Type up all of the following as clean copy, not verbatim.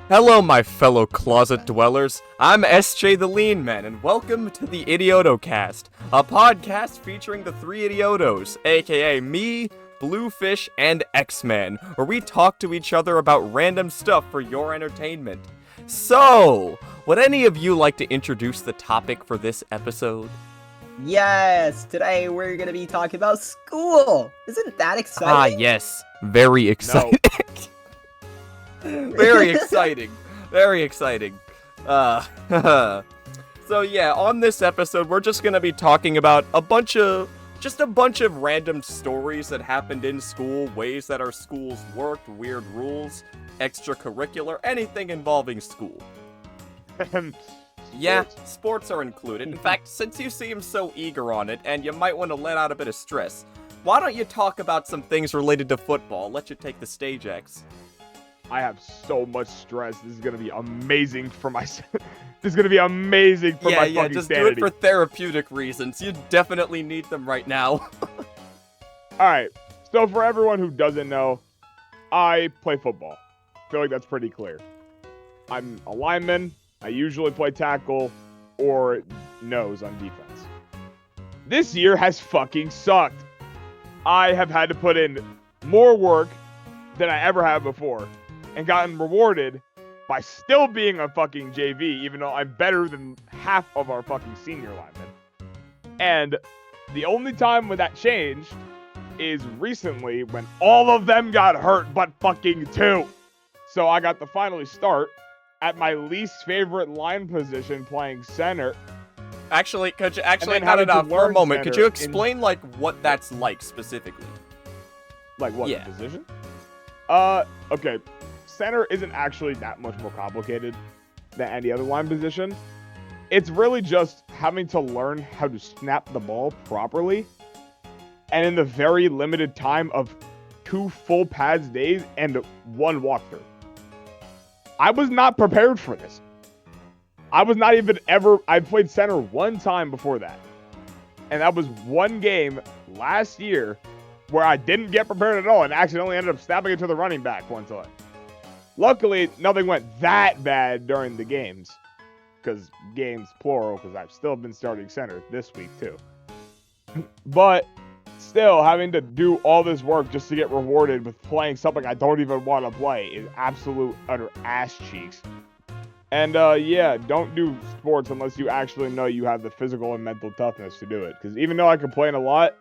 Hello, my fellow closet dwellers. I'm SJ the Lean Man, and welcome to the Idioto Cast, a podcast featuring the three Idiotos, aka me, BlueFish, and Xman, where we talk to each other about random stuff for your entertainment. So, would any of you like to introduce the topic for this episode? Yes, today we're gonna be talking about school. Isn't that exciting? Yes, very exciting. Very exciting. Very exciting. So yeah, on this episode, we're just gonna be talking about a bunch of random stories that happened in school, ways that our schools worked, weird rules, extracurricular, anything involving school. Yeah, sports are included. In fact, since you seem so eager on it, and you might want to let out a bit of stress, why don't you talk about some things related to football? I'll let you take the stage, X. I have so much stress. This is gonna be amazing for my. This is gonna be amazing for my fucking just sanity. do it for therapeutic reasons. You definitely need them right now. All right. So for everyone who doesn't know, I play football. I feel like that's pretty clear. I'm a lineman. I usually play tackle or nose on defense. This year has fucking sucked. I have had to put in more work than I ever have before, and gotten rewarded by still being a fucking JV, even though I'm better than half of our fucking senior linemen. And the only time when that changed is recently when all of them got hurt but fucking two. So I got to finally start at my least favorite line position playing center. Actually, could you for a learn moment, could you center explain like what that's like specifically? Like what, Yeah. the position? Okay. Center isn't actually that much more complicated than any other line position. It's really just having to learn how to snap the ball properly, and in the very limited time of 2 full pads days and 1 walkthrough. I was not prepared for this. I was not even I played center 1 time before that. And that was 1 game last year where I didn't get prepared at all and accidentally ended up snapping it to the running back one time. Luckily, nothing went that bad during the games. Because games, plural, because I've still been starting center this week too. But still, having to do all this work just to get rewarded with playing something I don't even want to play is absolute utter ass cheeks. And yeah, don't do sports unless you actually know you have the physical and mental toughness to do it. Because even though I complain a lot,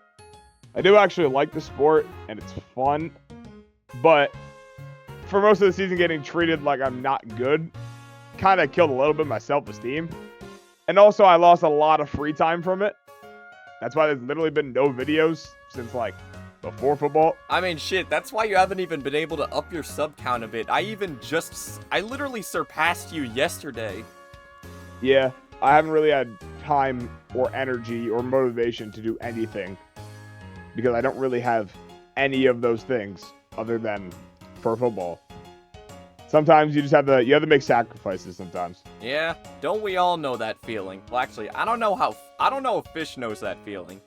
I do actually like the sport, and it's fun, but for most of the season getting treated like I'm not good kind of killed a little bit of my self-esteem. And also, I lost a lot of free time from it. That's why there's literally been no videos since, like, before football. I mean, shit, that's why you haven't even been able to up your sub count a bit. I literally surpassed you yesterday. Yeah, I haven't really had time or energy or motivation to do anything, because I don't really have any of those things other than for football. Sometimes you just have to make sacrifices sometimes. Yeah, don't we all know that feeling? Well, actually, I don't know if Fish knows that feeling.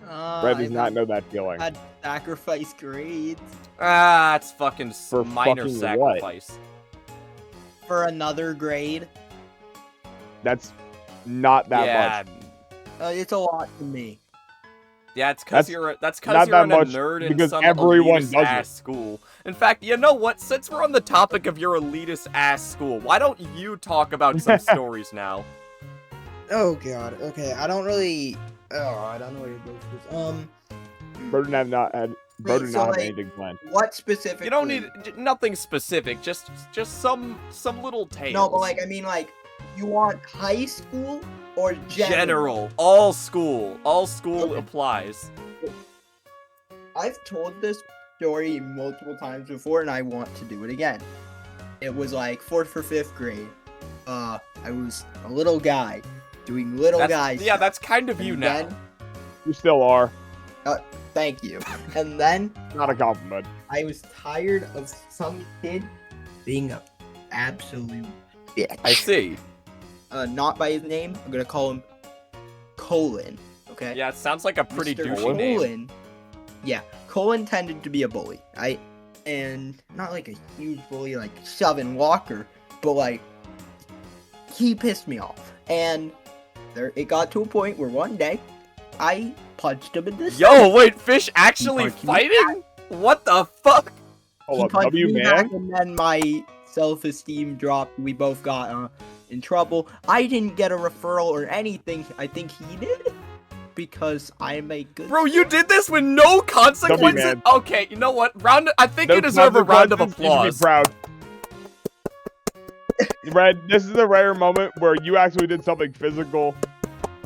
Red does not know that feeling. Had sacrifice grades It's fucking For minor fucking sacrifice. for another grade. That's not that much. It's a lot to me. Yeah, it's because That's you're a not that nerd much, in because some everyone elitist does ass school. In fact, you know what? Since we're on the topic of your elitist ass school, why don't you talk about some stories now? Oh god. Okay, I don't know where to go with this. Bro did not have like, anything planned. What specifically? You don't need nothing specific, just some little tales. No, but like, I mean, like, you want high school or general? All school Okay. applies. I've told this story multiple times before, and I want to do it again. It was like 4th or 5th grade. I was a little guy doing guy Yeah, stuff. that's kind of you And now. then- You still are. Thank you. And then Not a compliment. I was tired of some kid being an absolute bitch. I see. Not by his name. I'm gonna call him Colin. Okay. Yeah, it sounds like a pretty Mr. douchey name. Colin. Yeah, Colin tended to be a bully. And not like a huge bully like shoving Walker, but like, he pissed me off. And it got to a point where one day, I punched him in the Yo, wait, Fish actually fighting? What the fuck? Hold up, W man? And then my self-esteem dropped. We both got in trouble. I didn't get a referral or anything. I think he did. Because I'm a good... Bro, you did this with no consequences? Okay, you know what? I think you deserve a round of applause. You should be proud. Red, this is a rare moment where you actually did something physical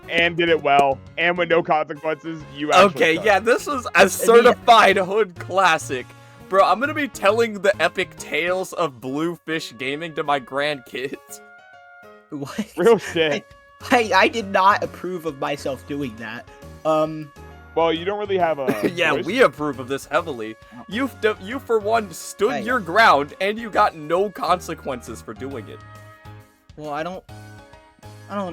and did it well, and with no consequences, you actually Okay, yeah, this was a certified hood classic. Bro, I'm gonna be telling the epic tales of BlueFish gaming to my grandkids. What? Real shit. I did not approve of myself doing that. Well, you don't really have a yeah, choice. we approve of this heavily. You for one stood your ground, and you got no consequences for doing it. Well, I don't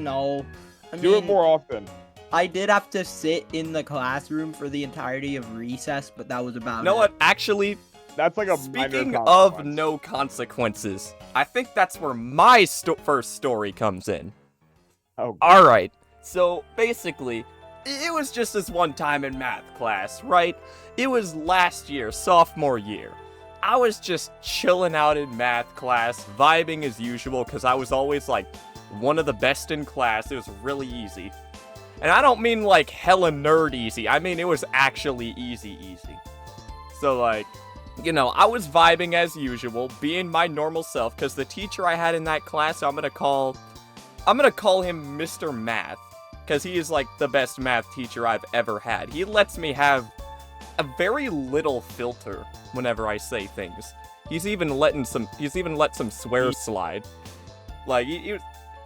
know. I Do mean, it more often. I did have to sit in the classroom for the entirety of recess, but that was about You know what? Actually, that's like a speaking minor of consequence. no consequences, I think that's where my first story comes in. Oh. Alright, so basically, it was just this one time in math class, right? It was last year, sophomore year. I was just chilling out in math class, vibing as usual, because I was always, like, one of the best in class. It was really easy. And I don't mean, like, hella nerd easy. I mean, it was actually easy. So, like, you know, I was vibing as usual, being my normal self, because the teacher I had in that class, I'm gonna call him Mr. Math, because he is, like, the best math teacher I've ever had. He lets me have a very little filter whenever I say things. He's even let some swears slide. Like, he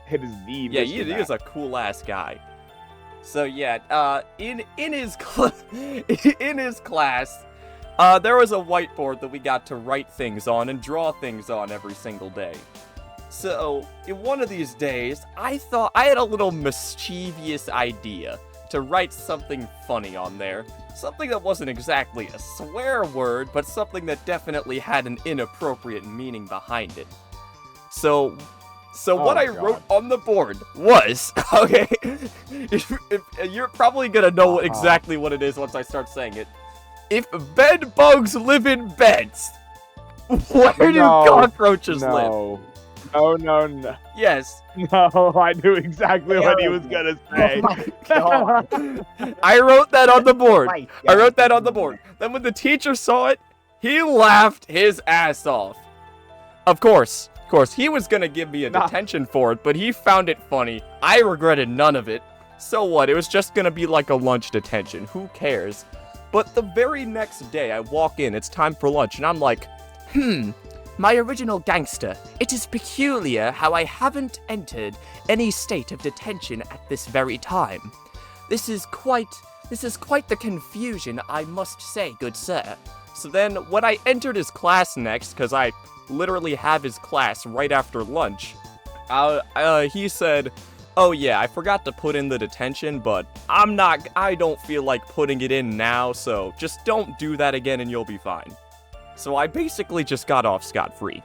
hit his knee. Yeah, he is a cool-ass guy. So, yeah, in his class, there was a whiteboard that we got to write things on and draw things on every single day. So, in one of these days, I thought I had a little mischievous idea to write something funny on there. Something that wasn't exactly a swear word, but something that definitely had an inappropriate meaning behind it. So what I wrote on the board was, okay, you're probably gonna know exactly what it is once I start saying it. If bed bugs live in beds, where do cockroaches live? No. Yes. No, I knew exactly what he was gonna say. Oh my god. I wrote that on the board. Then when the teacher saw it, he laughed his ass off. Of course, he was gonna give me a detention for it, but he found it funny. I regretted none of it. So what? It was just gonna be like a lunch detention. Who cares? But the very next day, I walk in, it's time for lunch, and I'm like, my original gangster. It is peculiar how I haven't entered any state of detention at this very time. This is quite the confusion, I must say, good sir. So then, when I entered his class next, because I literally have his class right after lunch, he said, oh yeah, I forgot to put in the detention, but I don't feel like putting it in now, so just don't do that again and you'll be fine. So I basically just got off scot-free.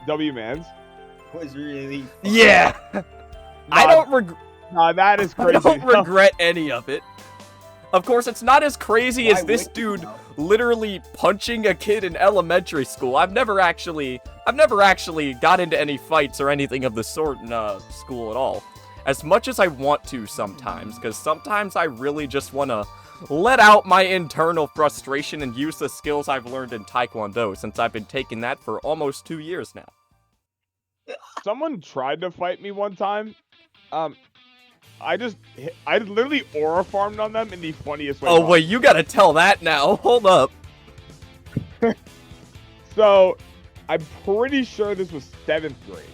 W-Mans? Was really fun. Yeah! That is crazy. I don't regret any of it. Of course, it's not as crazy as this dude literally punching a kid in elementary school. I've never actually got into any fights or anything of the sort in school at all. As much as I want to sometimes, because sometimes I really just want to let out my internal frustration and use the skills I've learned in Taekwondo, since I've been taking that for almost 2 years now. Someone tried to fight me one time. I literally aura farmed on them in the funniest way. Oh wait, you gotta tell that now. Hold up. So, I'm pretty sure this was 7th grade.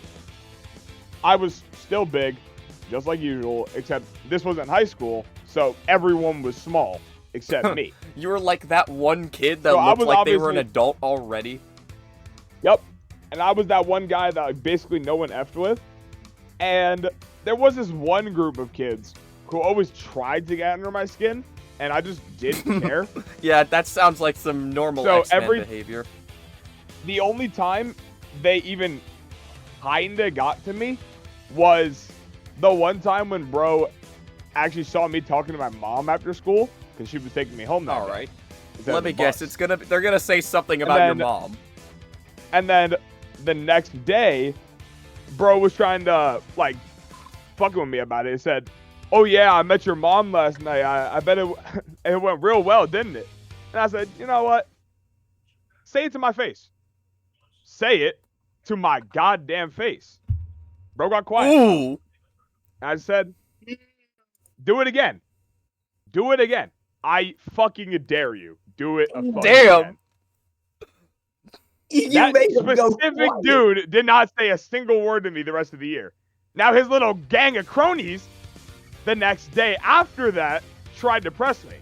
I was still big, just like usual, except this was in high school, so everyone was small, except me. You were like that one kid that looked like they were an adult already? Yep. And I was that one guy that basically no one effed with. And there was this one group of kids who always tried to get under my skin, and I just didn't care. Yeah, that sounds like some normal X-Men behavior. The only time they even kinda got to me was the one time when bro actually saw me talking to my mom after school because she was taking me home that All day. right. Instead of Let me the guess. bus. They're gonna say something about your mom. And then the next day, bro was trying to like fucking with me about it. He said, "Oh yeah, I met your mom last night. I bet it went real well, didn't it?" And I said, "You know what? Say it to my face. Say it to my goddamn face." Bro got quiet. Ooh. And I said, "Do it again. Do it again. I fucking dare you. Do it a fucking Damn. again." You That made him go specific quiet. dude did not say a single word to me the rest of the year. Now his little gang of cronies the next day after that tried to press me.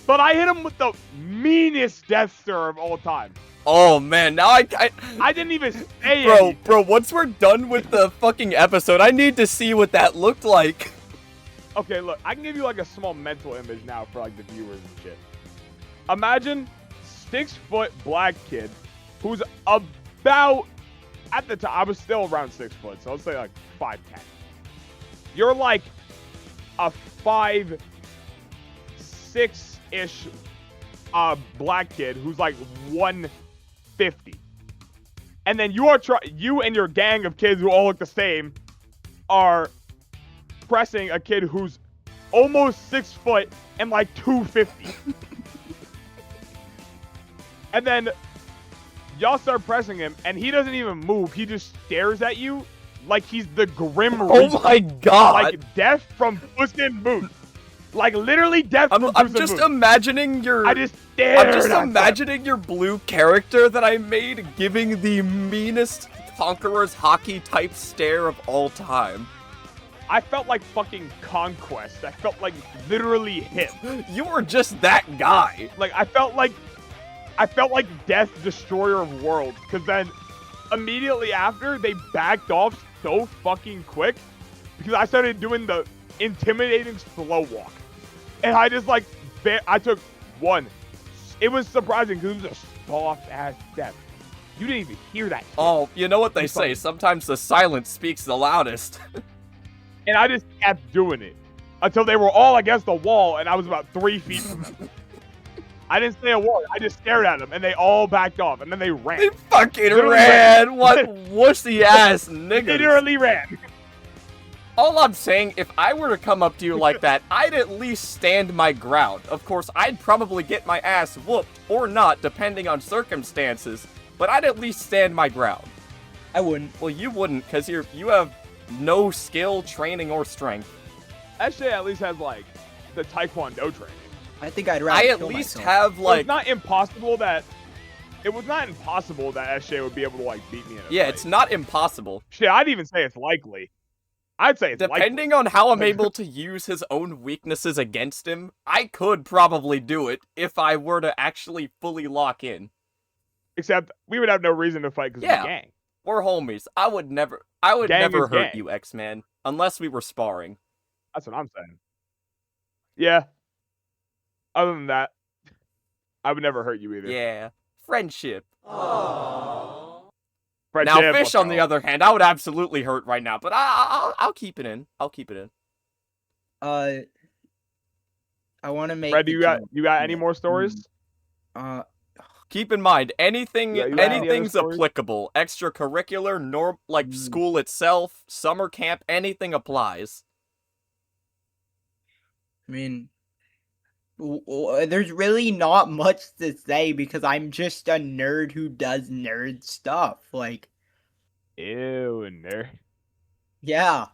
But I hit him with the meanest death stare of all time. Oh man, now I didn't even say anything. Bro, once we're done with the fucking episode, I need to see what that looked like. Okay, look, I can give you like a small mental image now for like the viewers and shit. Imagine 6-foot black kid who's about, at the time, I was still around 6 foot, so let's say like 5'10". You're like a 5'6"-ish black kid who's like 150. And then you and your gang of kids who all look the same are pressing a kid who's almost 6 foot and like 250. And then y'all start pressing him, and he doesn't even move. He just stares at you like he's the Grim Reaper. Oh my god! Like Death from Puss in Boots. Like literally Death from Puss in Boots. I'm just imagining your. I just stared. I'm just imagining your blue character that I made giving the meanest Conqueror's hockey type stare of all time. I felt like fucking Conquest. I felt like literally him. You were just that guy. Like I felt like Death, Destroyer of Worlds, because then immediately after they backed off so fucking quick because I started doing the intimidating slow walk, and I just like I took one. It was surprising because it was a soft ass step. You didn't even hear that shit. Oh, you know what they say? Sometimes the silence speaks the loudest. And I just kept doing it until they were all against the wall, and I was about 3 feet from them. I didn't say a word. I just stared at them, and they all backed off, and then they ran. They fucking ran! What wussy ass niggas. They literally ran. All I'm saying, if I were to come up to you like that, I'd at least stand my ground. Of course, I'd probably get my ass whooped, or not, depending on circumstances, but I'd at least stand my ground. I wouldn't. Well, you wouldn't, because you have no skill, training, or strength. SJ at least has, like, the Taekwondo training. I think I'd rather I at kill least myself. have, like... It was not impossible that SJ would be able to, like, beat me in a Yeah, fight. it's not impossible. Shit, I'd even say it's likely. I'd say it's Depending on how I'm able to use his own weaknesses against him, I could probably do it if I were to actually fully lock in. Except we would have no reason to fight because Yeah. of the gang. We're homies. I would never Gang never is hurt gang. you, Xman, unless we were sparring. That's what I'm saying. Yeah. Other than that, I would never hurt you either. Yeah. Friendship. Friendship, Now, Fish, let's on the go. other hand, I would absolutely hurt right now, but I'll keep it in. I'll keep it in. I want to make. Fred, the you got jump. any more stories? Keep in mind, anything Yeah, you got any anything's other stories? applicable. Extracurricular, like school itself, summer camp, anything applies. I mean, there's really not much to say because I'm just a nerd who does nerd stuff. Like, Ew, nerd. yeah,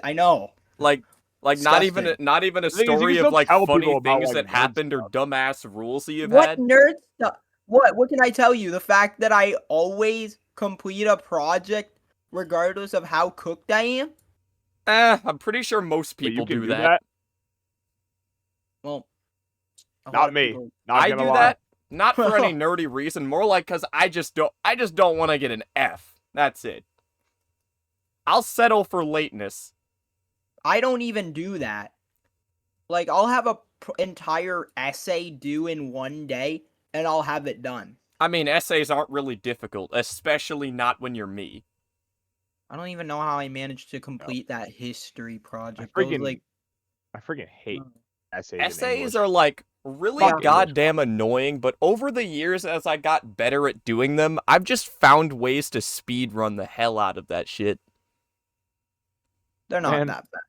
I know. Like not even Disgusting. a thing is, you story can of still like tell funny people about, things like, that nerd happened or stuff. dumbass rules that you've What had. nerd stuff? What can I tell you? The fact that I always complete a project regardless of how cooked I am? I'm pretty sure most Wait, people you can do that. Well, a lot Not of me. people- Not I gonna do lie. that not for any nerdy reason, more like because I just don't want to get an F. That's it. I'll settle for lateness. I don't even do that. Like, I'll have a entire essay due in one day, and I'll have it done. I mean, essays aren't really difficult, especially not when you're me. I don't even know how I managed to complete that history project. I It was like, freaking hate essays. Essays are like really Fuck English. goddamn annoying, but over the years as I got better at doing them, I've just found ways to speed run the hell out of that shit. they're not Man. that bad.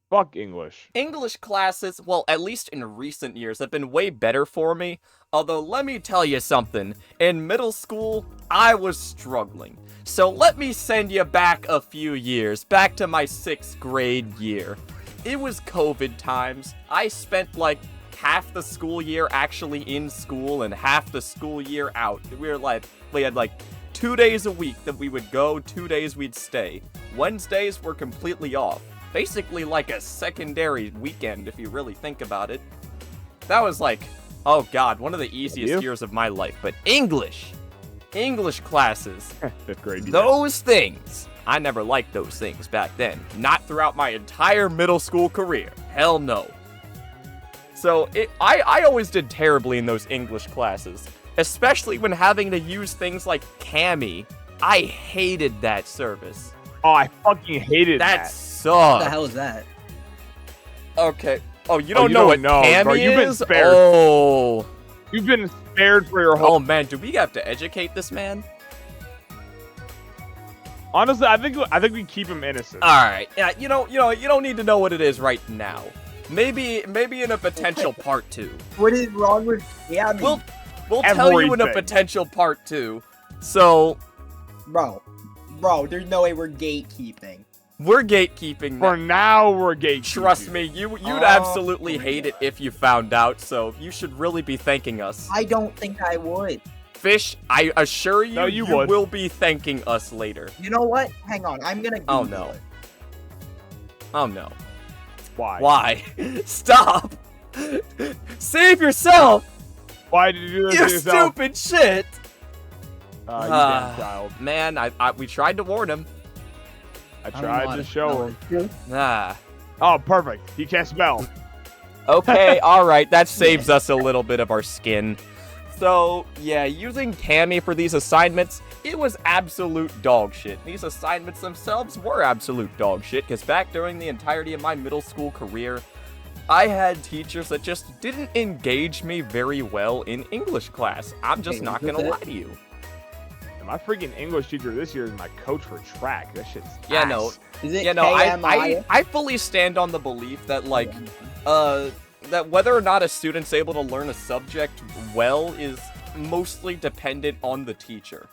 Fuck English. English classes, well, at least in recent years, have been way better for me. Although, let me tell you something. In middle school, I was struggling. So let me send you back a few years, back to my 6th grade year. It was COVID times. I spent like half the school year actually in school and half the school year out. We had like 2 days a week that we would go, 2 days we'd stay. Wednesdays were completely off. Basically like a secondary weekend if you really think about it. That was like, oh god, one of the easiest years of my life. But English classes, 5th grade. those things, I never liked those things back then. Not throughout my entire middle school career. Hell no. So I always did terribly in those English classes, especially when having to use things like Cami. I hated that service. Oh, I fucking hated that. Sucked. What the hell is that? Okay. Oh, you don't know don't what know, Cami bro. You've been is? spared. Oh. You've been spared for your whole. Oh man, do we have to educate this man? Honestly, I think we keep him innocent. All right. Yeah, you don't need to know what it is right now. Maybe in a potential part 2. What is wrong with Cami? We'll tell you in a Everything. potential part 2. So, Bro, there's no way we're gatekeeping. we're gatekeeping For now. now, we're gatekeeping. Trust me, you'd Oh, absolutely hate it if you found out, so you should really be thanking us. I don't think I would. Fish, I assure you, No, you would. will be thanking us later. You know what? Hang on, I'm gonna Google Oh, no. it. Oh no. Why? Why? Stop! Save yourself! Why did you do this You to yourself? stupid shit! You damn child. Man, we tried to warn him. I I don't know tried how to to show spell him. Ah. Oh, perfect. He can't spell. Okay, alright, that saves us a little bit of our skin. So, yeah, using Cami for these assignments, it was absolute dog shit. These assignments themselves were absolute dog shit, because back during the entirety of my middle school career, I had teachers that just didn't engage me very well in English class. I'm just Okay, not is gonna it? lie to you. And my freaking English teacher this year is my coach for track. That shit's Yeah, ass. no, Is it Yeah, no, KMI? I fully stand on the belief that, like, that whether or not a student's able to learn a subject well is mostly dependent on the teacher.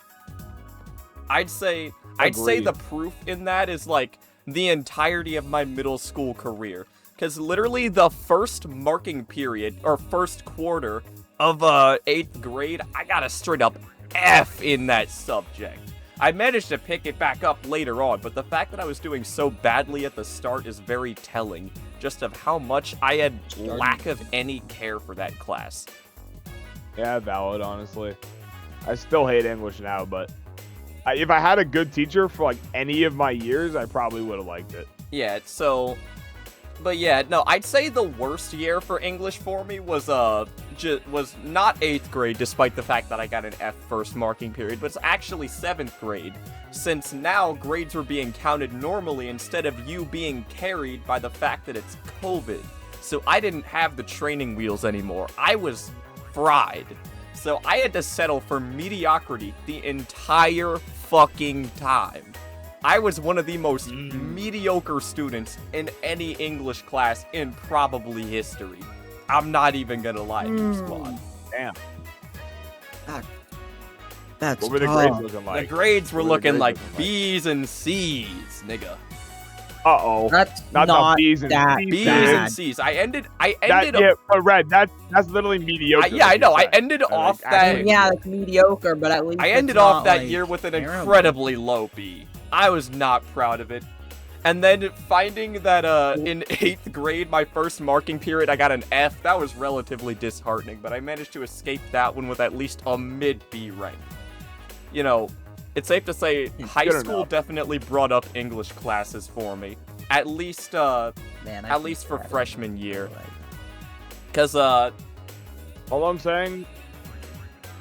I'd say Agreed. the proof in that is, like, the entirety of my middle school career. Because literally the first marking period, or first quarter of 8th grade, I got a straight up F in that subject. I managed to pick it back up later on, but the fact that I was doing so badly at the start is very telling, just of how much I had lack of any care for that class. Yeah, valid, honestly. I still hate English now, but if I had a good teacher for, like, any of my years, I probably would have liked it. Yeah, so... But yeah, no, I'd say the worst year for English for me was not 8th grade, despite the fact that I got an F first marking period, but it's actually 7th grade, since now grades were being counted normally instead of you being carried by the fact that it's COVID. So I didn't have the training wheels anymore. I was fried. So I had to settle for mediocrity the entire fucking time. I was one of the most mediocre students in any English class in probably history. I'm not even gonna lie to you, squad. Damn. That's What were the tough. grades looking The like? grades were What were the looking grades like looking like? B's and C's, nigga. Uh-oh. That's Not not the B's and that C's. B's bad. and C's. I ended Yeah, but Red, that's literally mediocre. yeah, I like know. you I said. ended Like, off actually that. Yeah, it's mediocre, but at least I it's ended off not, that like, year with an terrible. incredibly low B. I was not proud of it. And then finding that in 8th grade, my first marking period, I got an F, that was relatively disheartening, but I managed to escape that one with at least a mid-B rank. You know, it's safe to say high good school enough. definitely brought up English classes for me. At least, Man, I at least for think freshman year. like- Cause, All I'm saying...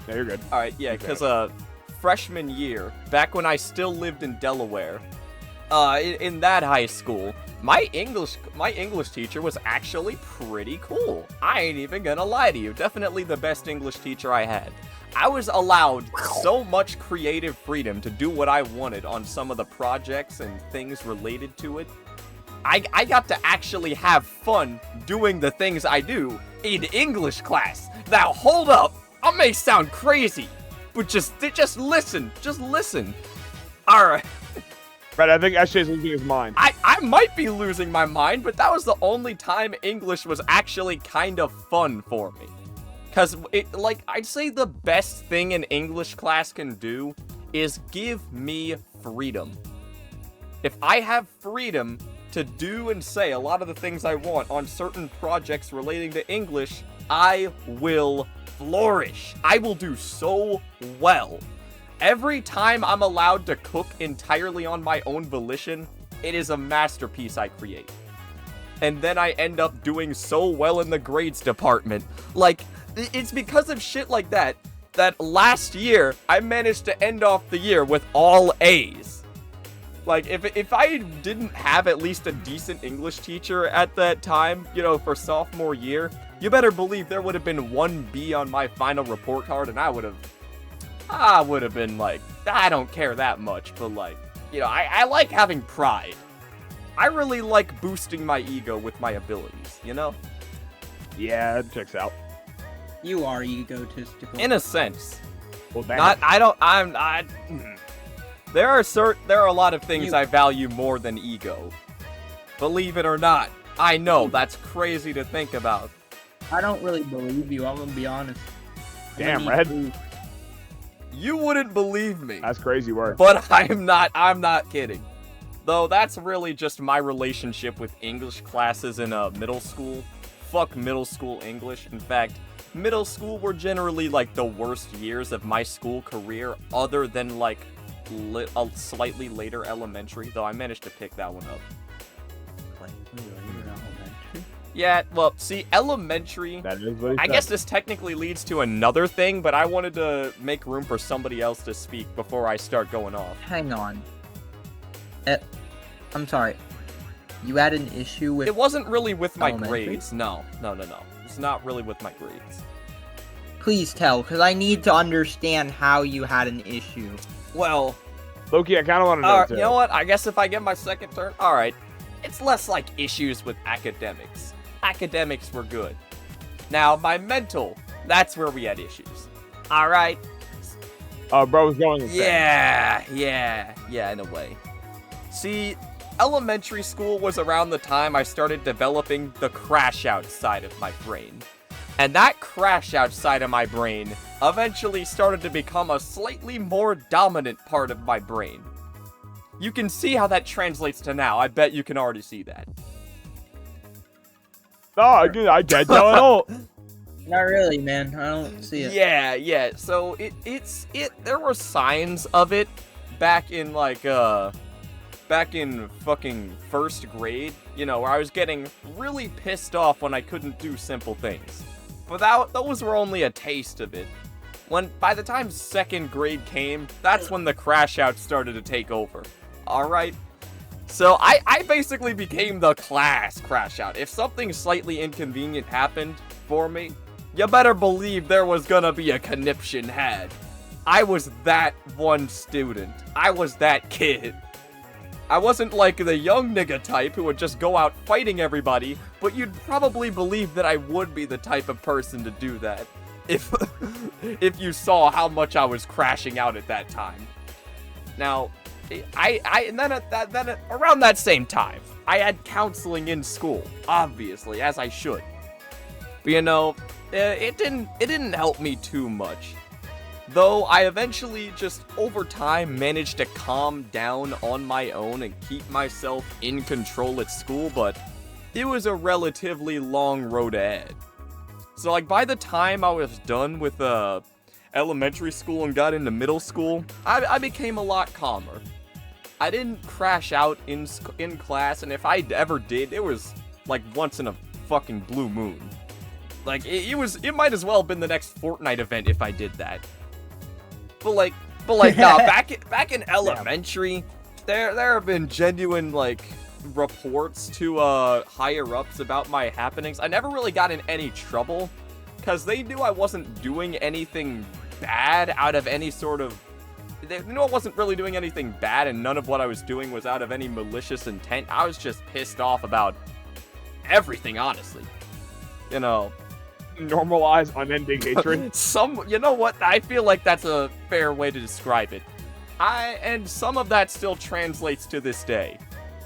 Yeah, you're good. alright, yeah, Okay. cause, freshman year, back when I still lived in Delaware, in that high school, my English teacher was actually pretty cool. I ain't even gonna lie to you. Definitely the best English teacher I had. I was allowed so much creative freedom to do what I wanted on some of the projects and things related to it. I got to actually have fun doing the things I do in English class. Now, hold up. I may sound crazy, but just listen. Just listen. Alright. Right, I think SJ's losing his mind. I might be losing my mind, but that was the only time English was actually kind of fun for me. Because, I'd say the best thing an English class can do is give me freedom. If I have freedom to do and say a lot of the things I want on certain projects relating to English, I will flourish. I will do so well. Every time I'm allowed to cook entirely on my own volition, it is a masterpiece I create. And then I end up doing so well in the grades department. Like, it's because of shit like that last year I managed to end off the year with all A's. Like, if I didn't have at least a decent English teacher at that time, you know, for sophomore year, you better believe there would have been 1 B on my final report card, and I would have been like, I don't care that much, but like, you know, I like having pride. I really like boosting my ego with my abilities, you know? Yeah, it checks out. You are egotistical. In a sense. Well, damn. There are a lot of things I value more than ego. Believe it or not. I know, that's crazy to think about. I don't really believe you, I'm gonna be honest. Damn, Red. You wouldn't believe me. That's crazy work. But I'm not kidding. Though that's really just my relationship with English classes in middle school. Fuck middle school English. In fact, middle school were generally like the worst years of my school career, other than like a slightly later elementary, though I managed to pick that one up. Yeah, well, see, elementary, That is what he I said. guess this technically leads to another thing, but I wanted to make room for somebody else to speak before I start going off. Hang on. I'm sorry. You had an issue with... It wasn't really with my Elementary? grades, no. It's not really with my grades. Please tell, because I need to understand how you had an issue. Well, Loki, I kind of want to know, too. you know what, I guess if I get my second turn, alright. It's less like issues with academics. Academics were good. Now, my mental, that's where we had issues. Alright? Bro was going insane. Yeah, in a way. See, elementary school was around the time I started developing the crash out side of my brain. And that crash out side of my brain eventually started to become a slightly more dominant part of my brain. You can see how that translates to now. I bet you can already see that. No, I can't tell at all. Not really, man. I don't see it. Yeah. So there were signs of it back in fucking first grade, you know, where I was getting really pissed off when I couldn't do simple things. But those were only a taste of it. By the time second grade came, that's when the crash out started to take over. Alright? So I basically became the class crash out. If something slightly inconvenient happened for me, you better believe there was gonna be a conniption had. I was that one student. I was that kid. I wasn't like the young nigga type who would just go out fighting everybody, but you'd probably believe that I would be the type of person to do that if you saw how much I was crashing out at that time. Now, and then around that same time, I had counseling in school, obviously, as I should. But you know, it didn't help me too much. Though I eventually just over time managed to calm down on my own and keep myself in control at school, but it was a relatively long road ahead. So like by the time I was done with elementary school and got into middle school, I became a lot calmer. I didn't crash out in class, and if I ever did, it was like once in a fucking blue moon. Like it might as well have been the next Fortnite event if I did that. But like, nah, back in elementary, there have been genuine, like, reports to, higher-ups about my happenings. I never really got in any trouble, because they knew I wasn't doing anything bad out of any sort of... They knew I wasn't really doing anything bad, and none of what I was doing was out of any malicious intent. I was just pissed off about everything, honestly. You know... Normalize unending hatred. You know what? I feel like that's a fair way to describe it. And some of that still translates to this day.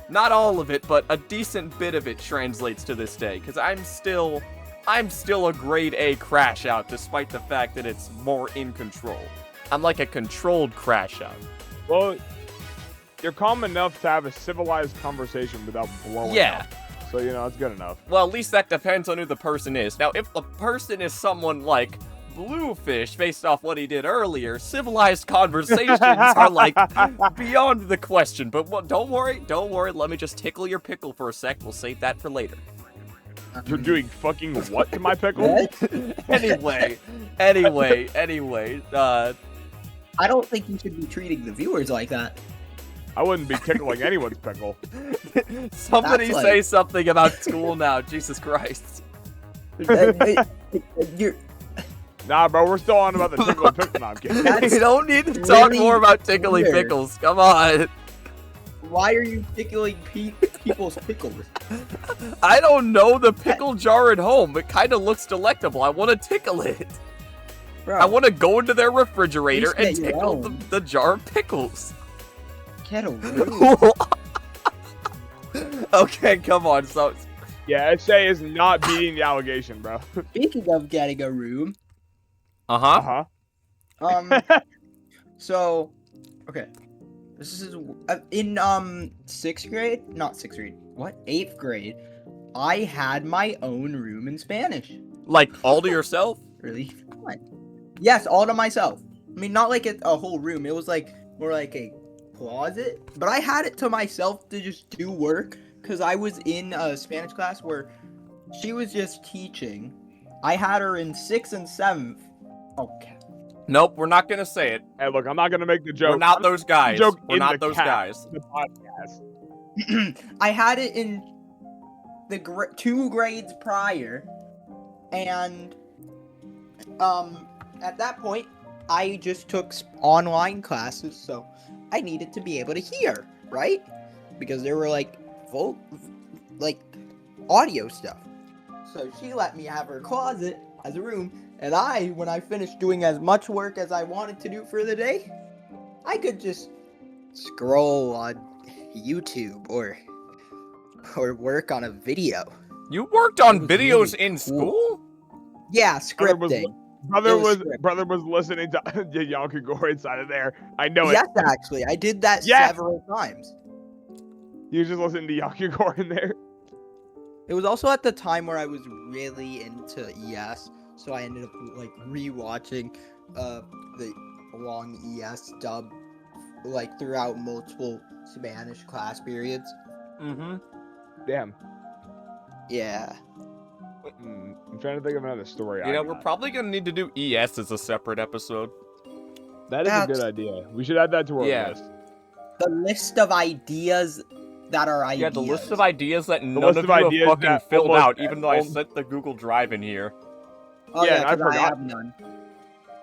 Not all of it, but a decent bit of it translates to this day, because I'm still a grade A crash out, despite the fact that it's more in control. I'm like a controlled crash out. Well, you're calm enough to have a civilized conversation without blowing up. So, you know, it's good enough. Well, at least that depends on who the person is. Now, if the person is someone like BlueFish, based off what he did earlier, civilized conversations are, like, beyond the question. But don't worry, let me just tickle your pickle for a sec. We'll save that for later. You're doing fucking what to my pickle? Anyway, I don't think you should be treating the viewers like that. I wouldn't be tickling anyone's pickle. Somebody That's say something about school now, Jesus Christ. You're... Nah, bro, we're still on about the tickling pickle. No, I'm kidding. That's You don't need to talk really more about tickly weird. pickles. Come on. Why are you tickling people's pickles? I don't know the pickle jar at home. It kind of looks delectable. I want to tickle it. Bro, I want to go into their refrigerator Please and get your tickle own. the jar of pickles. get a room. Okay, come on. So, Yeah, SA is not beating the allegation, bro. Speaking of getting a room, uh-huh. So, okay, this is in 6th grade, not 6th grade, what, 8th grade, I had my own room in Spanish. Like, all to yourself? Really fun. Yes, all to myself. I mean, not like a whole room. It was like more like a closet, but I had it to myself to just do work because I was in a Spanish class where she was just teaching. I had her in 6th and 7th. Okay. Nope, we're not gonna say it. Hey, look, I'm not gonna make the joke. We're not those guys. Joke We're in not the those cast, guys. The podcast. I had it in the 2 grades prior, and at that point, I just took online classes, so I needed to be able to hear, right? Because there were like audio stuff. So she let me have her closet as a room, and when I finished doing as much work as I wanted to do for the day, I could just scroll on YouTube or work on a video. You worked on was videos really in cool. school? Yeah, scripting. Brother was scripting. listening to YonKaGor inside of there. I know it. Yes, actually, I did that Yes! several times. He was just listening to YonKaGor in there. It was also at the time where I was really into ES, so I ended up like rewatching the long ES dub like throughout multiple Spanish class periods. Mm-hmm. Damn. Yeah. I'm trying to think of another story. You know, we're probably gonna need to do ES as a separate episode. That is a good idea. We should add that to our list. The list of ideas that are ideas. Yeah, the list of ideas that none list of of you ideas have fucking that filled almost out, even though I everyone- sent the Google Drive in here. Oh Yeah, yeah, I 'cause I forgot. have none.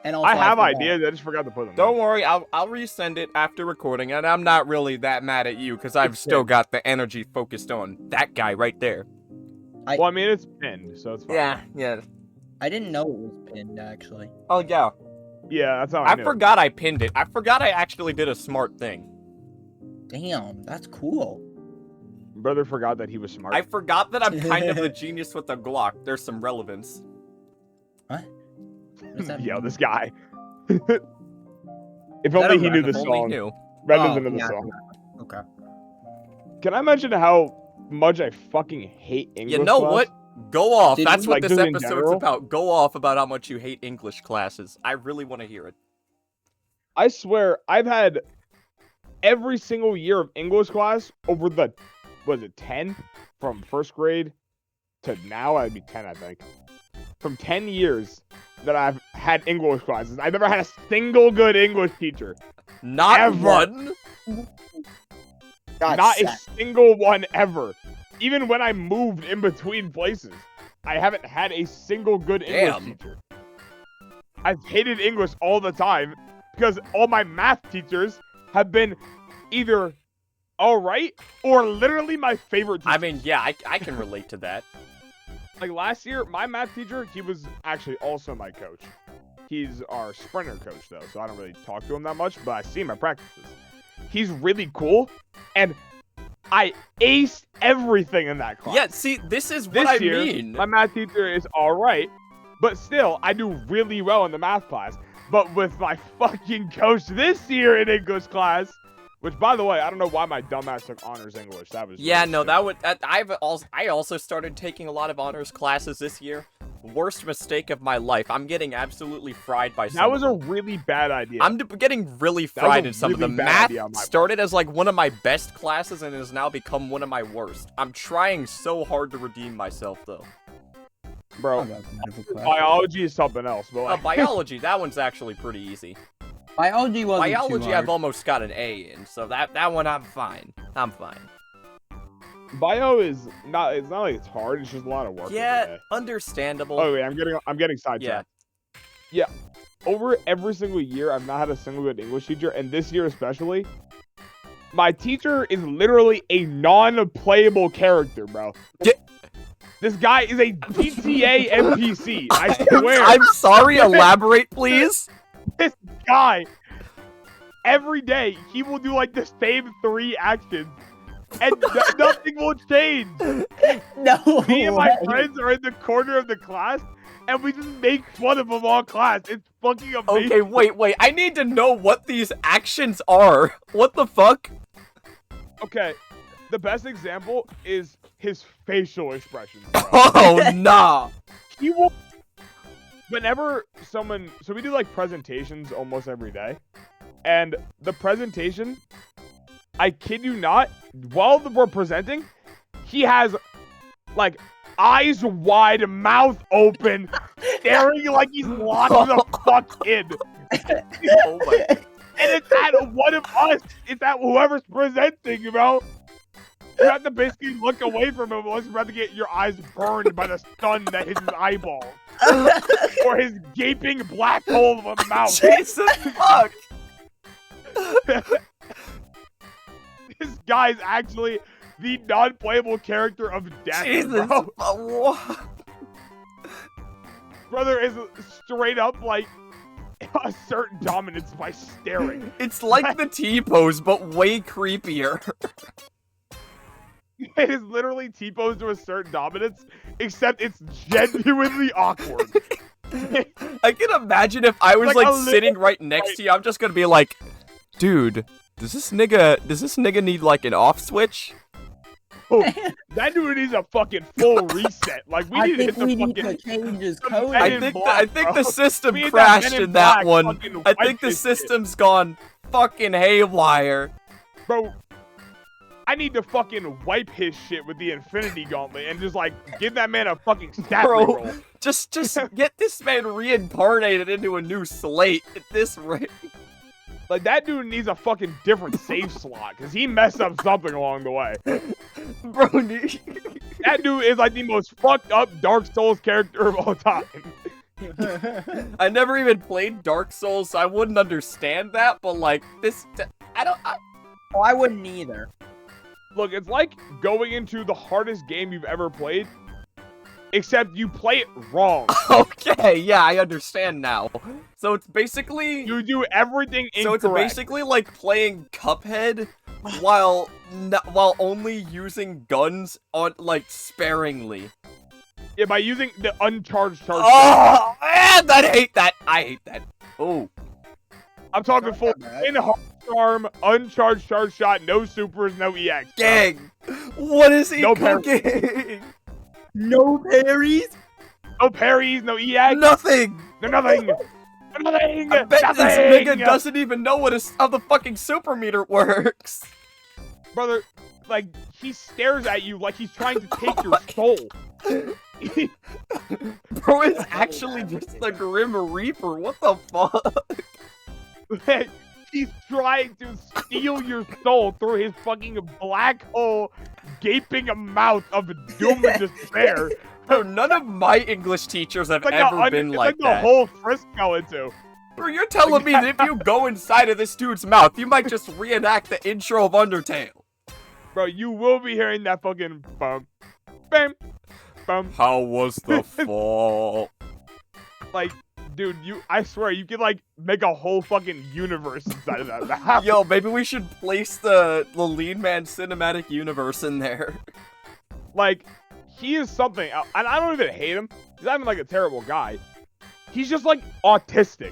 And also I have forgot. ideas. I just forgot to put them. Don't in. worry, I'll resend it after recording, and I'm not really that mad at you, because I've It's still pinned. got the energy focused on that guy right there. Well, I mean, it's pinned, so it's fine. Yeah. I didn't know it was pinned actually. Oh, yeah. Yeah, that's how I knew. forgot I pinned it. I forgot I actually did a smart thing. Damn, that's cool. Brother forgot that he was smart. I forgot that I'm kind of the genius with the Glock. There's some relevance. What? What does that Yo, mean? this guy. If that only a he knew rap? the Only song. knew. Rather Oh, than the yeah. song. Okay. Can I mention how much I fucking hate English You know class? what? Go off. Did That's you- what Like, this just in episode's general? about. Go off about how much you hate English classes. I really want to hear it. I swear, I've had every single year of English class over the, was it 10? From first grade to now, I'd be 10, I think. From 10 years that I've had English classes, I've never had a single good English teacher. Not Ever. one. Not a single one ever. Even when I moved in between places, I haven't had a single good English teacher. I've hated English all the time because all my math teachers have been either alright or literally my favorite teachers. I mean, yeah, I can relate to that. Like last year, my math teacher, he was actually also my coach. He's our sprinter coach though, so I don't really talk to him that much, but I see him at practices. He's really cool, and I aced everything in that class. Yeah, see, this is what I mean. My math teacher is alright, but still, I do really well in the math class. But with my fucking coach this year in English class, which, by the way, I don't know why my dumbass took honors English. That was yeah, really no, stupid. that would. I also started taking a lot of honors classes this year. Worst mistake of my life. I'm getting absolutely fried by some. That was of a them. really bad idea. I'm getting really fried in some of them. Math started as like one of my best classes and has now become one of my worst. I'm trying so hard to redeem myself though. Bro, biology is something else. But like... biology, that one's actually pretty easy. Biology wasn't Biology, too hard. I've almost got an A in, so that one I'm fine. I'm fine. Bio is not. It's not like it's hard. It's just a lot of work. Yeah, understandable. Oh wait, I'm getting sidetracked. Yeah. Over every single year, I've not had a single good English teacher, and this year especially, my teacher is literally a non-playable character, bro. This guy is a GTA NPC. I swear. I'm sorry. Elaborate, please. This guy, every day, he will do like the same 3 actions, and nothing will change. No. Me and my friends are in the corner of the class, and we just make fun of him all class. It's fucking amazing. Okay, wait. I need to know what these actions are. What the fuck? Okay, the best example is his facial expressions. Oh, nah. He will. Whenever someone, so we do like presentations almost every day, and the presentation, I kid you not, while we're presenting, he has like eyes wide, mouth open, staring like he's locked the fuck in. Oh my. And it's at one of us. It's at whoever's presenting, bro. You have to basically look away from him unless you're about to get your eyes burned by the sun that hits his eyeball. Or his gaping black hole of a mouth. Jesus fuck. This guy's actually the non-playable character of death, Jesus. bro. Brother is straight up like assert dominance by staring. It's like the T-pose, but way creepier. It is literally T-pose to assert dominance, except it's genuinely awkward. I can imagine if I was like sitting right next right. to you, I'm just gonna be like, dude, does this nigga need like an off switch? Oh, that dude needs a fucking full reset. Like we need to hit the need fucking. to change his code. I think the system We need crashed Men in that Black one. fucking I wipe think the this shit. system's gone fucking haywire. Bro, I need to fucking wipe his shit with the Infinity Gauntlet and just like give that man a fucking stat Bro, reroll. just get this man reincarnated into a new slate at this rate. Like that dude needs a fucking different save slot because he messed up something along the way. Bro, dude. That dude is like the most fucked up Dark Souls character of all time. I never even played Dark Souls, so I wouldn't understand that, but like this, Oh, I wouldn't either. Look, it's like going into the hardest game you've ever played, except you play it wrong. Okay, yeah, I understand now. So it's basically You do everything incorrect. So it's basically like playing Cuphead while only using guns on like sparingly. Yeah, by using the uncharged charge. Oh, man, I hate that. I hate that. Oh, I'm talking full Not that bad. in hard arm, uncharged charge shot, no supers, no EX. gang! What is he No cooking? No parries? No parries, no EX, Nothing. no nothing. No nothing. I bet nothing. this nigga doesn't even know how the fucking super meter works. Brother, like, he stares at you like he's trying to take your soul. Bro, it's actually just the Grim Reaper. What the fuck? He's trying to steal your soul through his fucking black hole, gaping mouth of doom and despair. Bro, none of my English teachers have ever been like it's that. the whole Frisco into. Bro, you're telling me that if you go inside of this dude's mouth, you might just reenact the intro of Undertale. Bro, you will be hearing that fucking bum, bam, bum. How was the fall? Like, dude, I swear, you could, like, make a whole fucking universe inside of that mouth. Yo, maybe we should place the Lean Man cinematic universe in there. Like, he is something, and I don't even hate him. He's not even, like, a terrible guy. He's just, like, autistic.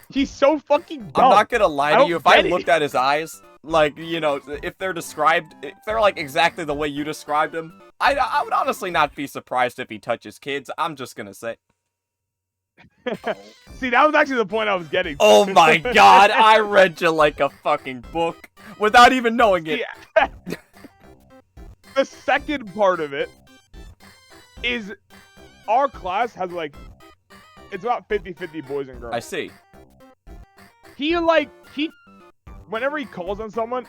He's so fucking dumb. I'm not gonna lie to you, if I get it. looked at his eyes, like, you know, if they're like exactly the way you described him, I would honestly not be surprised if he touches kids. I'm just gonna say. See, that was actually the point I was getting. Oh my god, I read you like a fucking book without even knowing it. Yeah. The second part of it is our class has, like, it's about 50-50 boys and girls. I see. Whenever he calls on someone,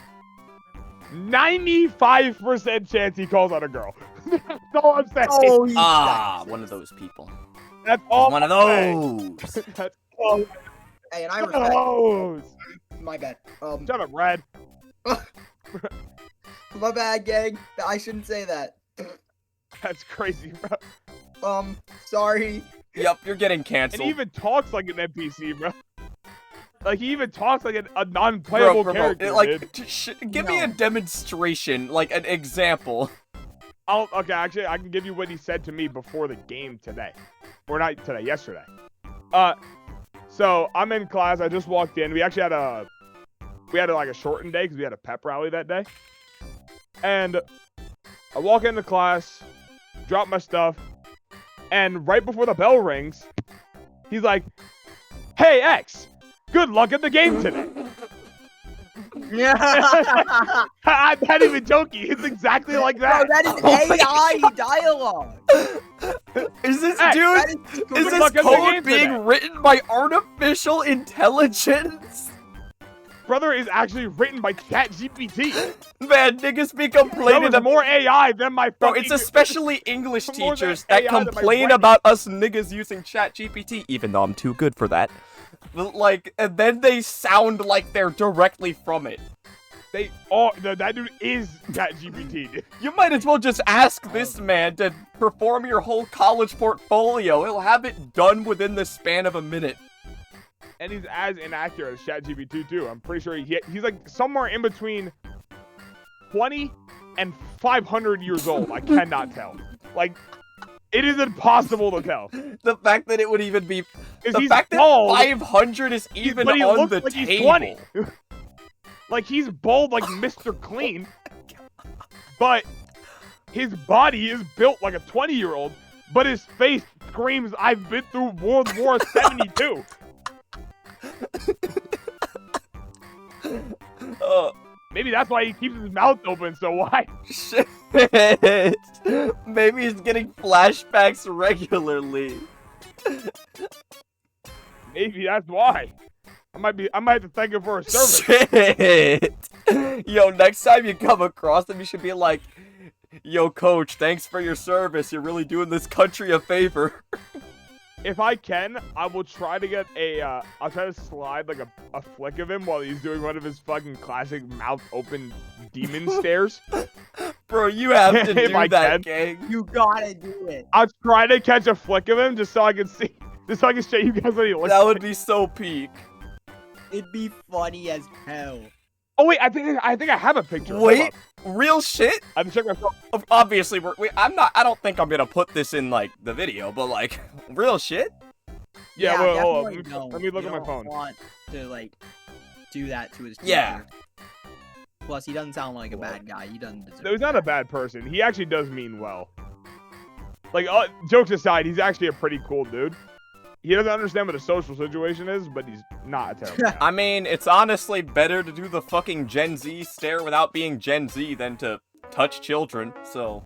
95% chance he calls on a girl. That's all I'm saying. Oh, One of those people. That's all. One of I'm saying. those. That's all. Hey, and I respect. Those. My bad. Shut up, Red. My bad, gang. I shouldn't say that. That's crazy, bro. Sorry. Yep, you're getting And canceled. he even talks like an NPC, bro. Like, he even talks like a non-playable character, like, dude. give me a demonstration, like an example. Okay, actually, I can give you what he said to me before the game today. Or not today, yesterday. So, I'm in class, I just walked in. We actually had like a shortened day because we had a pep rally that day. And I walk into class, drop my stuff, and right before the bell rings, he's like, "Hey, X, good luck at the game today." I'm not even joking. It's exactly like that. Bro, that is AI dialogue. Is this Hey, dude? Is luck this at the game code being today. written by artificial intelligence? Brother is actually written by ChatGPT. Man, niggas be That complaining was about. more AI than my Bro, fucking... it's especially English more than teachers that AI than my complain brain. about us niggas using ChatGPT, even though I'm too good for that. But, like, and then they sound like they're directly from it. That dude is ChatGPT, dude. You might as well just ask this man to perform your whole college portfolio. He'll have it done within the span of a minute. And he's as inaccurate as ChatGPT too. I'm pretty sure he's like somewhere in between 20 and 500 years old. I cannot tell. Like, it is impossible to tell. The fact that it would even be... The He's fact that bald, 500 is even but he on looks the like table. he's 20. Like, he's bald like Mr. Clean, but his body is built like a 20-year-old, but his face screams, "I've been through World War 72. Maybe that's why he keeps his mouth open so wide. Shit. Maybe he's getting flashbacks regularly. Maybe that's why. I might have to thank him for his service. Shit. Yo, next time you come across him, you should be like, "Yo, coach, thanks for your service. You're really doing this country a favor." If I can, I will try to get I'll try to slide like a flick of him while he's doing one of his fucking classic mouth open demon stares. Bro, you have to If do I that, can. gang. You gotta do it. I'll try to catch a flick of him just so I can see, just so I can show you guys what he looks That like. would be so peak. It'd be funny as hell. Oh wait, I think I have a picture. Hold Wait, up. real shit? I have to check my phone. Obviously, I don't think I'm gonna put this in, like, the video, but, like, real shit? Yeah, well, hold definitely up. don't. Let me look You at my don't phone. Want to like do that to his Yeah. teacher. Plus, he doesn't sound like a bad guy. He doesn't deserve. No, he's not a bad person. He actually does mean well. Like, jokes aside, he's actually a pretty cool dude. He doesn't understand what a social situation is, but he's not a terrible guy. I mean, it's honestly better to do the fucking Gen Z stare without being Gen Z than to touch children, so...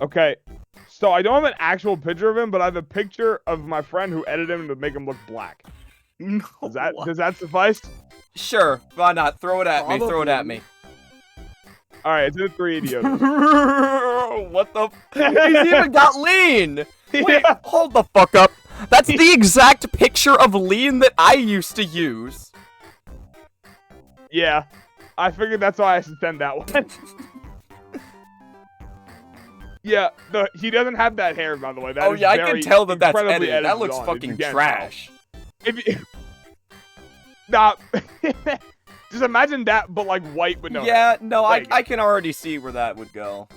Okay, so I don't have an actual picture of him, but I have a picture of my friend who edited him to make him look black. No, Does that suffice? Sure, why not? Throw it at me. Throw it at me. All right, it's in 3 Idiotos. What the? He's even got lean. Wait, Yeah. hold the fuck up. That's the exact picture of lean that I used to use. Yeah, I figured that's why I sent that one. Yeah, he doesn't have that hair, by the way. That Oh is yeah, I can very tell that that's incredibly edited. That edited looks on, if fucking you can't trash. tell. If you, nah, just imagine that, but like white with no hair. Yeah, no, Like- I can already see where that would go.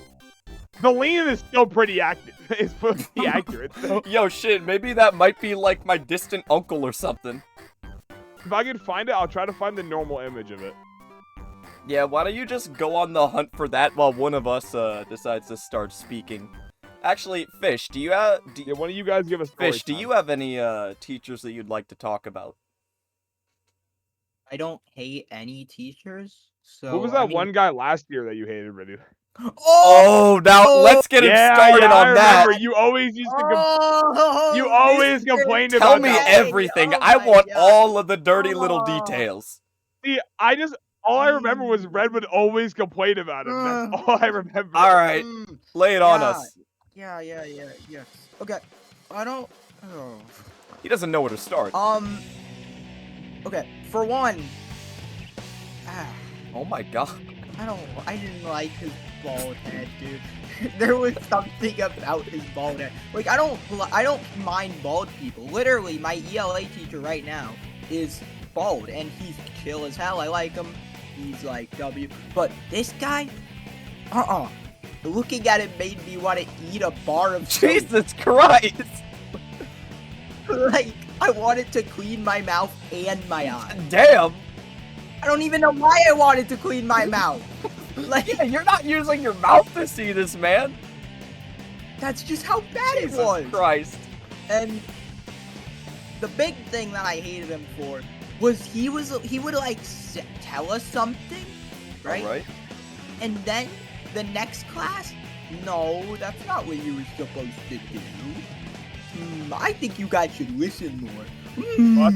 The lean is still pretty accurate. It's pretty accurate. So Yo, shit, maybe that might be like my distant uncle or something. if I can find it, I'll try to find the normal image of it. Yeah, why don't you just go on the hunt for that while one of us decides to start speaking? Actually, Fish, do you have Yeah, one of you guys give a story. Fish, do you have any teachers that you'd like to talk about? I don't hate any teachers. So What was that one guy last year that you hated, really? Oh, now let's get him started I on that. remember. You always used to. You always complained Tell about me that. everything. Oh I my want God. all of the dirty little Oh. details. See, all I remember was Red would always complain about him. That's all I remember. All right, lay it on Yeah. us. Yeah. Okay. I don't. Oh. He doesn't know where to start. Okay. For one. Oh my god. I didn't like his bald head, dude. There was something about his bald head. Like I don't mind bald people. Literally, my ELA teacher right now is bald, and he's chill as hell. I like him. He's like W. But this guy, looking at it made me want to eat a bar of soap. Jesus Christ. Like I wanted to clean my mouth and my eyes. Damn. I don't even know why I wanted to clean my mouth. Like Yeah, you're not using your mouth to see this, man. that's just how bad Jesus it was. Christ. And the big thing that I hated him for was he would like tell us something, right? All right. And then the next class, no, that's not what you were supposed to do. I think you guys should listen more.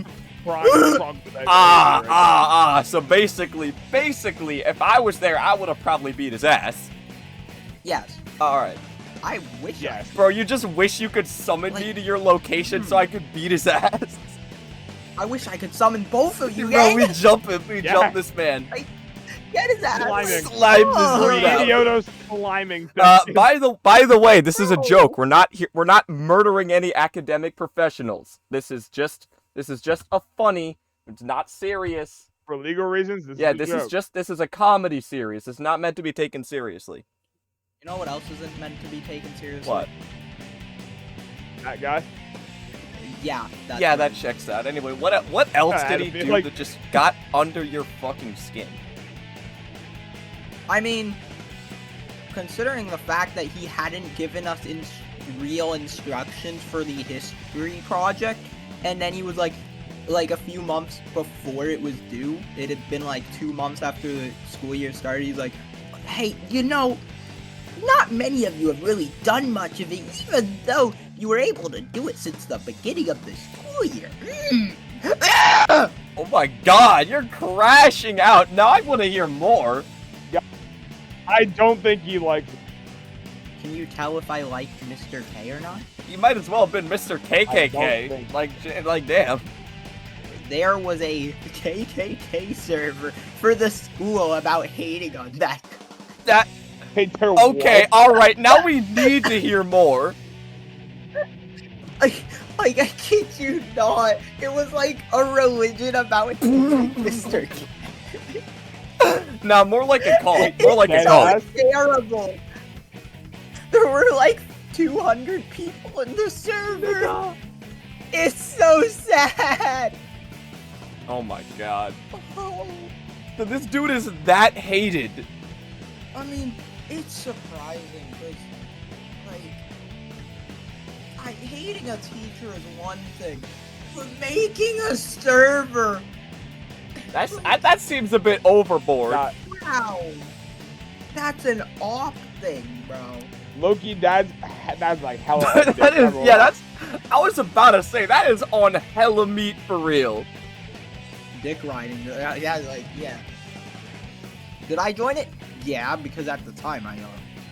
So basically, if I was there, I would have probably beat his ass. Yes, All right. I wish. Yes. Bro, you just wish you could summon me to your location so I could beat his ass. I wish I could summon both of you. Bro, we guys. jump this man. Get his ass. Sliming. Slime this Oh. dude out. Idiotos sliming. By the way, this is a joke. We're not murdering any academic professionals. This is just a funny. It's not serious. For legal reasons, this This is a comedy series. It's not meant to be taken seriously. You know what else isn't meant to be taken seriously? What? that guy. Yeah. That's Yeah, right. that checks out. Anyway, what else Yeah, did he Adam, do like- that just got under your fucking skin? I mean, considering the fact that he hadn't given us real instructions for the history project, and then he was like a few months before it was due, it had been like 2 months after the school year started, he's like, hey, you know, not many of you have really done much of it, even though you were able to do it since the beginning of the school year. Oh my god, you're crashing out. Now I want to hear more. I don't think he likes. Can you tell if I liked Mr. K or not? You might as well have been Mr. I don't KKK. think- Like damn. There was a KKK server for the school about hating on that. That Hey, they're okay, what? all right. Now we need to hear more. Like I kid you not, it was like a religion about Mr. K. Nah, more like a cult. More like a Dead cult. ass. Terrible. There were like 200 people in the server. It's so sad. Oh my god. Oh, So this dude is that hated. I mean, it's surprising because, like, hating a teacher is one thing, but making a server, That seems a bit overboard. Nah, wow, that's an off thing, bro. Loki, that's like hella. That is, yeah, that's. I was about to say that is on hella meat for real. Dick riding. Yeah, like, yeah. Did I join it? Yeah, because at the time I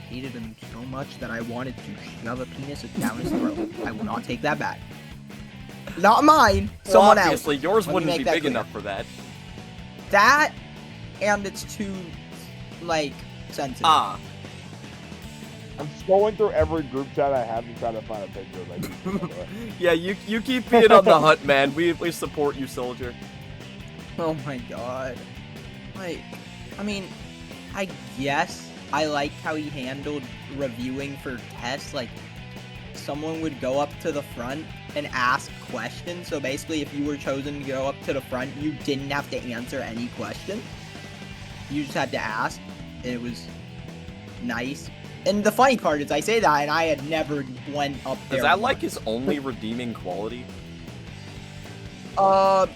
hated him so much that I wanted to shove a penis down his throat. I will not take that back. Not mine. Someone else. Obviously, yours Let me wouldn't make be that big clear. enough for that. That, and it's too, like, sensitive. Ah. I'm scrolling through every group chat I have and trying to find a picture of like. Yeah, you keep being on the hunt, man. We support you, soldier. Oh my god. Like, I mean, I guess I liked how he handled reviewing for tests. Like, someone would go up to the front and ask questions. So basically, if you were chosen to go up to the front, you didn't have to answer any question. You just had to ask. And it was nice. And the funny part is, I say that, and I had never went up there. Is that like once. his only redeeming quality?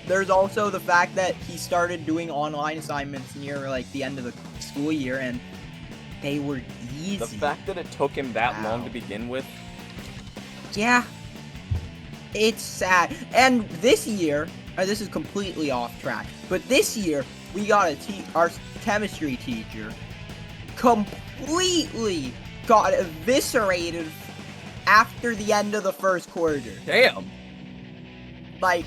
There's also the fact that he started doing online assignments near, like, the end of the school year, and they were easy. The fact that it took him that long Wow. to begin with. Yeah. It's sad. And this year, this is completely off track, but this year, we got our chemistry teacher completely got eviscerated after the end of the first quarter. Damn. Like,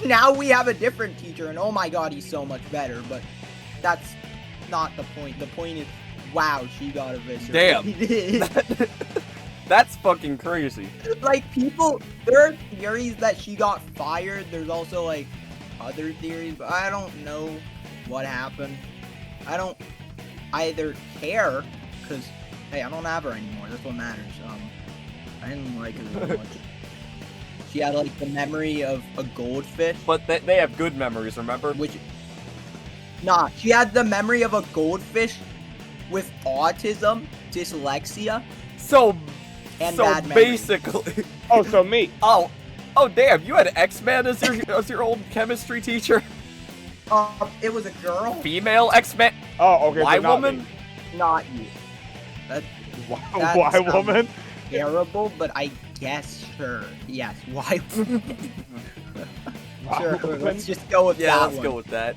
now we have a different teacher, and oh my god, he's so much better, but that's not the point. The point is, wow, she got eviscerated. Damn. That's fucking crazy. Like, people, there are theories that she got fired. There's also, like, other theories, but I don't know what happened. I don't either care, because, hey, I don't have her anymore. That's what matters. I didn't like her that much. She had, like, the memory of a goldfish. But they have good memories, remember? Which, nah, she had the memory of a goldfish with autism, dyslexia, So and bad memory. basically. Oh, so me. Oh damn! You had X-Man as your old chemistry teacher. It was a girl, Female X-Man. Oh, okay. Why so not woman? me. not you. That Why, That why sounds- woman? terrible, but I guess sure. Yes. Why? Why Sure. woman? Let's just go with Yeah, that let's one. go with that.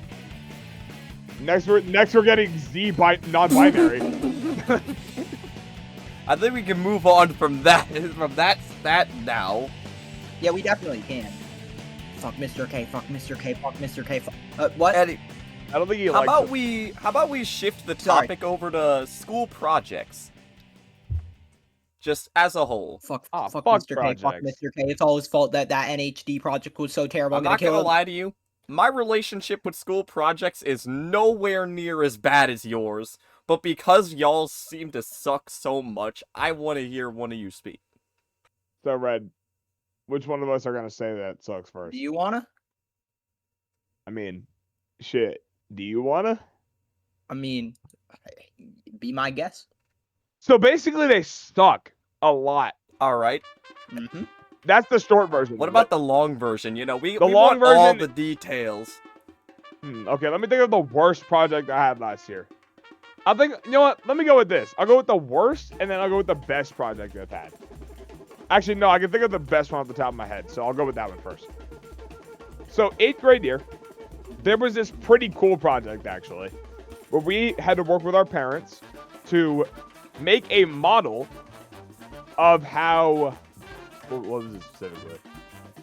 Next we're getting non-binary. I think we can move on from that now. Yeah, we definitely can. Fuck Mr. K. Fuck Mr. K. Fuck Mr. K. What? Eddie, I don't think he how likes about we shift the Sorry. topic over to school projects? Just as a whole. Fuck fuck Mr. K. Fuck projects. Mr. K. It's all his fault that NHD project was so terrible. I'm not gonna lie to you. My relationship with school projects is nowhere near as bad as yours, but because y'all seem to suck so much, I want to hear one of you speak. So, Red, which one of us are gonna say that sucks first? Do you wanna? I mean, shit. Do you wanna? I mean, be my guest. So basically, they suck a lot. All right. Mm-hmm. That's the short version. What about the long version? You know, we The we long want all version- the details. Okay, let me think of the worst project I had last year. I think, you know what? Let me go with this. I'll go with the worst, and then I'll go with the best project I've had. Actually, no, I can think of the best one off the top of my head, so I'll go with that one first. So, 8th grade year, there was this pretty cool project, actually, where we had to work with our parents to make a model of how... What was it specifically?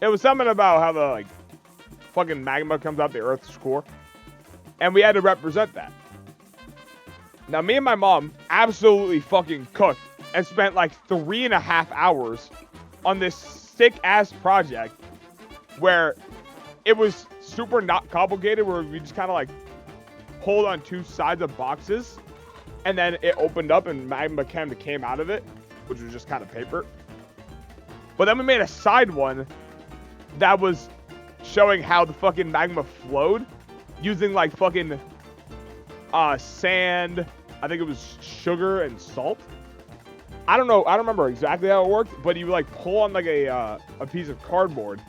It was something about how the, like, fucking magma comes out the Earth's core. And we had to represent that. Now, me and my mom absolutely fucking cooked and spent like 3.5 hours on this sick-ass project where it was super not complicated, where we just kind of like hold on two sides of boxes and then it opened up and magma came out of it, which was just kind of paper. But then we made a side one that was showing how the fucking magma flowed using like fucking sand, I think it was sugar and salt. I don't know, I don't remember exactly how it worked, but you would like pull on like a piece of cardboard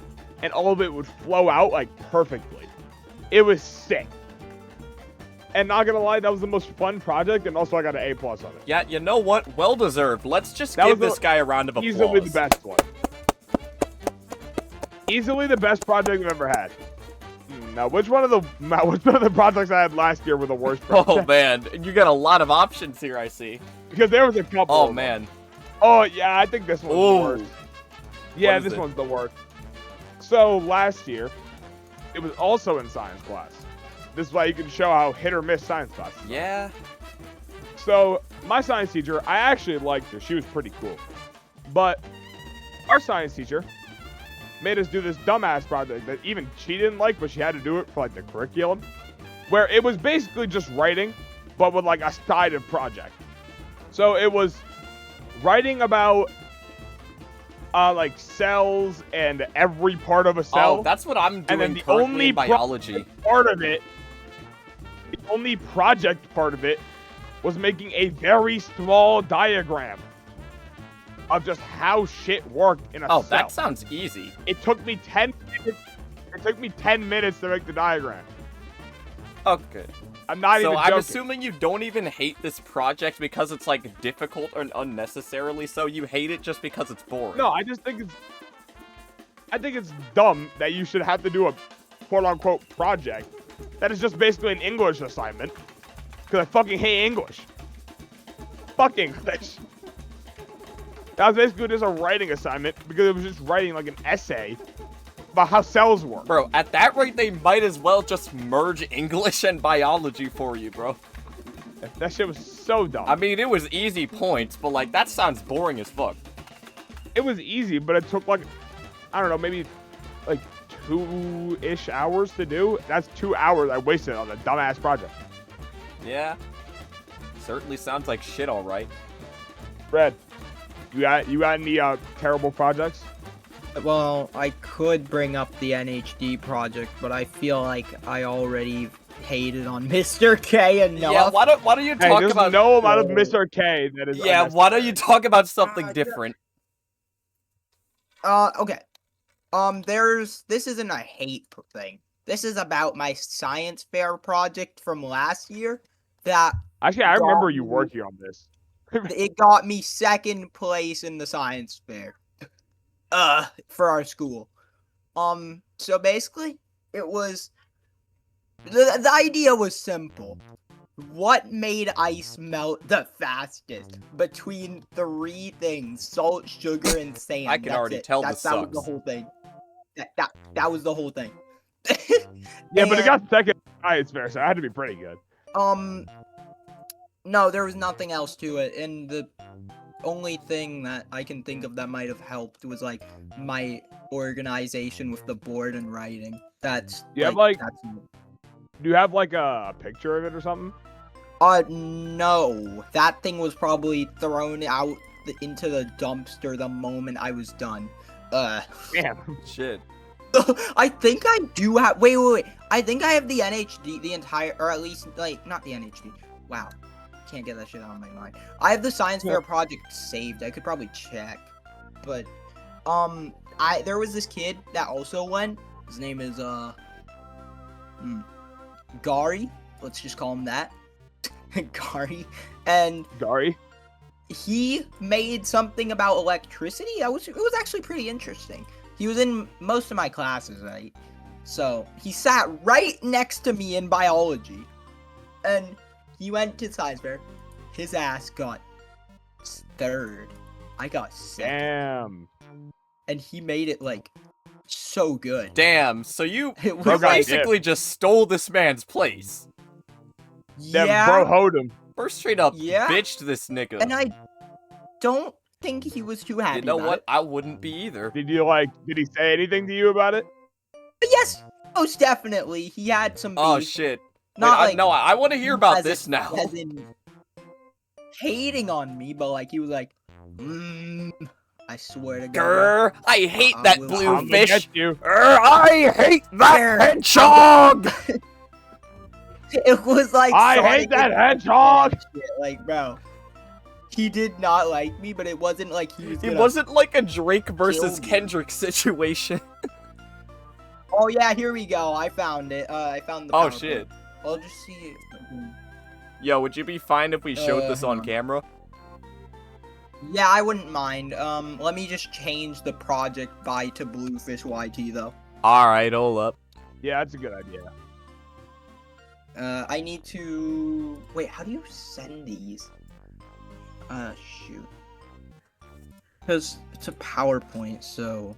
and all of it would flow out like perfectly. It was sick. And not gonna lie, that was the most fun project, and also I got an A+ on it. Yeah, you know what? Well deserved. Let's just That give was this guy a round of applause. Easily the best one. Easily the best project I've ever had. Now, which one of the projects I had last year were the worst projects? Oh man, you got a lot of options here, I see. Because there was a couple. Oh man. Oh yeah, I think this one's Ooh. the worst. Yeah, this one's the worst. So last year, it was also in science class. This is why you can show how hit or miss science class is. Yeah. So my science teacher, I actually liked her. She was pretty cool. But our science teacher made us do this dumbass project that even she didn't like, but she had to do it for like the curriculum, where it was basically just writing, but with like a side of project. So it was writing about like cells and every part of a cell. Oh, that's what I'm and doing then currently in biology. The only project part of it was making a very small diagram of just how shit worked in a cell. Oh, that sounds easy. It took me 10 minutes. It took me 10 minutes to make the diagram. Oh, good. I'm not even So joking. I'm assuming you don't even hate this project because it's like difficult or unnecessarily so. You hate it just because it's boring. No, I just think it's dumb that you should have to do a quote-unquote project that is just basically an English assignment. Because I fucking hate English. Fuck English. That was basically just a writing assignment because it was just writing like an essay about how cells work. Bro, at that rate, they might as well just merge English and biology for you, bro. That shit was so dumb. I mean, it was easy points, but like, that sounds boring as fuck. It was easy, but it took like, I don't know, maybe like 2-ish hours to do. That's 2 hours I wasted on a dumbass project. Yeah. Certainly sounds like shit, alright. Fred, you got any terrible projects? Well, I could bring up the NHD project, but I feel like I already hated on Mr. K enough. Yeah, why don't you talk there's about... no amount of Mr. K that is Yeah, why don't you talk about something different? Okay. This isn't a hate thing. This is about my science fair project from last year that... Actually, I remember you working on this. It got me second place in the science fair. For our school. So basically, it was... The idea was simple. What made ice melt the fastest? Between 3 things. Salt, sugar, and sand. I can already tell this That was sucks. the whole thing. That was the whole thing. Yeah, but it got second science fair, so it had to be pretty good. No, there was nothing else to it, and the only thing that I can think of that might have helped was like my organization with the board and writing. That's Do you have like a picture of it or something? No. That thing was probably thrown out into the dumpster the moment I was done. Damn. Shit. I think I do have. Wait. I think I have the NHD, the entire, or at least like not the NHD. Wow. Can't get that shit out of my mind. I have the science fair project saved. I could probably check, but there was this kid that also went. His name is Gary. Let's just call him that. Gary. And Gary. He made something about electricity. It was actually pretty interesting. He was in most of my classes, right? So he sat right next to me in biology, and he went to science fair. His ass got 3rd. I got 2nd. Damn. And he made it, like, so good. Damn, so you It was basically just stole this man's place. Damn, bro hoed him. First straight up Yeah. bitched this nigga. And I don't think he was too happy You know about what? it. I wouldn't be either. Did he say anything to you about it? But yes, most definitely. He had some beef. Oh shit. Not Wait, I want to hear about this now. As in hating on me, but like he was like, I swear to God. Grr, I hate that blue I'm gonna fish. get you. Grr, I hate that hedgehog. It was like I Sonic hate that and hedgehog. shit. Like, bro, he did not like me, but it wasn't like he was. It Gonna... wasn't like a Drake versus Kill me. Kendrick situation. Oh yeah, here we go. I found it. I found the. Oh PowerPoint. shit. I'll just see. Yo, would you be fine if we showed this on hold on. camera? Yeah, I wouldn't mind. Let me just change the project by to BlueFish YT though. Alright, hold up. Yeah, that's a good idea. I need to wait. How do you send these? Shoot. Because it's a PowerPoint, so.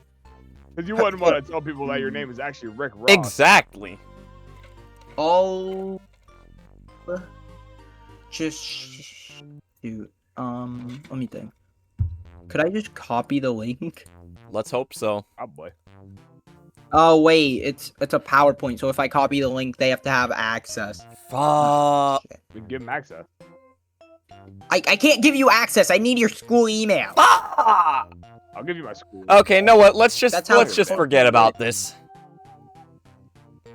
Because you wouldn't want to tell people that your name is actually Rick Ross. Exactly. Oh. Just shoot. Let me think. Could I just copy the link? Let's hope so. Probably. Oh wait, it's a PowerPoint, so if I copy the link, they have to have access. Fuck. Shit. We can give him access. I can't give you access. I need your school email. Fuck. I'll give you my school. Okay, know what? Let's That's just how forget about this.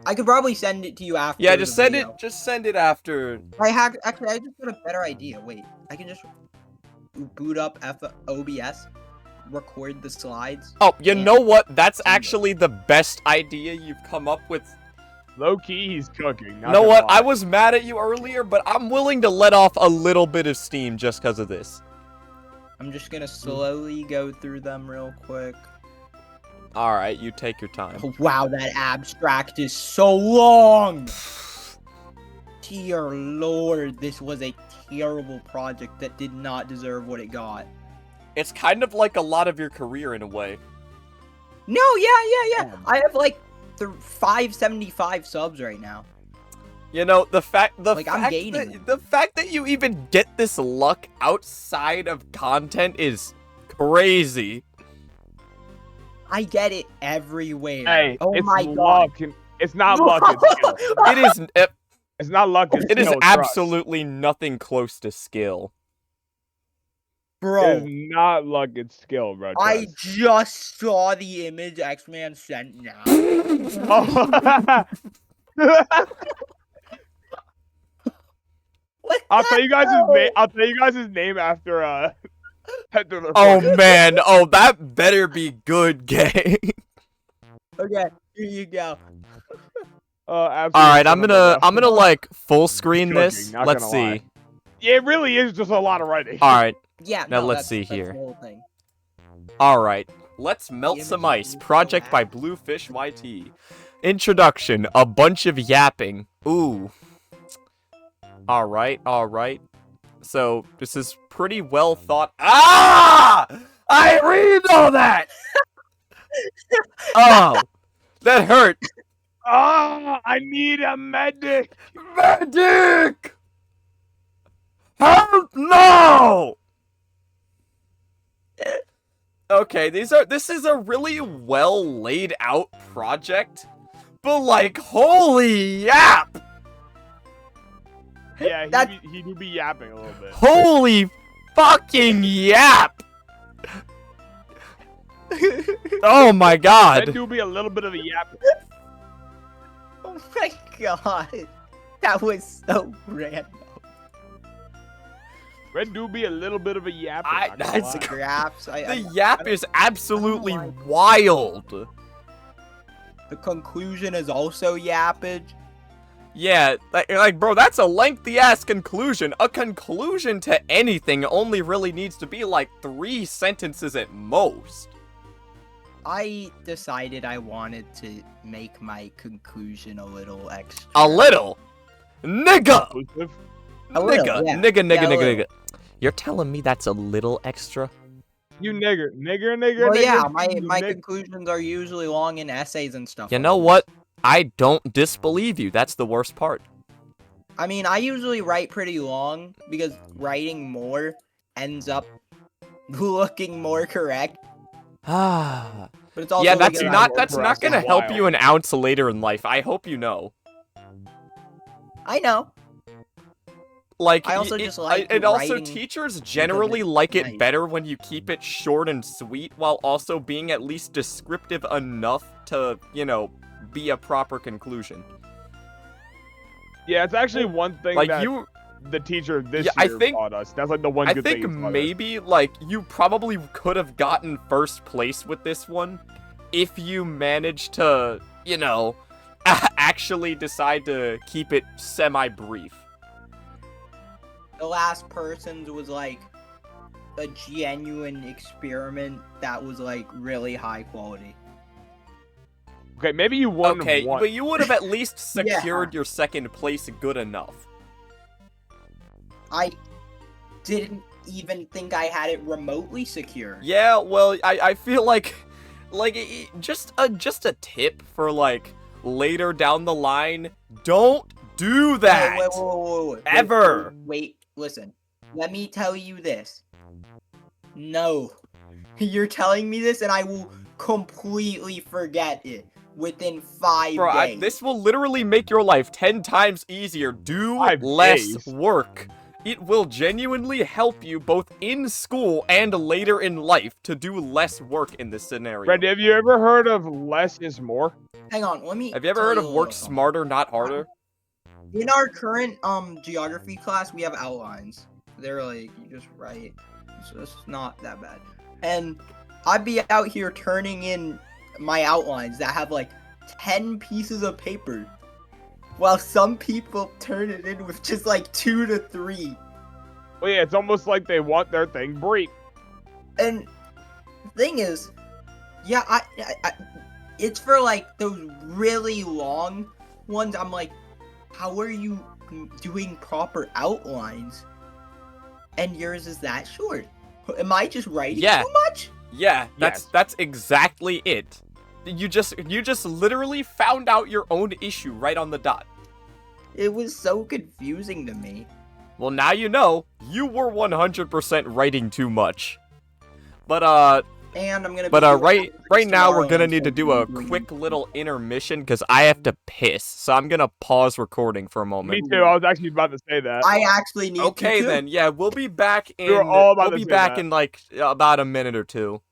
I could probably send it to you after. Yeah, just the send video. it. Just send it after. Actually, I just got a better idea. Wait, I can just boot up OBS, record the slides. Oh, you and know what? That's send it. actually the best idea you've come up with. Low key, he's cooking. You know what? I was mad at you earlier, but I'm willing to let off a little bit of steam just because of this. I'm just gonna slowly go through them real quick. Alright, you take your time. Oh, wow, that abstract is so long! Dear lord, this was a terrible project that did not deserve what it got. It's kind of like a lot of your career in a way. No, yeah. I have like 575 subs right now. You know, the fact I'm gaining them. the fact that you even get this luck outside of content is crazy. I get it everywhere. Hey, oh it's my luck. god. It's not luck. It's skill. It is It's not luck. It's it is skill, trust. absolutely nothing close to skill. Bro, It's not luck. It's skill, bro. I trust. just saw the image X-Man sent now. Oh. What I'll the tell you guys his hell? name. I'll tell you guys his name after after the. Oh man, oh that better be good game. Okay, here you go. Alright, I'm gonna like full screen Joking, this. not Let's gonna see. lie. Yeah, it really is just a lot of writing. Alright, Yeah, Now no, let's that's- see that's here. the whole thing. alright. Let's melt The some image ice. is so Project by active. BlueFish YT. Introduction, a bunch of yapping. Ooh. Alright. So, this is pretty well thought. Ah! I read all that! Oh, that hurt. Oh, I need a medic. Medic! Help! No! Okay, this is a really well laid out project, but like, holy yap! Yeah, That- he do be yapping a little bit. Holy fucking yap! Oh my That god! do be a little bit of a yap. Oh my god. That was so random. Red do be a little bit of a yap. That's Graphs. The yap is absolutely I don't like- wild. The conclusion is also yappage. Yeah, like, bro, that's a lengthy-ass conclusion. A conclusion to anything only really needs to be, like, 3 sentences at most. I decided I wanted to make my conclusion a little extra. A little. Nigga! Inclusive. A little, Nigga, yeah. nigga, Yeah, a nigga. little. You're telling me that's a little extra? You nigger. Well, yeah, my you nigger. conclusions are usually long in essays and stuff. You like know this. what? I don't disbelieve you. That's the worst part. I mean, I usually write pretty long because writing more ends up looking more correct. Ah. But it's also Yeah, that's because not I'm that's not impressed gonna as help wild. you an ounce later in life. I hope you know. I know. Like, I also just like and also writing teachers generally it's like it nice. better when you keep it short and sweet while also being at least descriptive enough to, you know, be a proper conclusion. Yeah, it's actually one thing Like that you, the teacher this Yeah, I year think- taught us. That's like the one I good thing think he taught us. maybe like you probably could have gotten first place with this one if you managed to, you know, actually decide to keep it semi-brief? The last person's was like a genuine experiment that was like really high quality. Okay, maybe you won Okay, one. but you would have at least secured Yeah. your second place good enough. I didn't even think I had it remotely secure. Yeah, well, I feel like just a tip for like later down the line, don't do that Wait, ever. Wait, listen. Let me tell you this. No. You're telling me this and I will completely forget it within 5 Bro, days. this will literally make your life 10 times easier. Do 5 less days? work. It will genuinely help you both in school and later in life to do less work in this scenario. Randy, have you ever heard of less is more? Hang on, let me Have you ever tell heard a of little work something. smarter, not harder? In our current geography class, we have outlines. They're like, you just write. So it's not that bad. And I'd be out here turning in my outlines that have like 10 pieces of paper, while some people turn it in with just like 2 to 3. Well, yeah, it's almost like they want their thing brief. And the thing is, yeah, I it's for like those really long ones. I'm like, how are you doing proper outlines? And yours is that short. Am I just writing too much? Yeah, Yes. that's exactly it. You just literally found out your own issue right on the dot. It was so confusing to me. Well, now you know, you were 100% writing too much. But And I'm gonna. right now we're gonna need to do a quick little intermission because I have to piss. So I'm gonna pause recording for a Me moment. too. I was actually about to say that. I actually need. Okay to, too. then, yeah, we'll be back in. We were all about We'll to be say back that. in like about a minute or two.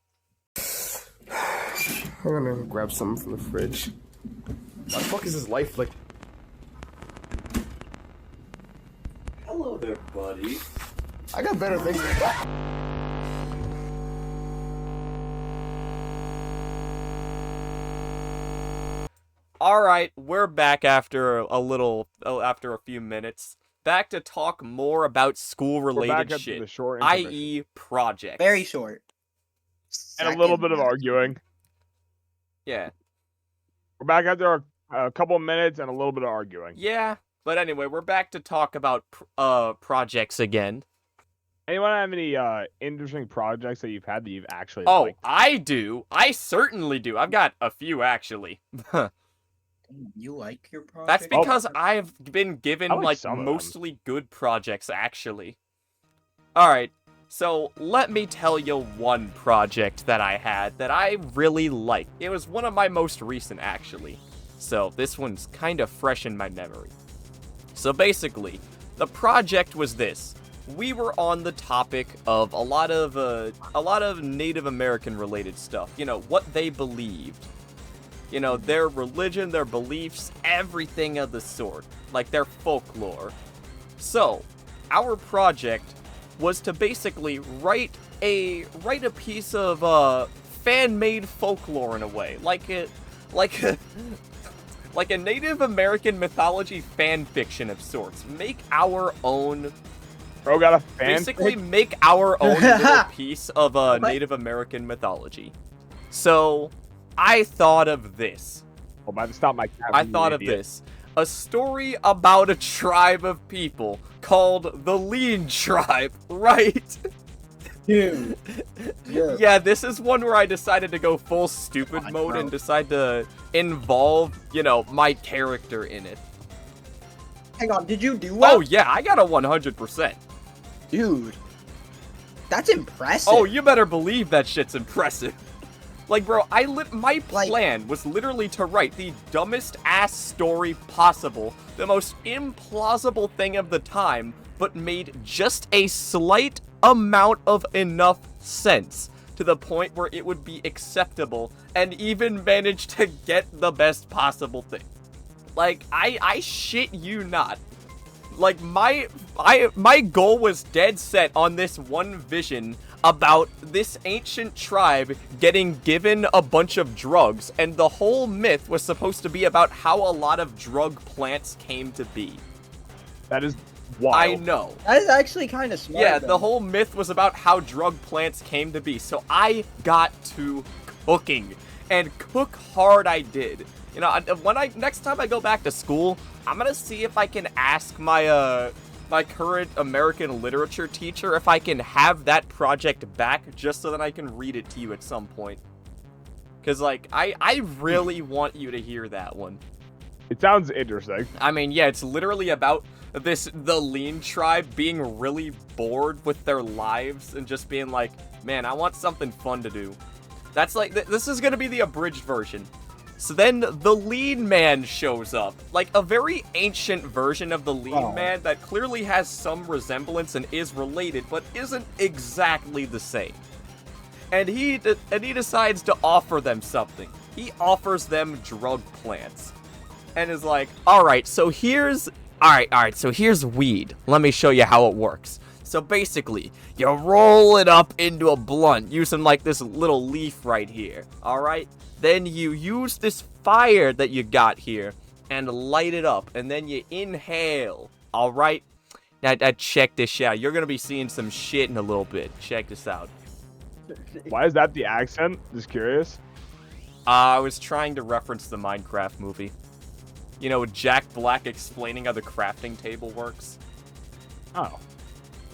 I'm gonna grab something from the fridge. Why the fuck is his life like? Hello there, buddy. I got better things. Alright, we're back after after a few minutes. Back to talk more about We're back school-related up to the shit, short intermission. i.e. projects. Very short. And a little bit of Second. arguing. Yeah. We're back after a couple of minutes and a little bit of arguing. Yeah, but anyway, we're back to talk about projects again. Anyone have any interesting projects that you've had that you've actually Oh, liked? I do. I certainly do. I've got a few, actually. You like your project? That's because I've been given, I like like, some of them. mostly good projects, actually. Alright, so let me tell you one project that I had that I really liked. It was one of my most recent, actually. So this one's kind of fresh in my memory. So basically, the project was this. We were on the topic of a lot of Native American related stuff. You know, what they believed. You know, their religion, their beliefs, everything of the sort. Like their folklore. So, our project was to basically write a piece of fan-made folklore in a way. Like a Native American mythology fan fiction of sorts. Make our own Bro got a fan basically fic? make our own little piece of Native American mythology. So, I thought of this. Oh, about to stop my cat. I you thought of idiot. this. A story about a tribe of people called the Lean Tribe, right? Dude. You're Yeah, this is one where I decided to go full stupid God, mode bro. and decide to involve, you know, my character in it. Hang on, did you do well? Oh yeah, I got a 100%. Dude. That's impressive. Oh, you better believe that shit's impressive. Like, bro, my Like- plan was literally to write the dumbest ass story possible, the most implausible thing of the time, but made just a slight amount of enough sense to the point where it would be acceptable and even manage to get the best possible thing. Like, I shit you not. Like, my goal was dead set on this one vision about this ancient tribe getting given a bunch of drugs, and the whole myth was supposed to be about how a lot of drug plants came to be. That is wild. I know. That is actually kind of smart. Yeah, though. the whole myth was about how drug plants came to be. So I got to cooking, and cook hard I did. You know, next time I go back to school, I'm gonna see if I can ask my my current American literature teacher if I can have that project back, just so that I can read it to you at some point. Cause like I really want you to hear that one. It sounds interesting. I mean, yeah, it's literally about the Lean tribe being really bored with their lives and just being like, man, I want something fun to do. That's like, this is gonna be the abridged version. So then the Lean Man shows up, like a very ancient version of the Lean Man that clearly has some resemblance and is related, but isn't exactly the same. And he decides to offer them something. He offers them drug plants. And is like, alright, so here's weed. Let me show you how it works. So basically, you roll it up into a blunt using like this little leaf right here, alright? Then you use this fire that you got here and light it up, and then you inhale, alright? Now, check this out. You're gonna be seeing some shit in a little bit. Check this out. Why is that the accent? Just curious. I was trying to reference the Minecraft movie. You know, Jack Black explaining how the crafting table works. Oh.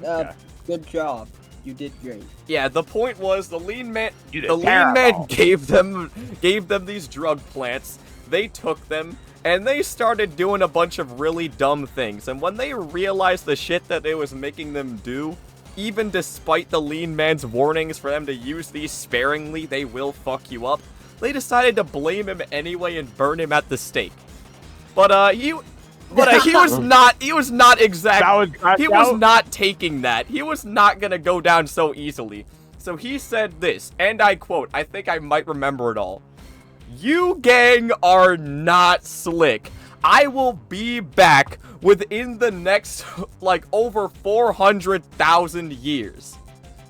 Okay. Good job. You did great. Yeah, the point was the Lean Man terrible. gave them these drug plants. They took them and they started doing a bunch of really dumb things. And when they realized the shit that it was making them do, even despite the Lean Man's warnings for them to use these sparingly, they will fuck you up, they decided to blame him anyway and burn him at the stake. But he was not taking that. He was not gonna go down so easily. So he said this, and I quote, I think I might remember it all. "You gang are not slick. I will be back within the next, like, over 400,000 years.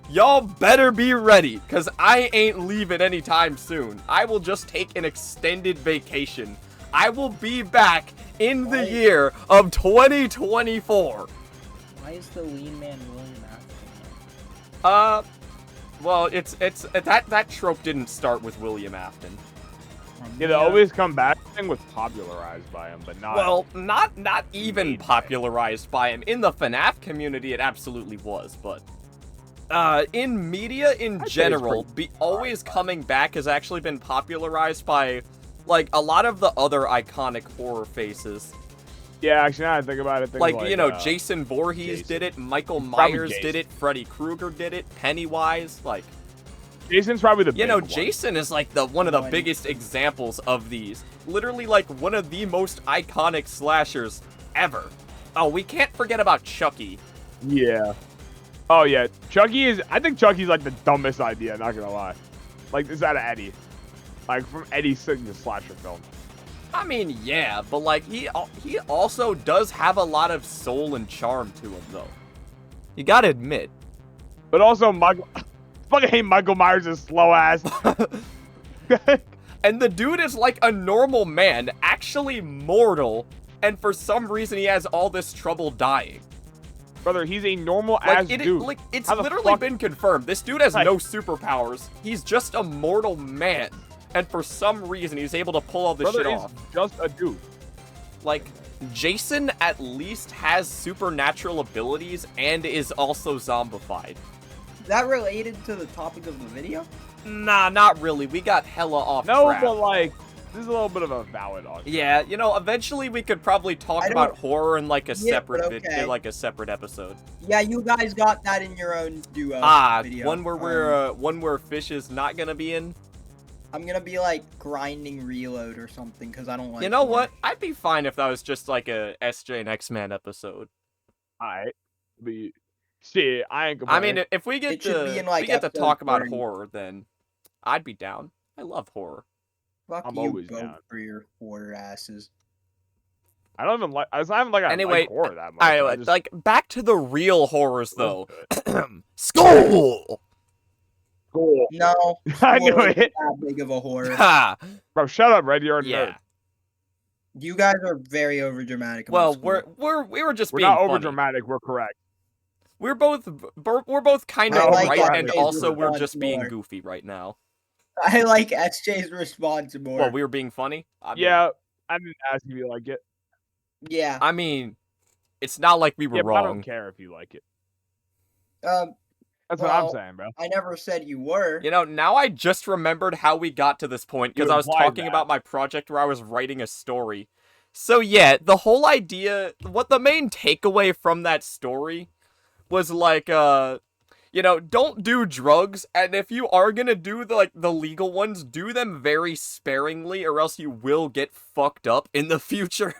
Y'all better be ready, cause I ain't leaving anytime soon. I will just take an extended vacation. I will be back in the year of 2024. Why is the Lean Man William Afton? Well, it's that trope didn't start with William Afton. Yeah, they always come back. Thing was popularized by him, but not. Well, not even popularized by him. In the FNAF community, it absolutely was, but in media in general, always coming back has actually been popularized by, like, a lot of the other iconic horror faces. Yeah, actually, now I think about it. Like, you know, Jason Voorhees did it, Michael Myers did it, Freddy Krueger did it, Pennywise, like... Jason's probably the big one. Jason is, like, one of the biggest examples of these. Literally, like, one of the most iconic slashers ever. Oh, we can't forget about Chucky. Yeah. Oh, yeah. I think Chucky's, like, the dumbest idea, not gonna lie. Like, this out of Eddie. Like, from Eddie's slasher film. I mean, yeah, but, like, he also does have a lot of soul and charm to him, though. You gotta admit. But also, fucking hate Michael Myers' slow ass. And the dude is, like, a normal man, actually mortal, and for some reason he has all this trouble dying. Brother, he's a normal-ass dude. Like, it's literally been confirmed. This dude has no superpowers. He's just a mortal man. And for some reason, he's able to pull all this shit off. Just a dude. Like, Jason at least has supernatural abilities and is also zombified. Is that related to the topic of the video? Nah, not really. We got hella off track. No, but, like, this is a little bit of a valid argument. Yeah, you know, eventually we could probably talk about horror in, like, a separate a separate episode. Yeah, you guys got that in your own duo video. One where Fish is not gonna be in. I'm gonna be, like, grinding reload or something, because I don't like... You know what? I'd be fine if that was just, like, a SJ and X-Man episode. Alright. Shit, I ain't complaining. I mean, if we get to talk about horror, then I'd be down. I love horror. Fuck I'm you always both down. for your horror asses. I don't even like... I haven't like horror that much. Alright, like, back to the real horrors, though. School! school. No, I knew school isn't it. that big of a horror. Ha! Bro, shut up, Red. You're a Yeah. nerd. You guys are very overdramatic. Well, about school. we were just We're being not funny. over dramatic. We're correct. We're both kind I of like right, that and phrase also we're response just being more. goofy right now. I like SJ's response more. Well, we were being funny. I mean, Yeah, I didn't ask if you like it. Yeah. I mean, it's not like we were Yeah, but I don't wrong. care if you like it. Well, That's what I'm saying, bro. I never said you were. You know, now I just remembered how we got to this point because You I was implied talking that. about my project where I was writing a story. So yeah, the whole idea, what the main takeaway from that story was like, you know, don't do drugs, and if you are gonna do the legal ones, do them very sparingly, or else you will get fucked up in the future.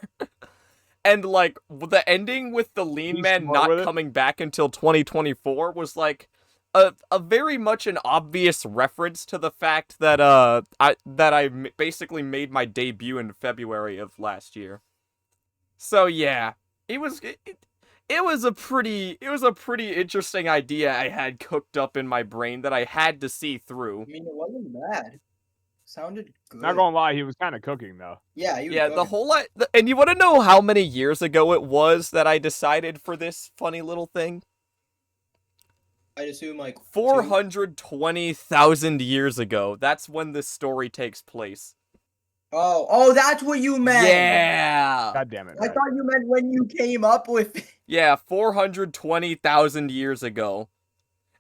And like the ending with the lean Be man smart with not it. coming back until 2024 was like a very much an obvious reference to the fact that I basically made my debut in February of last year. So yeah, it was a pretty interesting idea I had cooked up in my brain that I had to see through. I mean, it wasn't bad. Sounded good. Not gonna lie, he was kind of cooking though. Yeah, he was Yeah, the cooking. whole lot. And you want to know how many years ago it was that I decided for this funny little thing? I'd assume like 420,000 years ago. That's when this story takes place. Oh, that's what you meant. Yeah. God damn it. I Red. thought you meant when you came up with. Yeah, 420,000 years ago.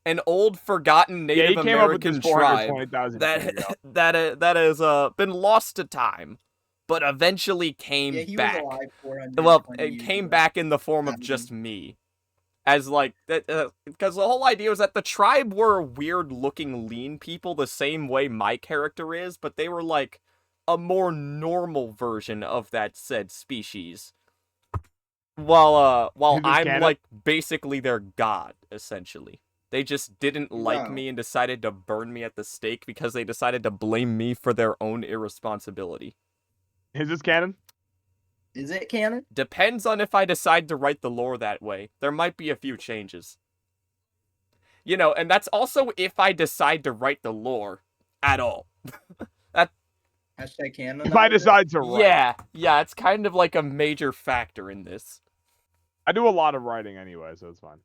An old, forgotten Native he came up with American this tribe 420,000 years ago. that has been lost to time, but eventually came Yeah, he back. was alive 420 Well, it years came ago. back in the form of just me. As like that, because the whole idea was that the tribe were weird-looking lean people, the same way my character is, but they were like a more normal version of that said species. While Is this I'm canon? like basically their god, essentially. They just didn't like Wow. me and decided to burn me at the stake because they decided to blame me for their own irresponsibility. Is this canon? Is it canon? Depends on if I decide to write the lore that way. There might be a few changes. You know, and that's also if I decide to write the lore at all. Hashtag canon. If I decide to write. Yeah, it's kind of like a major factor in this. I do a lot of writing anyway, so it's fine.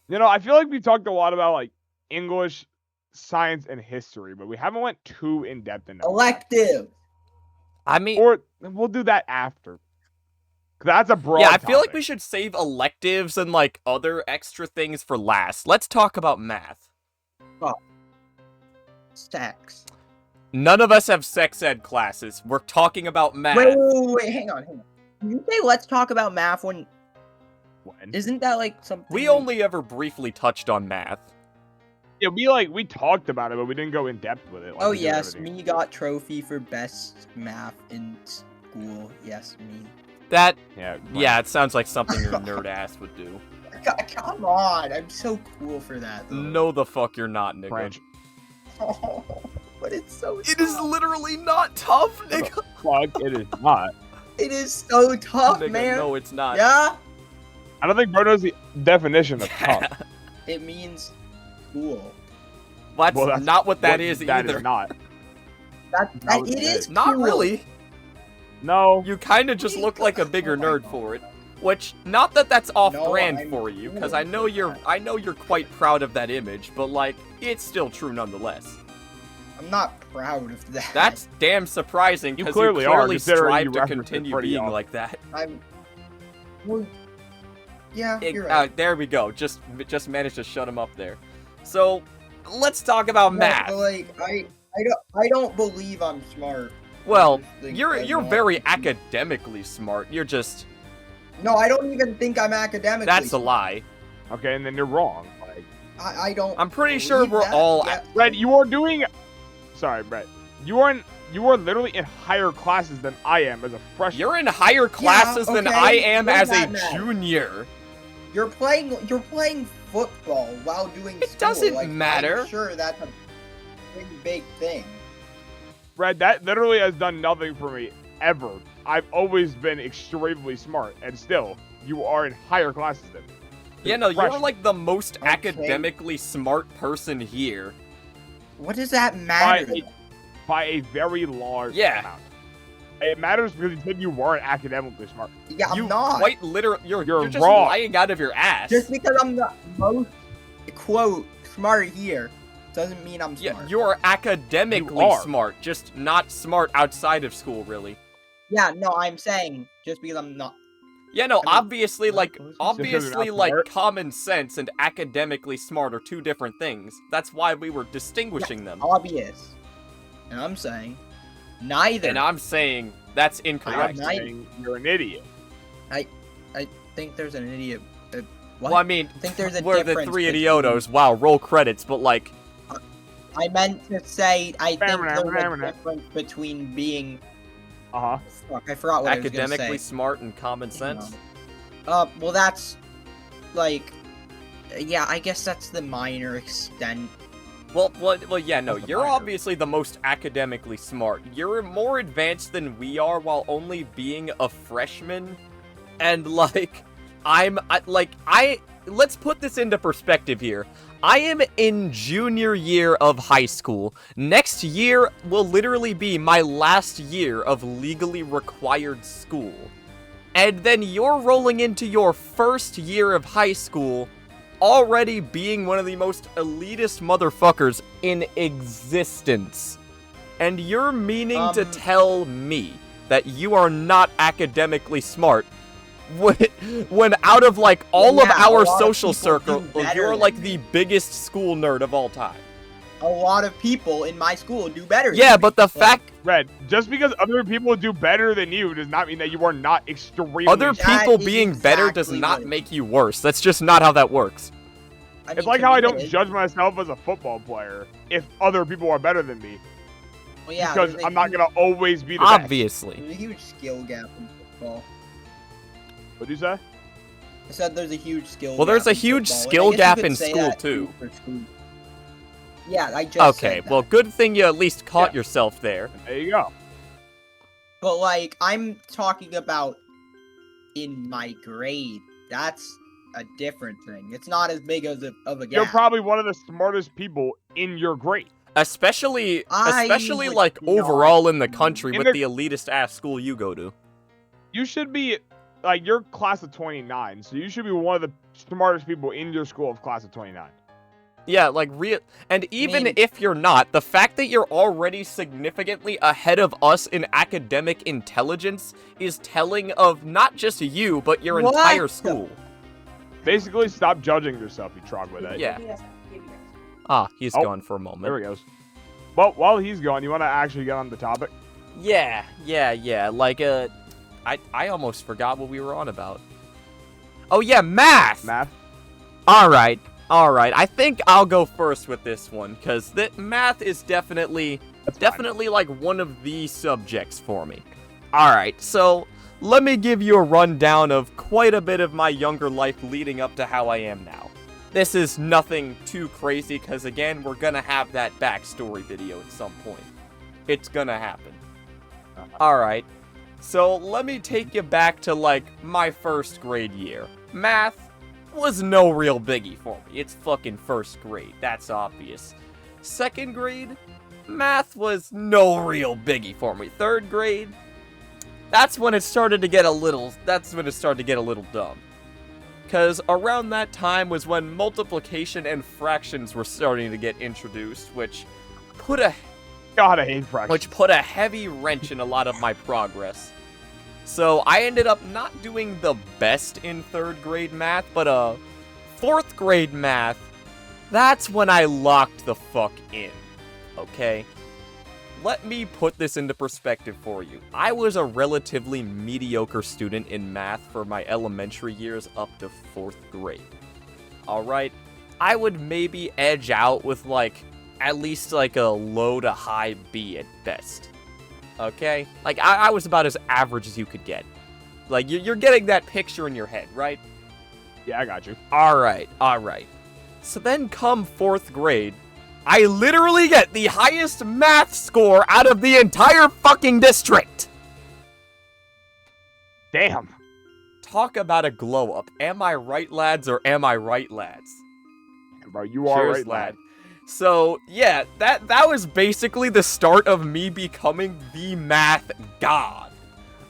You know, I feel like we talked a lot about like English, science, and history, but we haven't went too in depth into Elective. I mean, Or we'll do that after. 'Cause that's a broad. yeah, I feel like topic. we should save electives and like other extra things for last. Let's talk about math. Sex. None of us have sex ed classes. We're talking about math. Wait, hang on. Can you say let's talk about math when When? isn't that like something? We like- only ever briefly touched on math. Yeah, we talked about it, but we didn't go in depth with it. like Oh we did yes, everything. me got trophy for best math in school. Yes, me. That, Yeah. yeah, it sounds like something your nerd ass would do. Come on, I'm so cool for that. Though. No, the fuck you're not, nigga. French. But it's so. It is literally not tough, nigga. Fuck, it is not. It is so tough, Nigga, man. no, it's not. Yeah. I don't think bro knows the definition of tough. It means cool. That's Well, that's not what that What is that either. is not. That That was it is it. Not cool. really. No. You kind of just look like a bigger nerd for it. Which, not that that's off-brand I'm for you, because cool I know you're quite proud of that image, but like, it's still true nonetheless. I'm not proud of that. That's damn surprising, You because clearly you are, clearly considering strive you to referenced it continue pretty being often. like that. I'm. Well, yeah, you're right. There we go. Just managed to shut him up there. So, let's talk about math. But, like I don't believe I'm smart. Well, I just think you're I'm very not. academically smart. You're just No, I don't even think I'm academically. that's a lie. Okay, and then you're wrong. Like, I don't. I'm pretty sure believe we're that. all Yeah, Red, you are doing. Sorry, Brett. You are literally in higher classes than I am as a freshman. You're in higher classes than okay, I am what as does a that matter? junior. You're playing football while doing. It school. doesn't Like, matter. I'm sure that's a big thing. Brad, that literally has done nothing for me ever. I've always been extremely smart, and still, you are in higher classes than me. Yeah, no, you're Freshman. like the most Okay. academically smart person here. What does that matter? By a very large Yeah. amount. It matters because you said you weren't academically smart. Yeah, I'm not. Quite literally, you're just wrong. lying out of your ass. Just because I'm the most, quote, smart here, doesn't mean I'm smart. Yeah, you're academically You are. smart, just not smart outside of school, really. Yeah, no, I'm saying just because I'm not. Yeah, no, I mean, obviously, like, Just smart. common sense and academically smart are two different things. That's why we were distinguishing them. Obvious. And I'm saying neither. And I'm saying that's I'm incorrect. saying you're an idiot. I think there's an idiot. What? Well, I mean, I think there's a we're the difference three between- idiotos. Wow, roll credits, but like, I meant to say I think there's a difference between being. Uh-huh. Fuck, I forgot what I was academically gonna say. smart and common sense. Well, that's like, yeah, I guess that's the minor extent. Well, yeah, no, That's the you're minor. obviously the most academically smart. You're more advanced than we are while only being a freshman. And, like, let's put this into perspective here. I am in junior year of high school. Next year will literally be my last year of legally required school. And then you're rolling into your first year of high school already being one of the most elitist motherfuckers in existence. And you're meaning to tell me that you are not academically smart when out of like all of Yeah, our a lot of social people do circle, better you're than like me. the biggest school nerd of all time. A lot of people in my school do better. Yeah, than but me. the fact Red, just because other people do better than you does not mean that you are not extremely other That people is being better does exactly not what it make you worse. That's just not how that works. I It's mean, like to how me I don't it is. judge myself as a football player if other people are better than me. Well, yeah, Because there's a I'm not huge- gonna always be the best. Obviously. There's a huge skill gap in football. What'd you say? I said there's a huge skill. Well, there's gap a in huge football, and I skill guess you gap could in say school, that too. for school. Yeah, I just Okay, said that. well, good thing you at least caught Yeah. yourself there. There you go. But like, I'm talking about in my grade. That's a different thing. It's not as big as of a gap. You're probably one of the smartest people in your grade. Especially I would like not- overall in the country In with the- the elitist ass school you go to. You should be, like, you're class of 29, so you should be one of the smartest people in your school of class of 29. Yeah, like and even mean- if you're not, the fact that you're already significantly ahead of us in academic intelligence is telling of not just you, but your What? entire school. Basically, stop judging yourself, you troglodyte. Yeah. Ah, he's Oh, gone for a There moment. he goes. Well, while he's gone, you want to actually get on the topic? Yeah. Like, I almost forgot what we were on about. Oh yeah, math! Math? Alright. I think I'll go first with this one, because math is definitely That's fine. definitely like one of the subjects for me. Alright, so let me give you a rundown of quite a bit of my younger life leading up to how I am now. This is nothing too crazy, because again, we're gonna have that backstory video at some point. It's gonna happen. Alright, so let me take you back to like my first grade year. Math was no real biggie for me. It's fucking first grade, that's obvious. Second grade, math was no real biggie for me. Third grade, that's when it started to get a little dumb. Cause around that time was when multiplication and fractions were starting to get introduced, which put a God, I hate fractions. heavy wrench in a lot of my progress. So I ended up not doing the best in third grade math, but fourth grade math, that's when I locked the fuck in, okay? Let me put this into perspective for you. I was a relatively mediocre student in math for my elementary years up to fourth grade. Alright? I would maybe edge out with like, at least like a low to high B at best. Okay? Like, I was about as average as you could get. Like, you're getting that picture in your head, right? Yeah, I got you. Alright. So then come fourth grade, I literally get the highest math score out of the entire fucking district! Damn. Talk about a glow up. Am I right, lads, or am I right, lads? Bro, you are Cheers, right, lad. So, yeah, that was basically the start of me becoming the math god.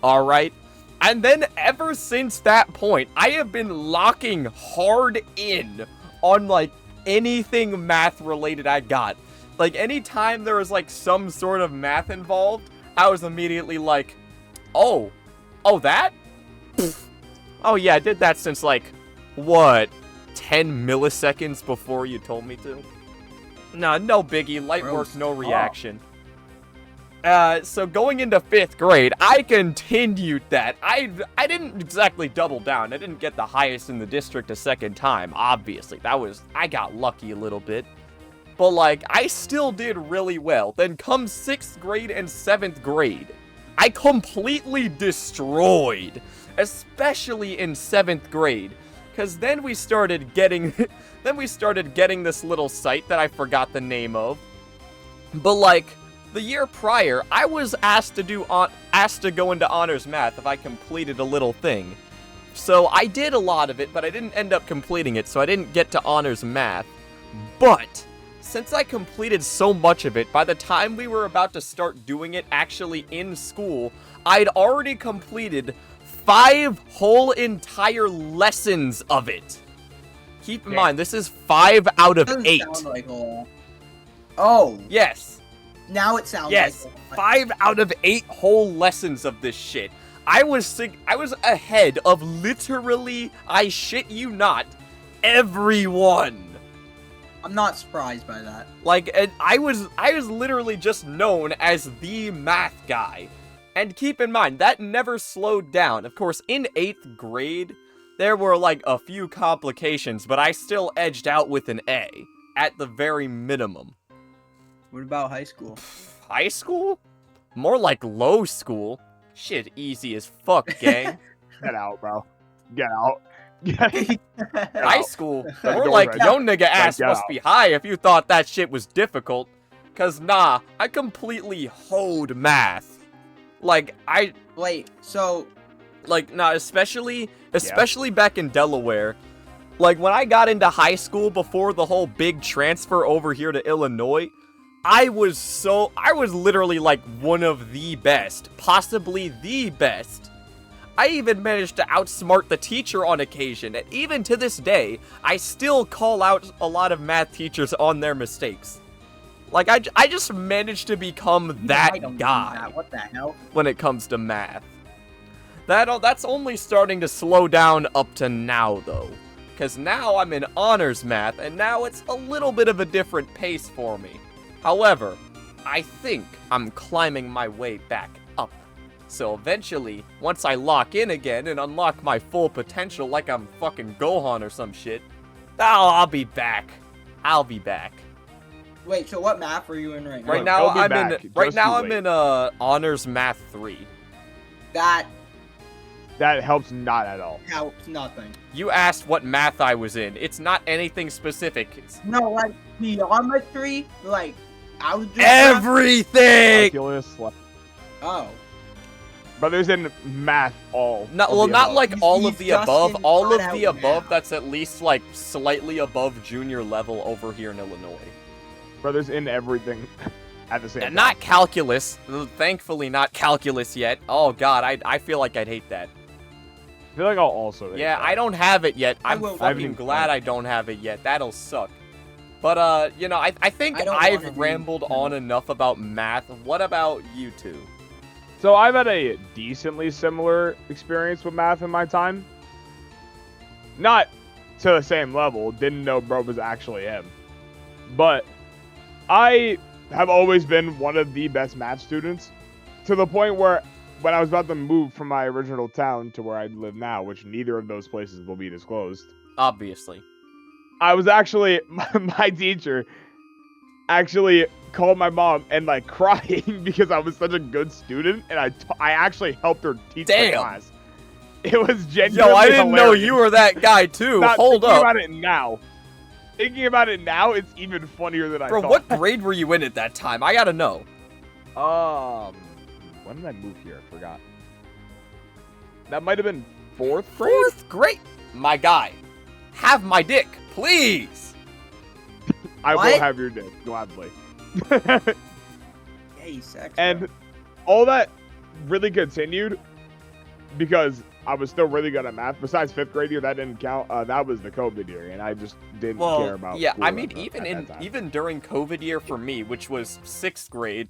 Alright? And then ever since that point, I have been locking hard in on, like, anything math related I got. Like, anytime there was, like, some sort of math involved, I was immediately like, oh, that? Pfft. Oh yeah, I did that since, like, what, 10 milliseconds before you told me to? Nah, no biggie, light work, no reaction. So going into 5th grade, I continued that. I didn't exactly double down. I didn't get the highest in the district a second time, obviously. I got lucky a little bit. But, like, I still did really well. Then comes 6th grade and 7th grade. I completely destroyed, especially in 7th grade. Because then we started getting, this little site that I forgot the name of. But, like, the year prior, I was asked to go into honors math if I completed a little thing. So I did a lot of it, but I didn't end up completing it, so I didn't get to honors math. But since I completed so much of it, by the time we were about to start doing it actually in school, I'd already completed 5 whole entire lessons of it. Keep in mind, this is 5 out of 8. Sound like a... Oh. Yes. Now it sounds yes, like 5 out of 8 whole lessons of this shit. I was ahead of literally, I shit you not, everyone. I'm not surprised by that. Like, and I was literally just known as the math guy. And keep in mind, that never slowed down. Of course, in 8th grade, there were, like, a few complications, but I still edged out with an A, at the very minimum. What about high school? High school? More like low school. Shit, easy as fuck, gang. Get out, bro. Get out. High school? That More door's like right yo nigga ass get must out. be high if you thought that shit was difficult. Cause nah, I completely hoed math. Like, Wait, so... Like, nah, especially back in Delaware. Like, when I got into high school before the whole big transfer over here to Illinois, I was literally, like, one of the best. Possibly the best. I even managed to outsmart the teacher on occasion, and even to this day, I still call out a lot of math teachers on their mistakes. Like, I just managed to become that guy What the hell? when it comes to math. That's only starting to slow down up to now, though. Because now I'm in honors math, and now it's a little bit of a different pace for me. However, I think I'm climbing my way back up. So eventually, once I lock in again and unlock my full potential like I'm fucking Gohan or some shit, I'll be back. I'll be back. Wait, so what math are you in right now? Right now I'll be back. I'm in honors math 3. That helps not at all. helps nothing. You asked what math I was in. It's not anything specific. No, like, geometry, like, algebra. Everything! Calculus, like, Oh. brothers in math all. Not, of well, the not above. like all of He's the just above. in All of flat the out above math. that's at least, like, slightly above junior level over here in Illinois. brothers in everything at the same And time. not calculus. Thankfully, not calculus yet. Oh, God, I feel like I'd hate that. I feel like I'll also. Yeah, I don't have it yet. I'm will- fucking glad I don't have it yet. That'll suck. But, you know, I think I don't wanna I've do- rambled on enough about math. What about you two? So I've had a decently similar experience with math in my time. Not to the same level. Didn't know bro was actually him. But I have always been one of the best math students, to the point where when I was about to move from my original town to where I live now, which neither of those places will be disclosed, Obviously. I was actually, my teacher actually called my mom and, like, crying because I was such a good student, and I actually helped her teach the Damn. class. It was genuinely Yo, I didn't know hilarious. you were that guy, too. Not Hold thinking up. about it now. Thinking about it now, it's even funnier than I Bro, thought. what grade were you in at that time? I gotta know. When did I move here? I forgot. That might have been 4th grade? 4th grade? My guy. Have my dick, please. I will What? have your dick, gladly. Hey, sex. And all that really continued because I was still really good at math. Besides 5th grade year, that didn't count. That was the COVID year, and I just didn't care about. Yeah, school I mean, at that time. even during COVID year for me, which was 6th grade,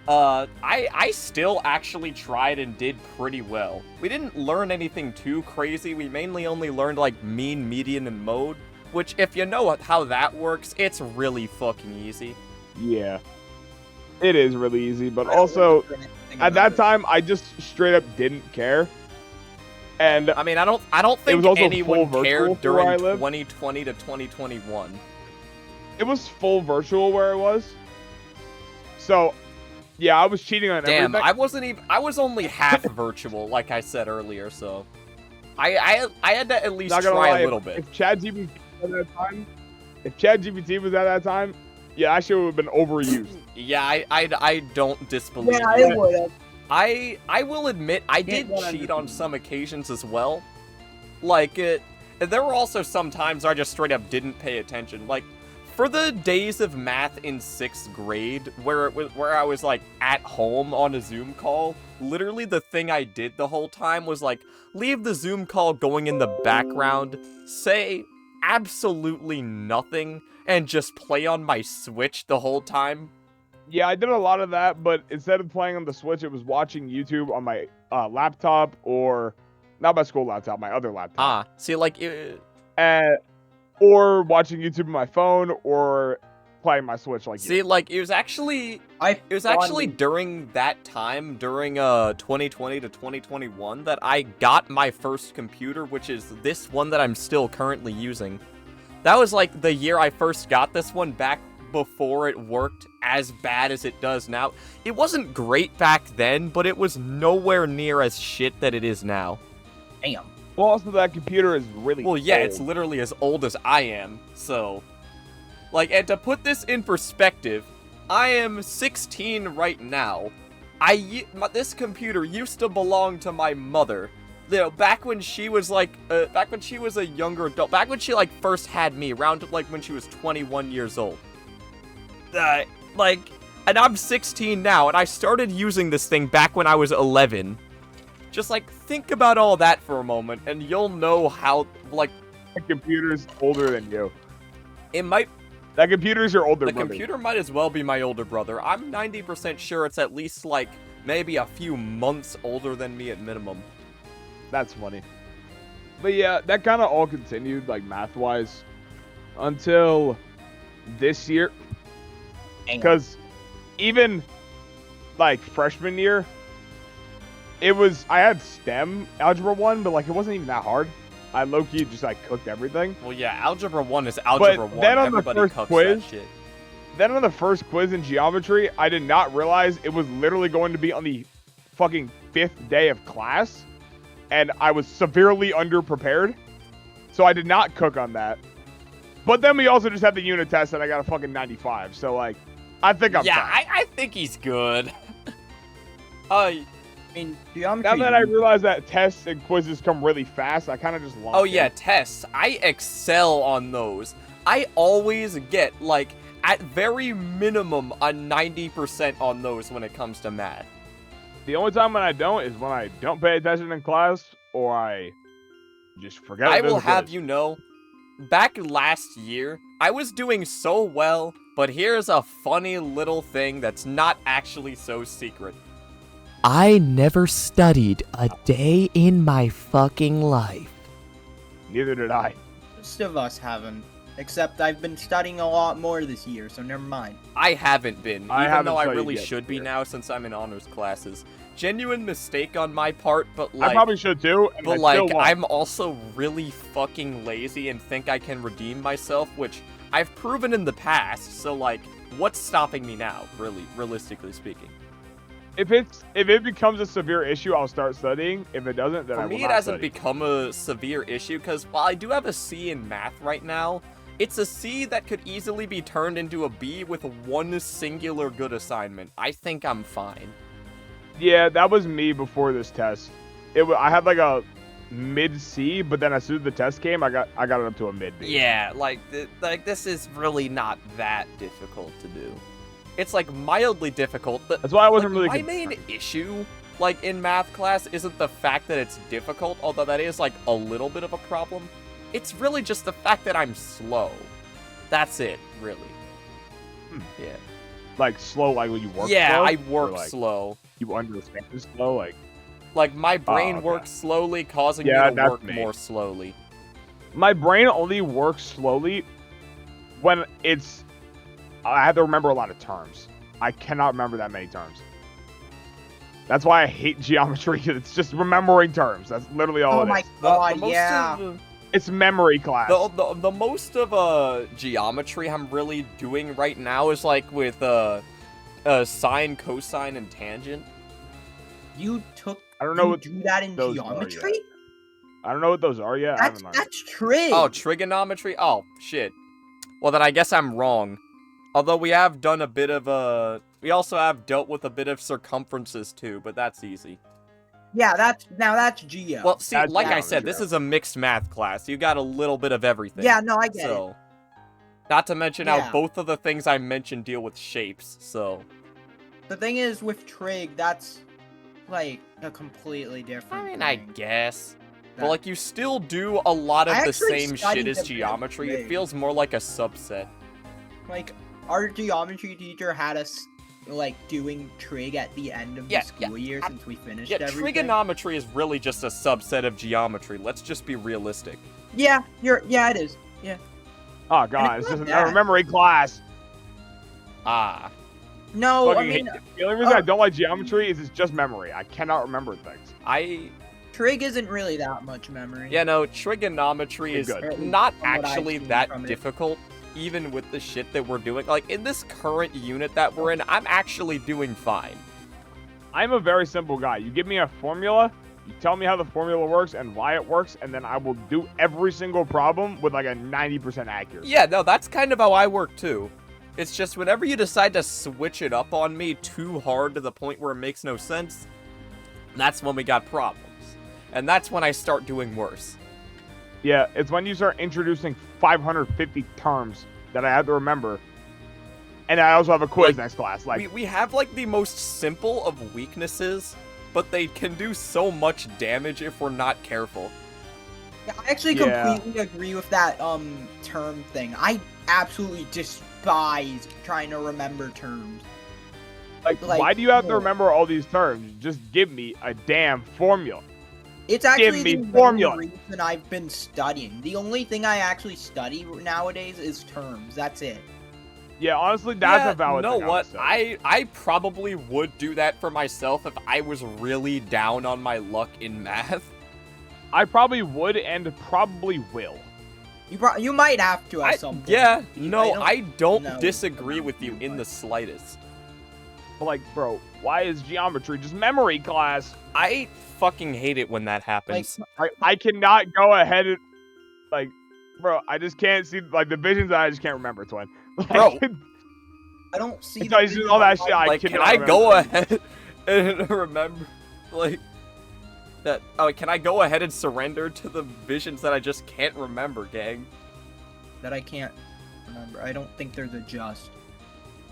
I still actually tried and did pretty well. We didn't learn anything too crazy. We mainly only learned like mean, median, and mode, which if you know how that works, it's really fucking easy. Yeah, it is really easy, but also at that time I just straight up didn't care. And I mean, I don't think was also anyone full cared virtual where I during lived. 2020 to 2021. It was full virtual where I was. So, yeah, I was cheating on Damn, everything. I was only half virtual, like I said earlier, so I had to at least Not gonna try lie, a little bit. If ChatGPT was at that time, yeah, that shit would have been overused. Yeah, I don't disbelieve Yeah, you. I would have. I will admit I did cheat on some occasions as well. Like there were also some times I just straight up didn't pay attention. Like for the days of math in 6th grade, where I was like at home on a Zoom call, literally the thing I did the whole time was like leave the Zoom call going in the background, say absolutely nothing, and just play on my Switch the whole time. Yeah, I did a lot of that, but instead of playing on the Switch, it was watching YouTube on my laptop, or not my school laptop, my other laptop. See, like, or watching YouTube on my phone, or playing my Switch like see, you. like, it was actually during that time, during 2020 to 2021, that I got my first computer, which is this one that I'm still currently using. That was like the year I first got this one, back before it worked as bad as it does now. It wasn't great back then, but it was nowhere near as shit that it is now. Damn. Well, also that computer is really Well, yeah, old. it's literally as old as I am, so... Like, and to put this in perspective, I am 16 right now. This computer used to belong to my mother. You know, back when she was like, back when she was a younger adult, back when she like first had me, around like when she was 21 years old. And I'm 16 now, and I started using this thing back when I was 11. Just like, think about all that for a moment, and you'll know how, like... That computer's older than you. It might... That computer's your older brother. The computer might as well be my older brother. I'm 90% sure it's at least, like, maybe a few months older than me at minimum. That's funny. But yeah, that kind of all continued, like, math-wise, until this year. Because even, like, freshman year, I had STEM Algebra 1, but, like, it wasn't even that hard. I low-key just, like, cooked everything. Well, yeah, Algebra 1 is Algebra 1. Then on Everybody the first cooks quiz, that shit. Then on the first quiz in geometry, I did not realize it was literally going to be on the fucking 5th day of class, and I was severely underprepared, so I did not cook on that. But then we also just had the unit test, and I got a fucking 95, so, like, I think I'm fine. I think he's good. I mean, geometry... Now that I realize that tests and quizzes come really fast, I kind of just lost yeah, tests. I excel on those. I always get, like, at very minimum, a 90% on those when it comes to math. The only time when I don't is when I don't pay attention in class, or I just forget. I will have you know, back last year, I was doing so well, but here's a funny little thing that's not actually so secret. I never studied a day in my fucking life. Neither did I. Most of us haven't. Except I've been studying a lot more this year, so never mind. I haven't been, even haven't though I studied really yet should be here. now since I'm in honors classes. Genuine mistake on my part, but like... I probably should too, and But I like, still won't. I'm also really fucking lazy and think I can redeem myself, which I've proven in the past, so like, what's stopping me now, really, realistically speaking? If it becomes a severe issue, I'll start studying. If it doesn't, then I For will me, not it hasn't study. become a severe issue, because while I do have a C in math right now, it's a C that could easily be turned into a B with one singular good assignment. I think I'm fine. Yeah, that was me before this test. I had like a mid C, but then as soon as the test came, I got it up to a mid B. Yeah, like this is really not that difficult to do. It's like mildly difficult. But That's why I wasn't like, really my main issue, like in math class, isn't the fact that it's difficult, although that is like a little bit of a problem. It's really just the fact that I'm slow. That's it, really. Yeah. Like slow, like when you work. Yeah, slow, I or, work like, slow. You understand is slow, like. Like my brain okay. works slowly, causing me Yeah, to that's work me. more slowly. My brain only works slowly when it's. I have to remember a lot of terms. I cannot remember that many terms. That's why I hate geometry. It's just remembering terms. That's literally all Oh it my is. god, most yeah. of It's memory class. the most of geometry I'm really doing right now is like with sine, cosine, and tangent. You took. I don't know you what do that in those are geometry? yet. I don't know what those are yet. I haven't learned. That's trig. Oh, trigonometry? Oh, shit. Well, then I guess I'm wrong. Although we have done a bit of we also have dealt with a bit of circumferences too, but that's easy. Yeah, that's geo. Well, see, That's like I said, geometry. this is a mixed math class. You got a little bit of everything. yeah, no, I get it. So, not to mention Yeah. how both of the things I mentioned deal with shapes, so. The thing is with trig, that's like a completely different. I mean, I thing. guess. But, That- like, you still do a lot of I the actually same studied shit as a bit of geometry. It trig. feels more like a subset. Like our geometry teacher had us like doing trig at the end of Yeah, the school year since we finished Yeah, everything. trigonometry is really just a subset of geometry. Let's just be realistic. Yeah, it is. Yeah. Oh god, And it's it's just not another bad. memory class. Ah. No, Fucking I mean hate it. The only reason I uh, don't like geometry is it's just memory. I cannot remember things. trig isn't really that much memory. Yeah, no, trigonometry You're is good. not From what I've actually seen that from it. difficult, even with the shit that we're doing. Like, in this current unit that we're in, I'm actually doing fine. I'm a very simple guy. You give me a formula, you tell me how the formula works and why it works, and then I will do every single problem with like a 90% accuracy. Yeah, no, that's kind of how I work too. It's just whenever you decide to switch it up on me too hard to the point where it makes no sense, that's when we got problems. And that's when I start doing worse. Yeah, it's when you start introducing 550 terms that I have to remember. And I also have a quiz Like, next class. Like, We have like the most simple of weaknesses, but they can do so much damage if we're not careful. Yeah, I actually Yeah. completely agree with that term thing. I absolutely despise trying to remember terms. like, like, why do you have to no. remember all these terms? Just give me a damn formula. It's actually me the main formula. reason I've been studying. The only thing I actually study nowadays is terms. That's it. Yeah, honestly, that's Yeah, a valid you know thing. I would what? say. I probably would do that for myself if I was really down on my luck in math. I probably would and probably will. You might have to at some point. Yeah, no, I don't know disagree about with you you, in but- the slightest. But like, bro, why is geometry just memory class? I fucking hate it when that happens. I cannot go ahead and like, bro, I just can't see like the visions I just can't remember, Twin. Like, Bro. I don't see. Until I see all that shit, I Like, can cannot I remember. go ahead and remember, like, that? Oh, can I go ahead and surrender to the visions that I just can't remember, gang? that I can't remember. I don't think there's a just.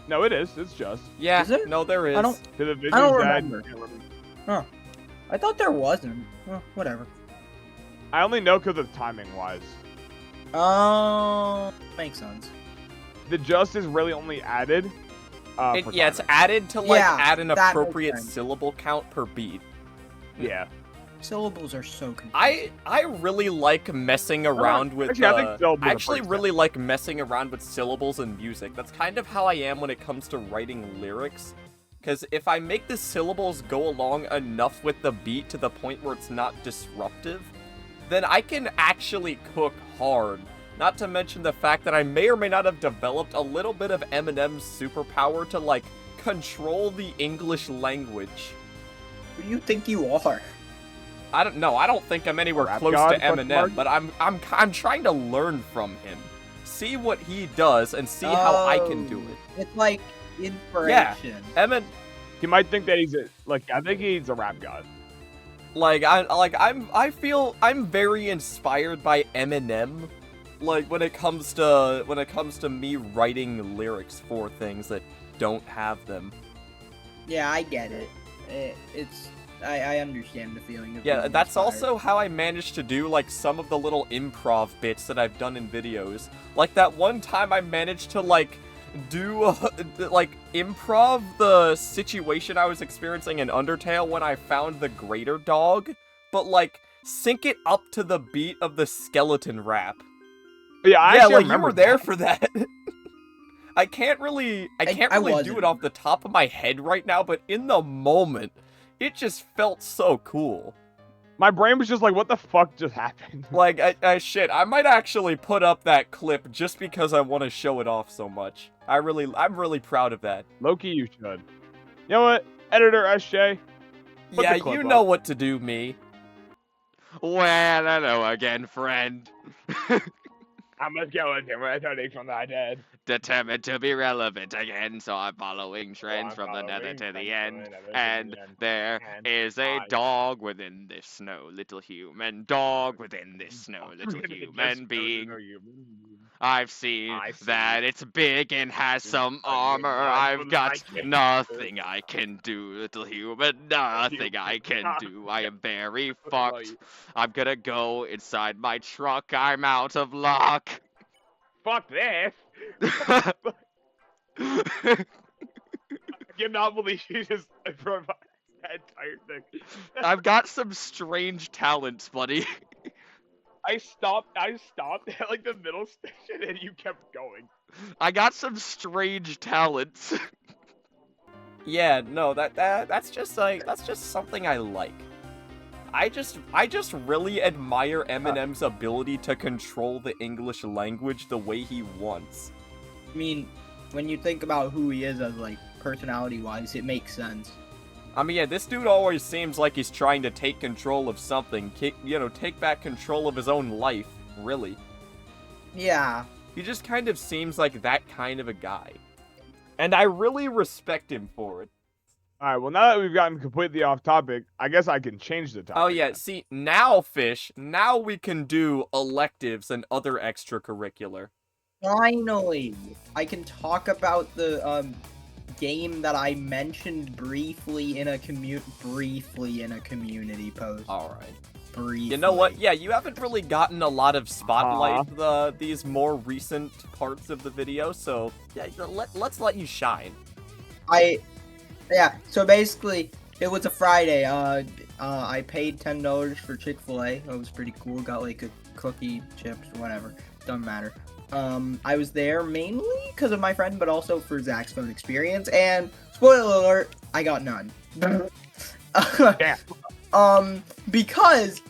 No, it is. It's just Yeah, Is there? no, there is. I don't. to the visions I don't that remember. I thought there wasn't. Well, whatever. I only know because of timing wise. Makes sense. The just is really only added. For Yeah, it's timing. added to like Yeah, add an that makes appropriate sense. syllable count per beat. Yeah. Syllables are so confusing. I really like messing around with. Actually, I think syllables I are actually pretty really like messing around with syllables in music. That's kind of how I am when it comes to writing lyrics. Because if I make the syllables go along enough with the beat to the point where it's not disruptive, then I can actually cook hard. Not to mention the fact that I may or may not have developed a little bit of Eminem's superpower to, like, control the English language. Who do you think you are? I don't know. I don't think I'm anywhere Rap close god, to question mark? Eminem, but I'm trying to learn from him. See what he does and see how I can do it. It's like inspiration. Emin, You might think that he's a, like, I think he's a rap god. I feel I'm very inspired by Eminem, like when it comes to me writing lyrics for things that don't have them. Yeah, I get it. I understand the feeling of Yeah, being that's inspired. also how I managed to do, like, some of the little improv bits that I've done in videos. Like, that one time I managed to, like, do, improv the situation I was experiencing in Undertale when I found the greater dog, but, like, sync it up to the beat of the skeleton rap. Yeah, I Yeah, actually like, you remember were there that. for that. I can't really do wasn't. it off the top of my head right now, but in the moment, it just felt so cool. My brain was just like, what the fuck just happened? Like, shit, I might actually put up that clip just because I want to show it off so much. I'm really proud of that. Loki, you should. You know what? Editor SJ. Put Yeah, the clip you know up. what to do, me. Well, hello again, friend. I'm a skeleton returning from the dead. Determined to be relevant again, so I'm following trends from the nether to the end. And there is a dog within this snow, little human dog within this snow, little human being. I've seen that it's big and has some armor. I've got nothing I can do, little human, nothing I can do. I am very fucked. I'm gonna go inside my truck. I'm out of luck. Fuck this. I cannot believe you just improvised that entire thing. I've got some strange talents, buddy. I stopped at like the middle station and you kept going. I got some strange talents. Yeah, no, that's just something I like. I just really admire Eminem's ability to control the English language the way he wants. I mean, when you think about who he is as, like, personality-wise, it makes sense. I mean, yeah, this dude always seems like he's trying to take control of something, take back control of his own life, really. Yeah. He just kind of seems like that kind of a guy. And I really respect him for it. Alright, well now that we've gotten completely off topic, I guess I can change the topic. Oh yeah, see, now, Fish, now we can do electives and other extracurricular. Finally! I can talk about the, game that I mentioned briefly in a community post. Alright. Briefly. You know what? Yeah, you haven't really gotten a lot of spotlight these more recent parts of the video, so yeah, let's let you shine. Yeah, so basically, it was a Friday. I paid $10 for Chick-fil-A. That was pretty cool. Got like a cookie, chips, whatever. Doesn't matter. I was there mainly because of my friend, but also for Zach's phone experience. And spoiler alert, I got none. Damn. Because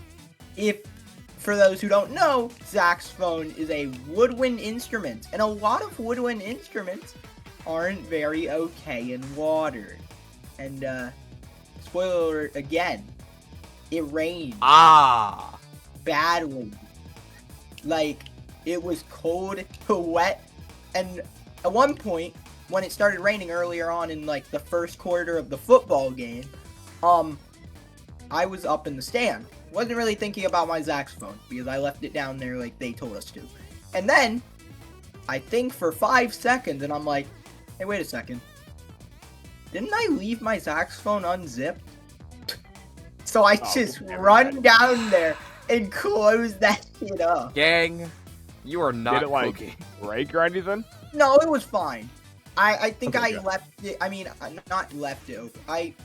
for those who don't know, Zach's phone is a woodwind instrument, and a lot of woodwind instruments aren't very okay in water. And spoiler alert again, it rained badly. Like, it was cold, wet, and at one point, when it started raining earlier on in like the first quarter of the football game, I was up in the stand. Wasn't really thinking about my Zach's phone because I left it down there like they told us to. And then, I think for 5 seconds, and I'm like, hey, wait a second. Didn't I leave my Zach's phone unzipped? So I just run down there and close that shit up. Gang, you are not Did it, like, cooking. break or anything? No, it was fine. I think Okay, I good. left it, I mean, not left it open. I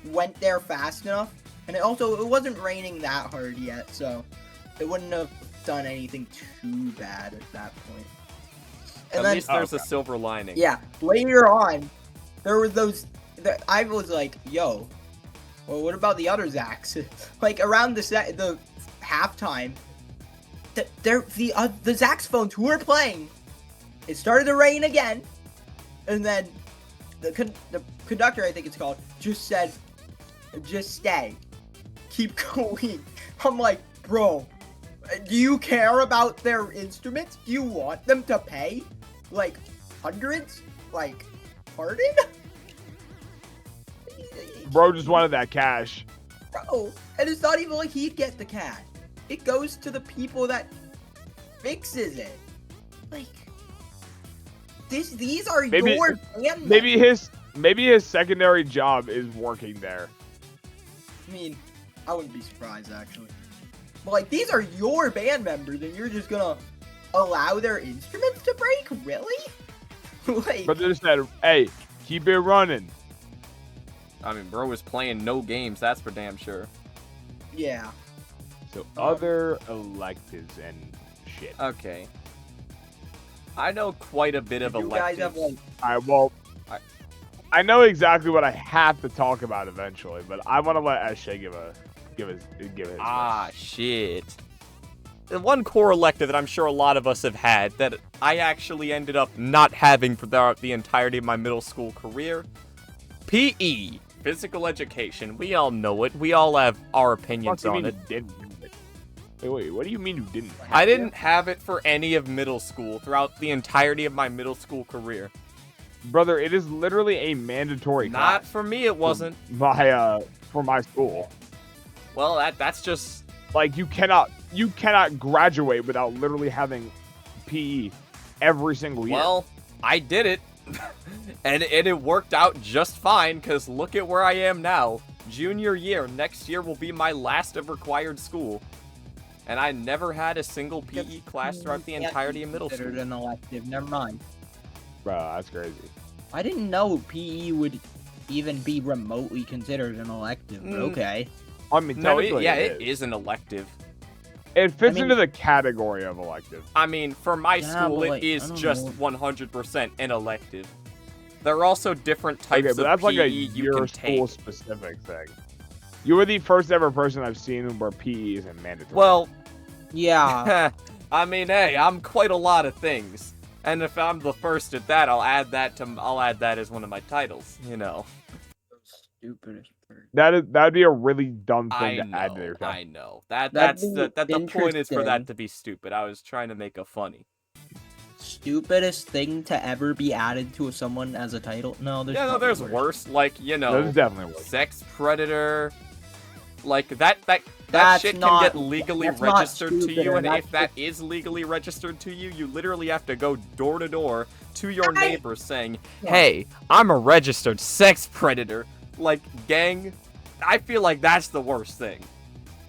went there fast enough, and it wasn't raining that hard yet, so it wouldn't have done anything too bad at that point. And At then, least there's a silver lining. yeah, later on, there were I was like, yo, well, what about the other Zachs? Like, around the halftime, the Zach's phones who were playing, it started to rain again, and then the conductor, I think it's called, just said, just stay. Keep going. I'm like, bro, do you care about their instruments? Do you want them to pay? Like, hundreds? Like, pardon? Bro just wanted that cash. Bro, and it's not even like he'd get the cash. It goes to the people that fixes it. Like, these are Maybe- your band Maybe members. his secondary job is working there. I mean, I wouldn't be surprised, actually. But, like, these are your band members, and you're just gonna allow their instruments to break? Really? Like, But they just said, hey, keep it running. I mean, bro was playing no games, that's for damn sure. yeah. So other electives and shit. Okay. I know quite a bit of You guys electives. have, like, I know exactly what I have to talk about eventually, but I want to let Eshe give his. Ah, shit. The one core elective that I'm sure a lot of us have had that I actually ended up not having for the entirety of my middle school career. PE. Physical education. We all know it. We all have our opinions on it. Wait, what do you mean you didn't? I didn't have it for any of middle school throughout the entirety of my middle school career. Brother, it is literally a mandatory Not class for me, it wasn't. for my school. Well, that's just... Like you cannot graduate without literally having PE every single year. Well, I did it. and it worked out just fine, because look at where I am now. Junior year. Next year will be my last of required school. And I never had a single PE class throughout the entirety of middle Considered school. an elective. Never mind. Bro, that's crazy. I didn't know PE would even be remotely considered an elective, but okay. I mean, No, technically it is an elective. It fits I mean- into the category of elective. I mean, for my Yeah, school, but, it like, I is don't just know. 100% an elective. There are also different types Okay, but of that's PE like a you your can school take. specific thing. You were the first ever person I've seen where PE isn't mandatory. Well, Yeah. I mean, hey, I'm quite a lot of things. And if I'm the first at that, I'll add that as one of my titles, you know. Stupidest bird. that'd be a really dumb I thing to add to your know, I class. know. That'd That's be the point is for that interesting. to be stupid. I was trying to make a funny. Stupidest thing to ever be added to someone as a title? No, there's Yeah, no, probably there's worse. Like, you know, That's definitely worse. sex predator. Like that That's shit can not- get legally that's not registered to you, stupider, and that's if that is legally registered to you, you literally have to go door to door to your neighbor saying, "Hey, I'm a registered sex predator." Like, gang, I feel like that's the worst thing.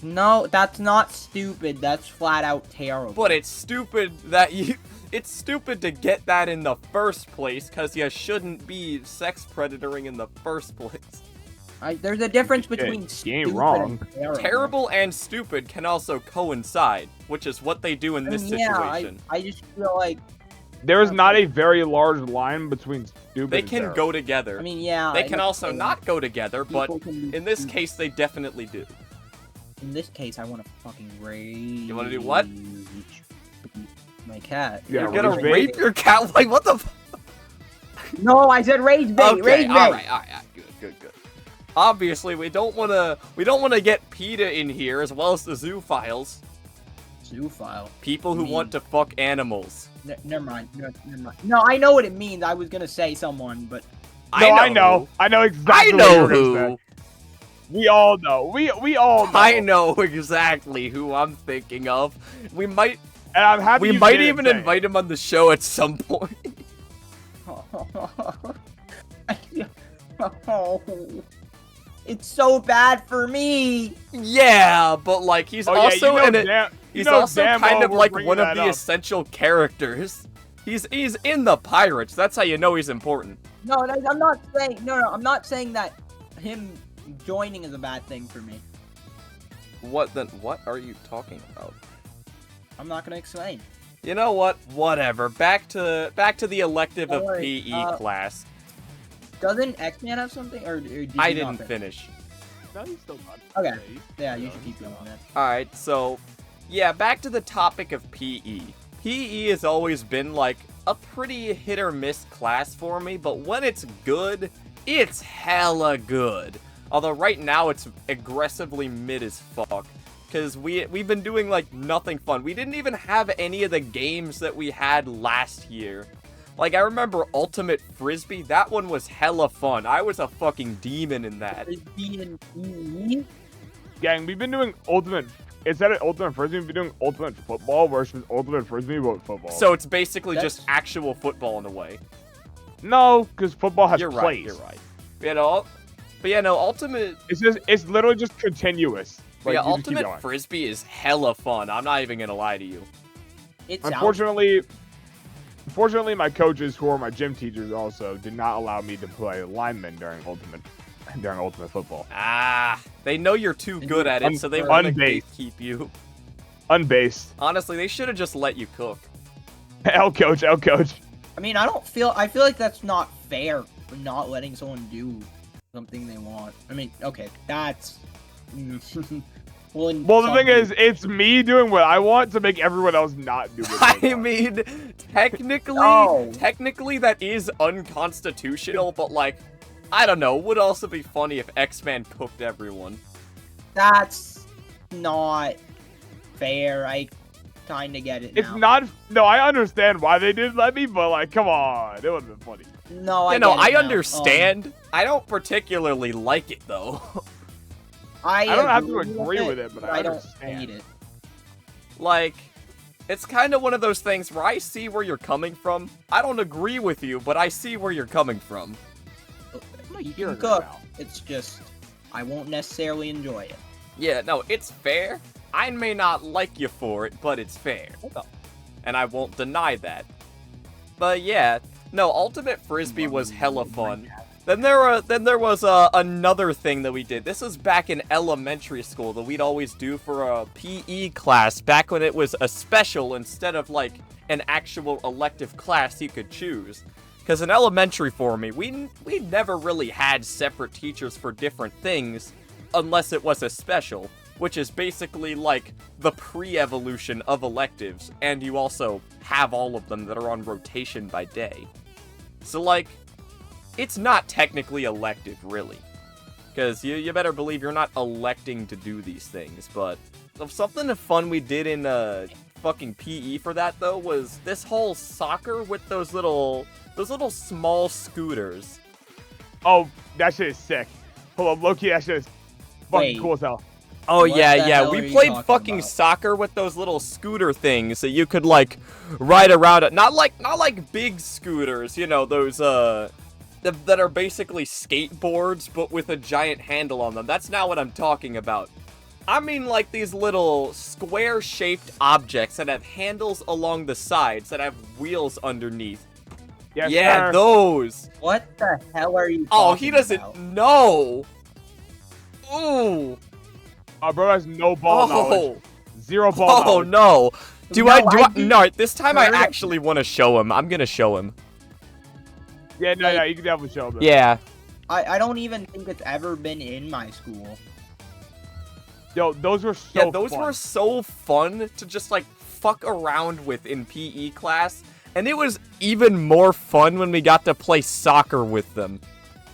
No, that's not stupid. That's flat out terrible. But it's stupid that you. It's stupid to get that in the first place, because you shouldn't be sex predatoring in the first place. There's a difference between you ain't stupid wrong. and terrible. Terrible and stupid can also coincide, which is what they do in this situation. I just feel like, There is not a very large line between stupid They and can terrible. go together. I mean, yeah. They I can know also they- not go together, but people can be in this stupid. case, they definitely do. In this case, I want to fucking rage. You wanna do what? My cat. Yeah, You're rage gonna bait? rape your cat? Like, what the No, I said rage bait. Okay, Rage bait. alright, good. Obviously, we don't wanna get PETA in here, as well as the zooophiles. Zoophile. People who Mean. want to fuck animals. Never mind. Never mind. No, I know what it means. I was gonna say someone, but No, I know. I know exactly I what know you're who. gonna say. We all know. We all know. I know exactly who I'm thinking of. We might And I'm happy you didn't even say it. invite him on the show at some point. it's so bad for me. Yeah, but like he's Oh, yeah, also you know in it. damn- you He's know also damn kind well of we're like bringing one of that the up. essential characters. He's in the Pirates. That's how you know he's important. No, I'm not saying. No, I'm not saying that him joining is a bad thing for me. What then? What are you talking about? I'm not gonna explain. You know what? Whatever. Back to the elective of Alright, PE class. Doesn't X-Man have something, or did I you didn't not finish. No, he's still not. Okay. Yeah, you should keep going then. Alright, so yeah, back to the topic of PE. PE has always been like a pretty hit or miss class for me, but when it's good, it's hella good. Although right now it's aggressively mid as fuck. Cause we've been doing like nothing fun. We didn't even have any of the games that we had last year. Like I remember Ultimate Frisbee, that one was hella fun. I was a fucking demon in that. Frisbee and PE? Gang, we've been doing ultimate. Instead of ultimate frisbee, we've been doing ultimate football versus ultimate frisbee, but football. So it's basically just actual football in a way. No, because football has You're plays. right. You're right. But yeah, no, ultimate. It's literally just continuous. Like, yeah, you just keep ultimate going. frisbee is hella fun. I'm not even gonna lie to you. Unfortunately, my coaches, who are my gym teachers, also did not allow me to play lineman during ultimate football. They know you're too good at it, so they want to gatekeep you. Unbased. Honestly, they should have just let you cook. L coach. I mean, I feel like that's not fair for not letting someone do something they want. I mean, okay, that's well, the thing is, it's me doing what I want to make everyone else not do what they want. I mean, technically that is unconstitutional, but like, I don't know, would also be funny if X-Man cooked everyone. That's not fair. I kind of get it now. It's not. No, I understand why they didn't let me, but like, come on, it would have been funny. No, I understand. I don't particularly like it though. I don't have to agree with it, but I don't understand. hate it. Like, it's kind of one of those things where I see where you're coming from. I don't agree with you, but I see where you're coming from. You can cook. It's just, I won't necessarily enjoy it. Yeah, no, it's fair. I may not like you for it, but it's fair. And I won't deny that. But yeah, no, Ultimate Frisbee was hella fun. Then there was another thing that we did. This was back in elementary school that we'd always do for a PE class, back when it was a special instead of like an actual elective class you could choose. Because in elementary for me, we never really had separate teachers for different things unless it was a special, which is basically like the pre-evolution of electives, and you also have all of them that are on rotation by day. So like, it's not technically elective, really. Because you better believe you're not electing to do these things, but something fun we did in fucking PE for that, though, was this whole soccer with those little small scooters. Oh, that shit is sick. Hold on, low-key, that shit is fucking cool as hell. Oh, yeah, we played fucking soccer with those little scooter things that you could, like, ride around it. Not like big scooters, you know, those, that are basically skateboards, but with a giant handle on them. That's not what I'm talking about. I mean, like, these little square-shaped objects that have handles along the sides that have wheels underneath. Yes, yeah, sir. Those. What the hell are you Oh, he doesn't about? know. Ooh. Our bro has no ball knowledge. Zero ball knowledge. Oh, no. Do I? No, this time I heard actually want to show him. I'm going to show him. Yeah, no, you can definitely show him. Yeah. I don't even think it's ever been in my school. Yo, those were so those fun. were so fun to just, like, fuck around with in PE class. And it was even more fun when we got to play soccer with them.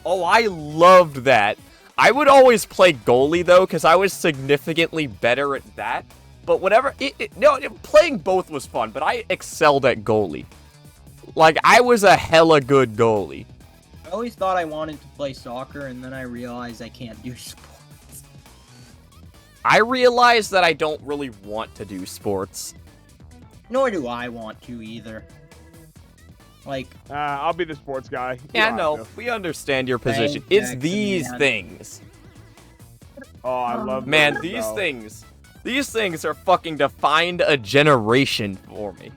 Oh, I loved that. I would always play goalie, though, because I was significantly better at that. But whatever, playing both was fun, but I excelled at goalie. Like, I was a hella good goalie. I always thought I wanted to play soccer, and then I realized I can't do sports. I realized that I don't really want to do sports. Nor do I want to, either. Like, I'll be the sports guy. Yeah, no, we understand your position. It's these things. Oh, I love Man, those, these bro. things. These things are fucking defined a generation for me.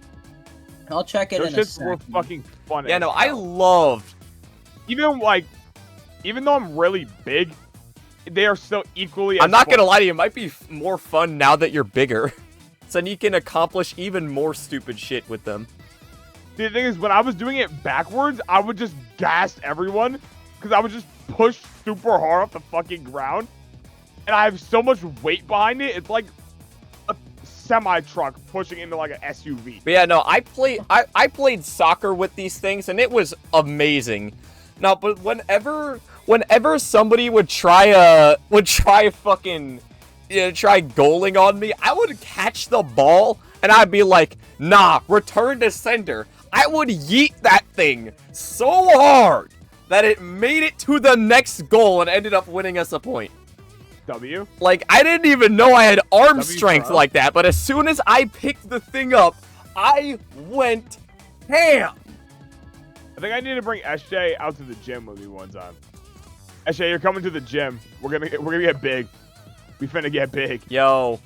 I'll check it Those in a shits were second. fucking fun. Yeah, as no, I hell. loved. Even though I'm really big, they are still equally. I'm not gonna fun. lie to you, it might be more fun now that you're bigger. So then you can accomplish even more stupid shit with them. The thing is, when I was doing it backwards, I would just gas everyone because I would just push super hard off the fucking ground, and I have so much weight behind it. It's like a semi-truck pushing into like an SUV. But yeah, no, I played soccer with these things, and it was amazing. No, but whenever somebody would try fucking, try goaling on me, I would catch the ball, and I'd be like, nah, return to sender. I would yeet that thing so hard that it made it to the next goal and ended up winning us a point. W. Like, I didn't even know I had arm W strength pro? like that, but as soon as I picked the thing up, I went ham. I think I need to bring SJ out to the gym with me one time. SJ, you're coming to the gym. We're gonna get big. We finna get big. Yo,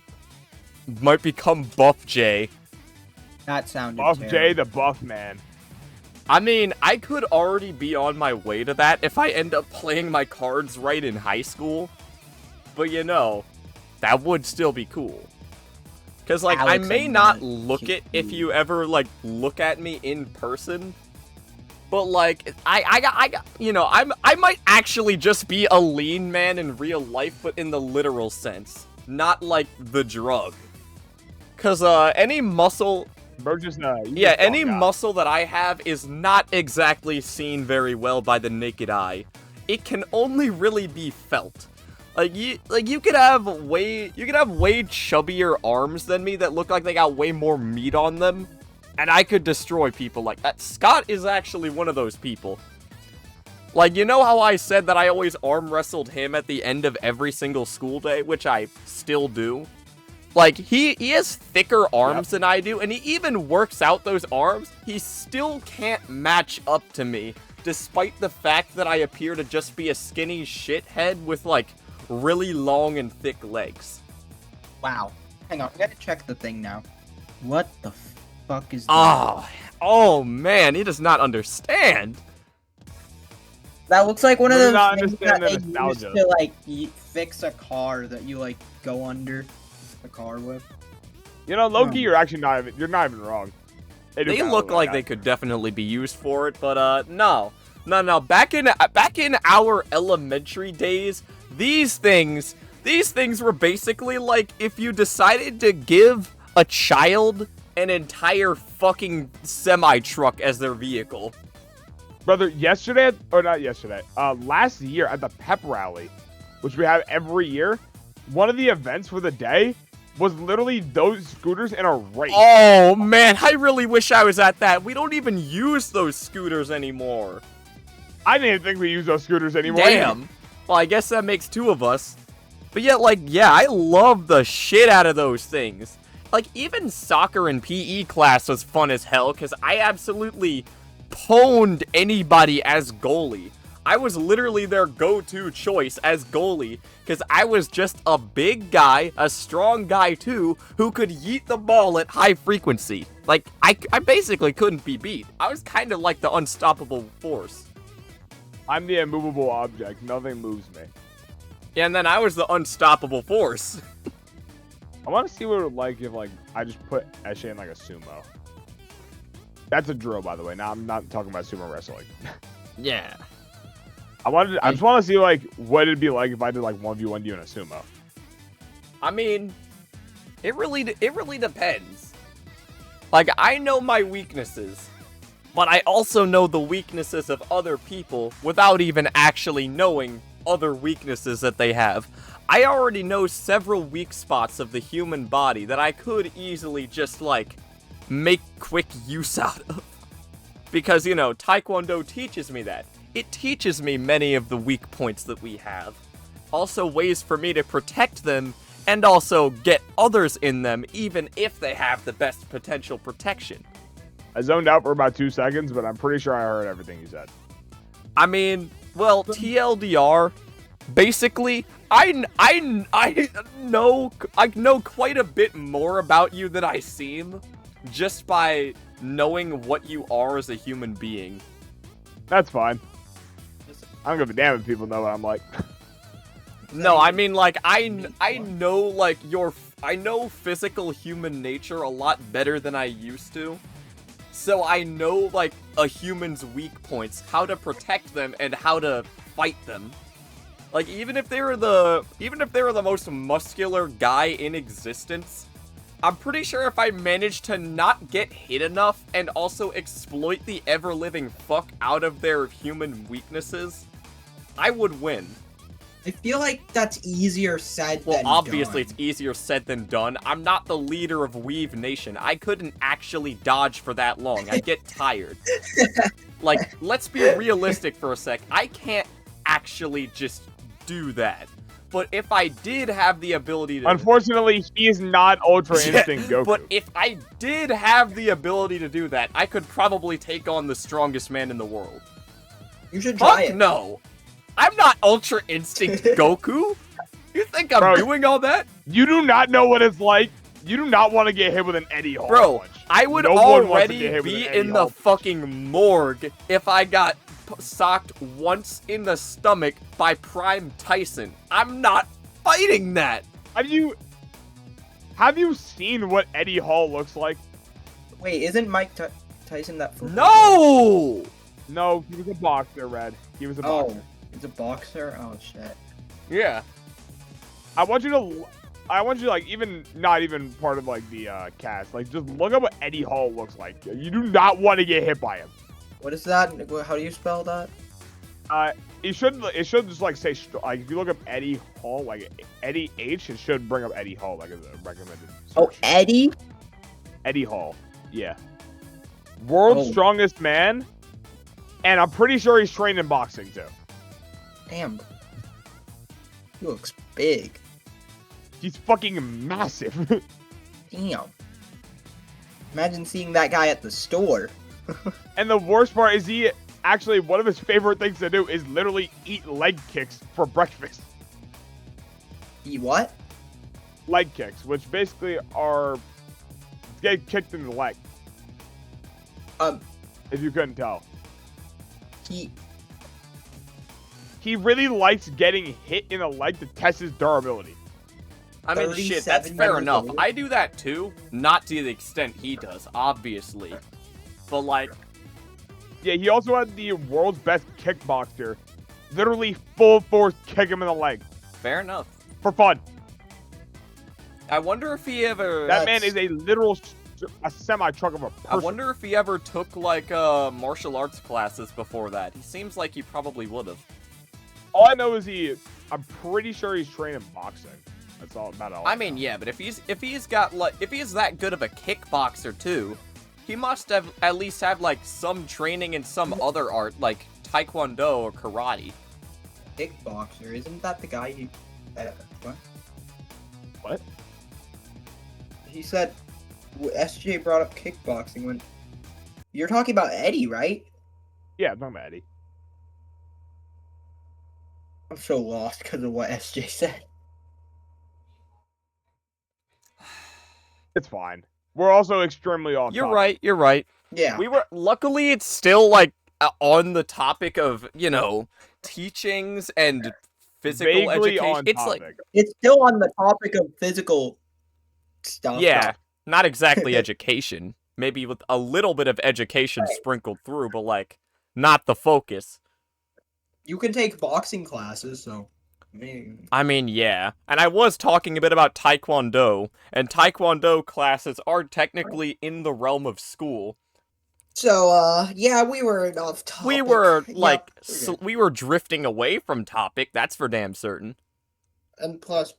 might become Buff J. That sounded Buff terrible. J, the buff man. I mean, I could already be on my way to that if I end up playing my cards right in high school. But you know, that would still be cool. Because, like, Alex, I may I'm not gonna look kick it if you. you ever, like, look at me in person. But, like, I you know, I might actually just be a lean man in real life, but in the literal sense. Not, like, the drug. Because, any muscle... Bro, just Yeah, any muscle that I have is not exactly seen very well by the naked eye. It can only really be felt. Like you could have way chubbier arms than me that look like they got way more meat on them, and I could destroy people like that. Scott is actually one of those people. Like, you know how I said that I always arm wrestled him at the end of every single school day, which I still do? Like, he has thicker arms than I do, and he even works out those arms. He still can't match up to me, despite the fact that I appear to just be a skinny shithead with, like, really long and thick legs. Wow. Hang on, I gotta check the thing now. What the fuck is that? Oh man, he does not understand. That looks like one of Does those not things understand that the they use nostalgia. to, like, fix a car that you, like, go under the car with. You know, Loki, you're actually not even wrong. do They kinda look like that. they could definitely be used for it, but no. Back in our elementary days, these things were basically like if you decided to give a child an entire fucking semi-truck as their vehicle. Brother, last year at the pep rally, which we have every year, one of the events for the day was literally those scooters in a race. Oh man, I really wish I was at that. We don't even use those scooters anymore. I didn't think we use those scooters anymore. Damn. Well, I guess that makes two of us. But yet, like, yeah, I love the shit out of those things. Like, even soccer and PE class was fun as hell, because I absolutely pwned anybody as goalie. I was literally their go-to choice as goalie, because I was just a big guy, a strong guy too, who could yeet the ball at high frequency. Like, I basically couldn't be beat. I was kind of like the unstoppable force. I'm the immovable object. Nothing moves me. Yeah, and then I was the unstoppable force. I want to see what it would like if, like, I just put Eshe in, like, a sumo. That's a drill, by the way. Now, I'm not talking about sumo wrestling. Yeah. I just want to see, like, what it'd be like if I did, like, 1v1 you in a sumo. I mean, it really depends. Like, I know my weaknesses, but I also know the weaknesses of other people without even actually knowing other weaknesses that they have. I already know several weak spots of the human body that I could easily just, like, make quick use out of. Because, you know, Taekwondo teaches me that. It teaches me many of the weak points that we have. Also ways for me to protect them, and also get others in them, even if they have the best potential protection. I zoned out for about 2 seconds, but I'm pretty sure I heard everything you said. I mean, well, TLDR, basically, I know quite a bit more about you than I seem, just by knowing what you are as a human being. That's fine. I don't give a damn if people know what I'm like. No, I mean, like, I know, like, I know physical human nature a lot better than I used to. So I know, like, a human's weak points, how to protect them, and how to fight them. Like, even if they were the most muscular guy in existence, I'm pretty sure if I managed to not get hit enough and also exploit the ever-living fuck out of their human weaknesses, I would win. I feel like that's easier said than Well, obviously done. it's easier said than done. I'm not the leader of Weave Nation. I couldn't actually dodge for that long. I get tired. Like, let's be realistic for a sec. I can't actually just do that. But if I did have the ability to... Unfortunately, he is not Ultra Instinct Goku. But if I did have the ability to do that, I could probably take on the strongest man in the world. You should try Fuck it. no! I'm not Ultra Instinct Goku! You think I'm doing all that? You do not know what it's like. You do not want to get hit with an Eddie Hall Bro, punch. I would No one wants to already get hit with be an Eddie in the Hall punch. fucking morgue if I got socked once in the stomach by Prime Tyson. I'm not fighting that! Have you seen what Eddie Hall looks like? Wait, isn't Mike Tyson that football No! No, he was a boxer, Red. He was a player? boxer. Oh, he's a boxer? Oh, shit. Yeah. I want you, like, not even part of, like, the, cast. Like, just look at what Eddie Hall looks like. You do not want to get hit by him. What is that? How do you spell that? It should just, like, say, like, if you look up Eddie Hall, like, Eddie H, it should bring up Eddie Hall, like, as a recommended search. Oh, Eddie? Eddie Hall. Yeah. World's strongest man, and I'm pretty sure he's trained in boxing, too. Damn. He looks big. He's fucking massive. Damn. Imagine seeing that guy at the store. And the worst part is actually, one of his favorite things to do is literally eat leg kicks for breakfast. Eat what? Leg kicks, which basically are get kicked in the leg. If you couldn't tell. He really likes getting hit in the leg to test his durability. I mean, shit, that's 37 fair years enough. old. I do that too. Not to the extent he does, obviously. But, like... Yeah, he also had the world's best kickboxer literally full force kick him in the leg. Fair enough. For fun. I wonder if he ever... That man is a semi-truck of a person. I wonder if he ever took, like, martial arts classes before that. He seems like he probably would've. All I know is I'm pretty sure he's trained in boxing. That's about all. I mean, yeah, but if he's that good of a kickboxer too, he must have at least have like some training in some other art, like taekwondo or karate. Kickboxer, isn't that the guy he... what? What? He said... SJ brought up kickboxing when... You're talking about Eddie, right? Yeah, I'm talking about Eddie. I'm so lost because of what SJ said. It's fine. We're also extremely off You're topic. right. You're right. Yeah. Luckily, it's still like on the topic of teachings and physical Vaguely education. on It's topic. like It's still on the topic of physical stuff. yeah, not exactly education. Maybe with a little bit of education sprinkled through, but like not the focus. You can take boxing classes, so... I mean, yeah. And I was talking a bit about taekwondo, and taekwondo classes are technically in the realm of school. So, yeah, we were off topic. We were, Yeah, we were drifting away from topic, that's for damn certain. and plus,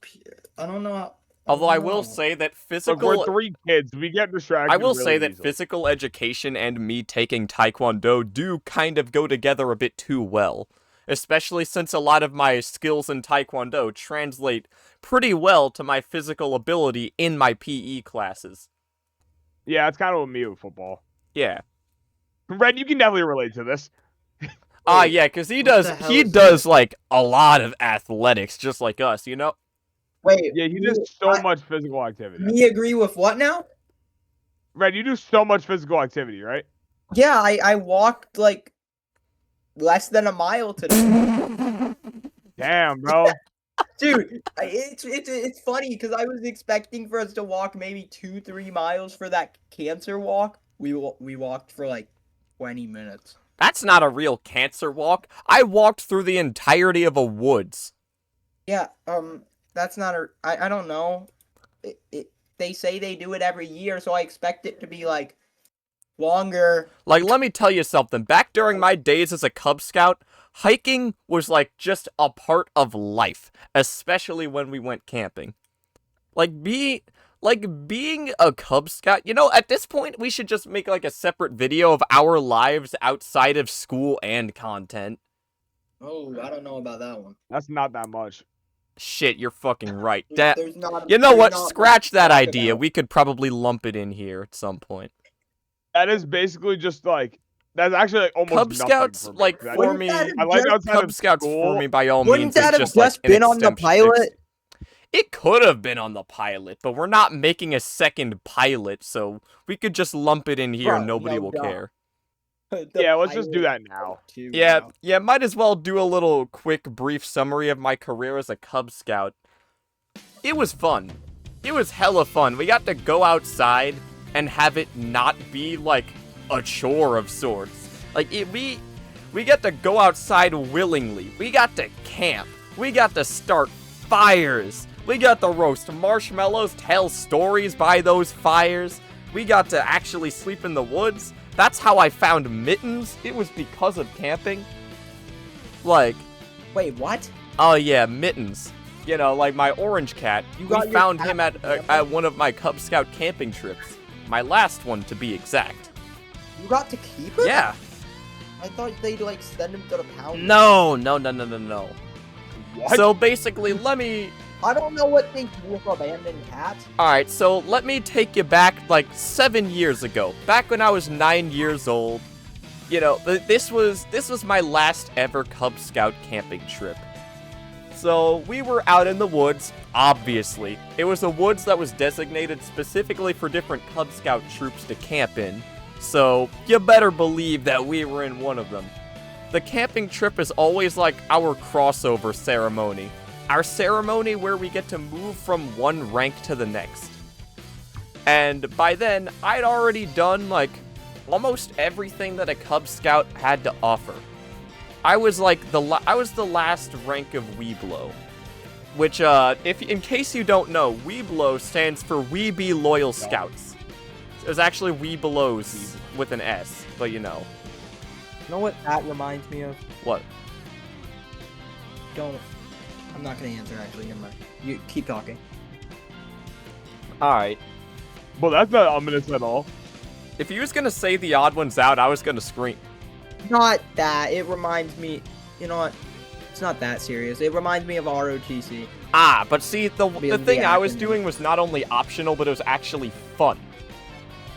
I don't know how... Although I will know. say that Look, physical... we're 3 kids. We get distracted. I will really say that easily. physical education and me taking taekwondo do kind of go together a bit too well. Especially since a lot of my skills in taekwondo translate pretty well to my physical ability in my PE classes. Yeah, it's kind of with me with football. Yeah. Red, you can definitely relate to this. Yeah, because he what the hell is does, like, a lot of athletics, just like us, you know? Wait, Yeah, he does so much physical activity. Me agree with what now? Red, you do so much physical activity, right? Yeah, I walked, like, less than a mile today. Damn, bro. Dude, it's funny because I was expecting for us to walk maybe 2-3 miles for that cancer walk. We walked for like 20 minutes. That's not a real cancer walk. I walked through the entirety of a woods. Yeah, that's not a... I don't know. They say they do it every year, so I expect it to be like longer. Like, let me tell you something. Back during my days as a Cub Scout, hiking was, like, just a part of life. Especially when we went camping. Being a Cub Scout, you know, at this point, we should just make, like, a separate video of our lives outside of school and content. Oh, I don't know about that one. That's not that much. Shit, you're fucking right. There's not. You know there's what? not Scratch that much to talk idea. about. We could probably lump it in here at some point. That is basically just like that's actually like almost Cub nothing Scouts, for me. like, That- for Wouldn't me, that have I like just- outside Cub of Scouts school, for me by all Wouldn't means that is have just like just an been on the extension. pilot? It could have been on the pilot, but we're not making a second pilot, so we could just lump it in here Bro, and nobody no will doubt. care. The Yeah, let's just do pilot that now. too, Yeah, bro. yeah, might as well do a little quick brief summary of my career as a Cub Scout. It was fun. It was hella fun. We got to go outside and have it not be like a chore of sorts. Like we got to go outside willingly. We got to camp. We got to start fires. We got to roast marshmallows, tell stories by those fires. We got to actually sleep in the woods. That's how I found Mittens. It was because of camping. Like, Wait, what? oh yeah, Mittens. You know, like my orange cat. You got We your found cat him at one of my Cub Scout camping trips. My last one, to be exact. You got to keep it? Yeah. I thought they'd like send him to the pound. No. What? So basically, let me... I don't know what they do with abandoned cats. Alright, so let me take you back, like, 7 years ago. Back when I was 9 years old. You know, this was my last ever Cub Scout camping trip. So, we were out in the woods, obviously. It was a woods that was designated specifically for different Cub Scout troops to camp in. So, you better believe that we were in one of them. The camping trip is always like our crossover ceremony. Our ceremony where we get to move from one rank to the next. And by then, I'd already done, like, almost everything that a Cub Scout had to offer. I was like I was the last rank of Weeblo, which in case you don't know, Weeblo stands for We Be Loyal Scouts. It was actually Weeblos with an S, but you know. You know what that reminds me of? What? I'm not gonna answer actually, never mind. You keep talking. Alright. Well, that's not ominous at all. If you was gonna say the odd ones out, I was gonna scream. Not that. It reminds me. You know what? It's not that serious. It reminds me of ROTC. Ah, but see, the Because thing the I was acronym. doing was not only optional, but it was actually fun.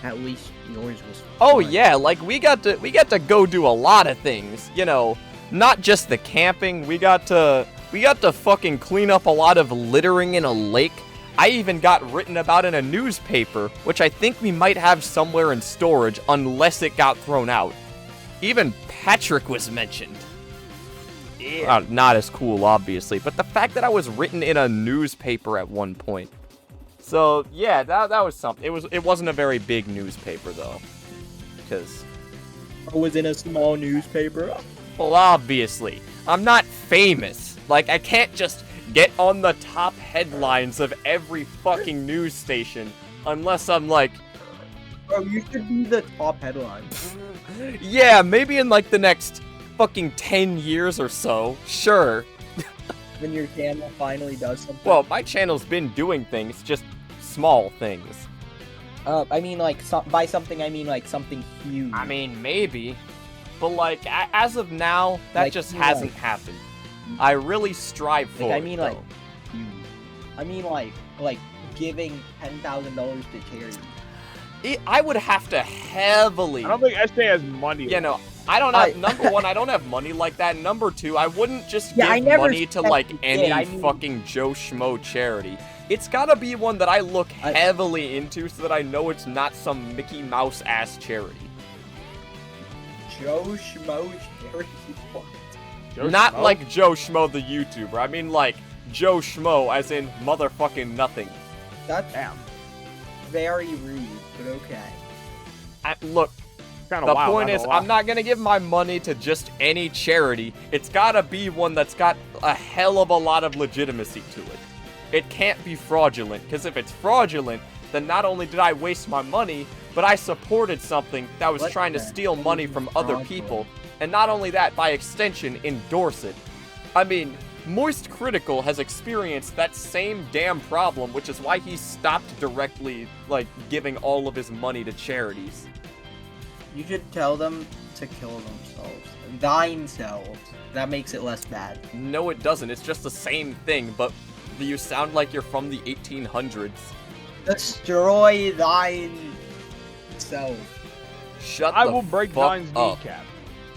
At least yours was. Oh fun. yeah, like we got to go do a lot of things, you know, not just the camping. We got to fucking clean up a lot of littering in a lake. I even got written about in a newspaper, which I think we might have somewhere in storage unless it got thrown out. Even Patrick was mentioned. Yeah. Not as cool, obviously, but the fact that I was written in a newspaper at one point. So yeah, that was something. It wasn't a very big newspaper though, because I was in a small newspaper. well, obviously I'm not famous. Like I can't just get on the top headlines of every fucking news station unless I'm like, Bro, you should be the top headline. yeah, maybe in like the next fucking 10 years or so. Sure. When your channel finally does something. Well, my channel's been doing things, just small things. I mean, like, by something, I mean, like, something huge. I mean, maybe. But, like, as of now, that Like, just you hasn't like- happened. I really strive for Like, I it, mean, though. like, huge. I mean, like giving $10,000 to charity. I would have to heavily... I don't think SJ has money. You know, I don't have... Number one, I don't have money like that. Number two, I wouldn't just Yeah, I give never money to, said like, you any did, I mean- fucking Joe Schmo charity. It's gotta be one that I look heavily into so that I know it's not some Mickey Mouse-ass charity. Joe Schmo charity. What? Joe Not Schmo? like Joe Schmo the YouTuber. I mean like Joe Schmo as in motherfucking nothing. That's Damn. very rude, but okay. Look, Kind the of wild. point is, I'm not gonna give my money to just any charity. It's gotta be one that's got a hell of a lot of legitimacy to it. It can't be fraudulent, because if it's fraudulent, then not only did I waste my money, but I supported something that was What trying to the steal hell money is from other fraudulent? people. And not only that, by extension, endorse it. I mean, Moist Critical has experienced that same damn problem, which is why he stopped directly, like, giving all of his money to charities. You should tell them to kill themselves. Themselves. That makes it less bad. No, it doesn't. It's just the same thing, but You sound like you're from the 1800s. Destroy thine self. Shut I the will break fuck Dine's up. kneecap.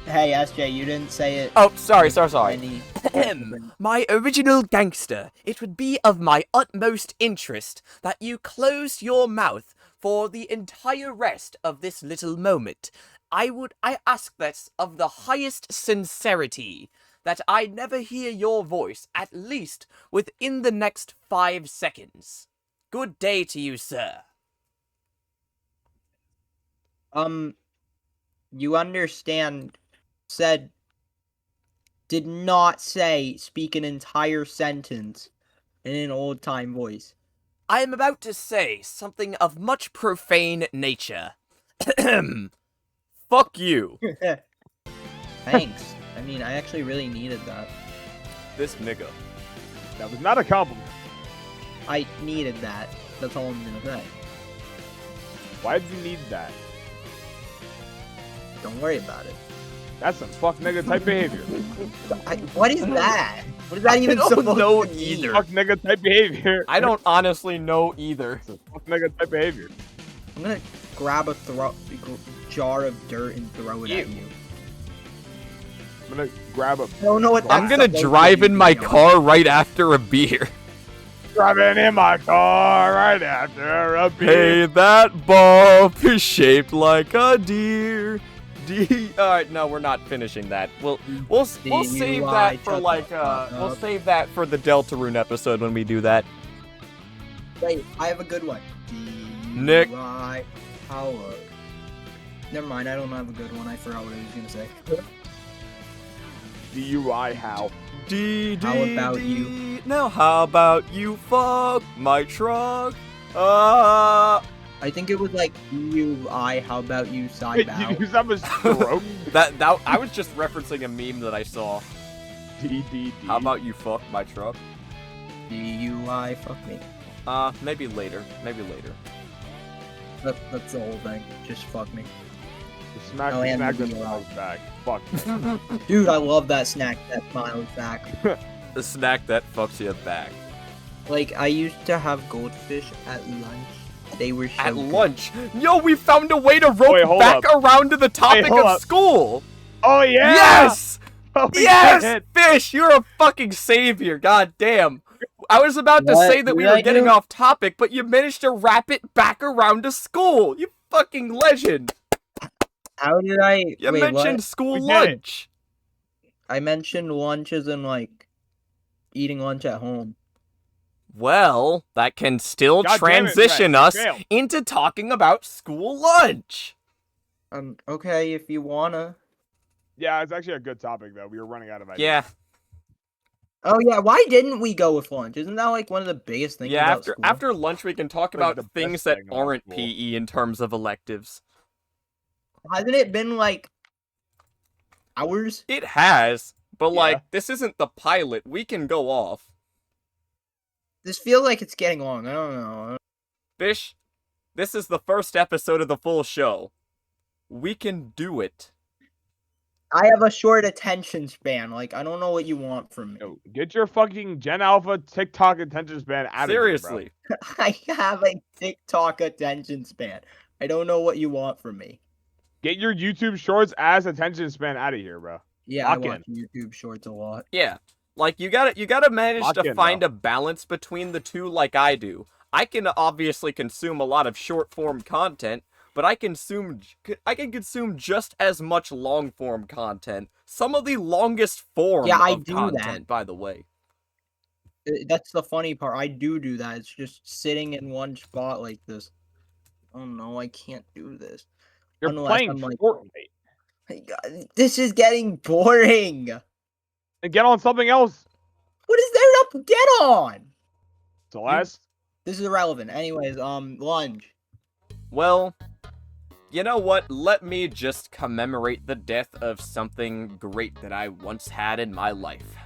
Hey, SJ, you didn't say it. Oh, sorry. Any- My original gangster, it would be of my utmost interest that you closed your mouth for the entire rest of this little moment. I ask this of the highest sincerity, that I never hear your voice, at least within the next 5 seconds. Good day to you, sir. You understand, did not say speak an entire sentence in an old-time voice. I am about to say something of much profane nature. Fuck you. Thanks. I mean, I actually really needed that. This nigga. That was not a compliment. I needed that. That's all I'm gonna say. Why did you need that? Don't worry about it. That's some fuck nigga type behavior. What is that? What is that even I don't supposed know to mean? either. Fuck nigga type behavior. I don't honestly know either. It's a fuck nigga type behavior. I'm gonna grab a jar of dirt and throw it at you. I'm gonna grab a. I don't know what I'm that's gonna supposed drive to in my mean. car right after a beer. Driving in my car right after a beer. Hey, that ball is shaped like a deer. Alright, no, we're not finishing that. We'll save that for we'll save that for the Deltarune episode when we do that. Wait, I have a good one. Nick. Power. Never mind, I don't have a good one. I forgot what I was gonna say. DUI how? How about you? Now how about you fuck my truck? I think it was like UI. How about you side Wait, bow? did you have a stroke? that I was just referencing a meme that I saw. DDD. How about you fuck my truck? DUI. Fuck me. Maybe later. That's the whole thing. Just fuck me. Smack Oh, the and snack the that DUI. smiles back. Fuck. Dude, I love that snack that smiles back. The snack that fucks you back. Like, I used to have goldfish at lunch. They were so At good. lunch. Yo, we found a way to rope Wait, hold back up. around to the topic hold of up. school. Oh yeah! Yes! Oh, we Yes! did. Fish, you're a fucking savior. God damn. I was about to What say that we did were I getting do? off topic, but you managed to wrap it back around to school. You fucking legend. How did I? You Wait, mentioned what? school We did it. lunch. I mentioned lunch as in like eating lunch at home. Well, that can still God damn it, transition Red, us fail. into talking about school lunch. Okay, if you wanna. Yeah, it's actually a good topic though. We were running out of ideas. Yeah, Oh yeah, why didn't we go with lunch? Isn't that like one of the biggest things yeah. about school? After lunch, we can talk Like about the best things that thing about aren't school. PE in terms of electives. Hasn't it been like hours? It has, but Yeah. like this isn't the pilot. We can go off. This feels like it's getting long. I don't know. Fish, this is the first episode of the full show. We can do it. I have a short attention span. Like, I don't know what you want from me. Yo, get your fucking Gen Alpha TikTok attention span out Seriously. I have a TikTok attention span. I don't know what you want from me. Get your YouTube Shorts ass attention span out of here, bro. Yeah, Lock I watch YouTube Shorts a lot. Yeah. Like you gotta manage Lock to in, find bro. a balance between the two like I do. I can obviously consume a lot of short form content, but I can consume just as much long form content. Some of the longest form Yeah, I of do content, that. by the way. That's the funny part. I do that. It's just sitting in one spot like this. Oh no, I can't do this. You're Unless playing I'm like- Fortnite. Hey, God, this is getting boring. And get on something else, What is there to get on? Celeste. This is irrelevant. Anyways, lunch. Well, you know what? Let me just commemorate the death of something great that I once had in my life.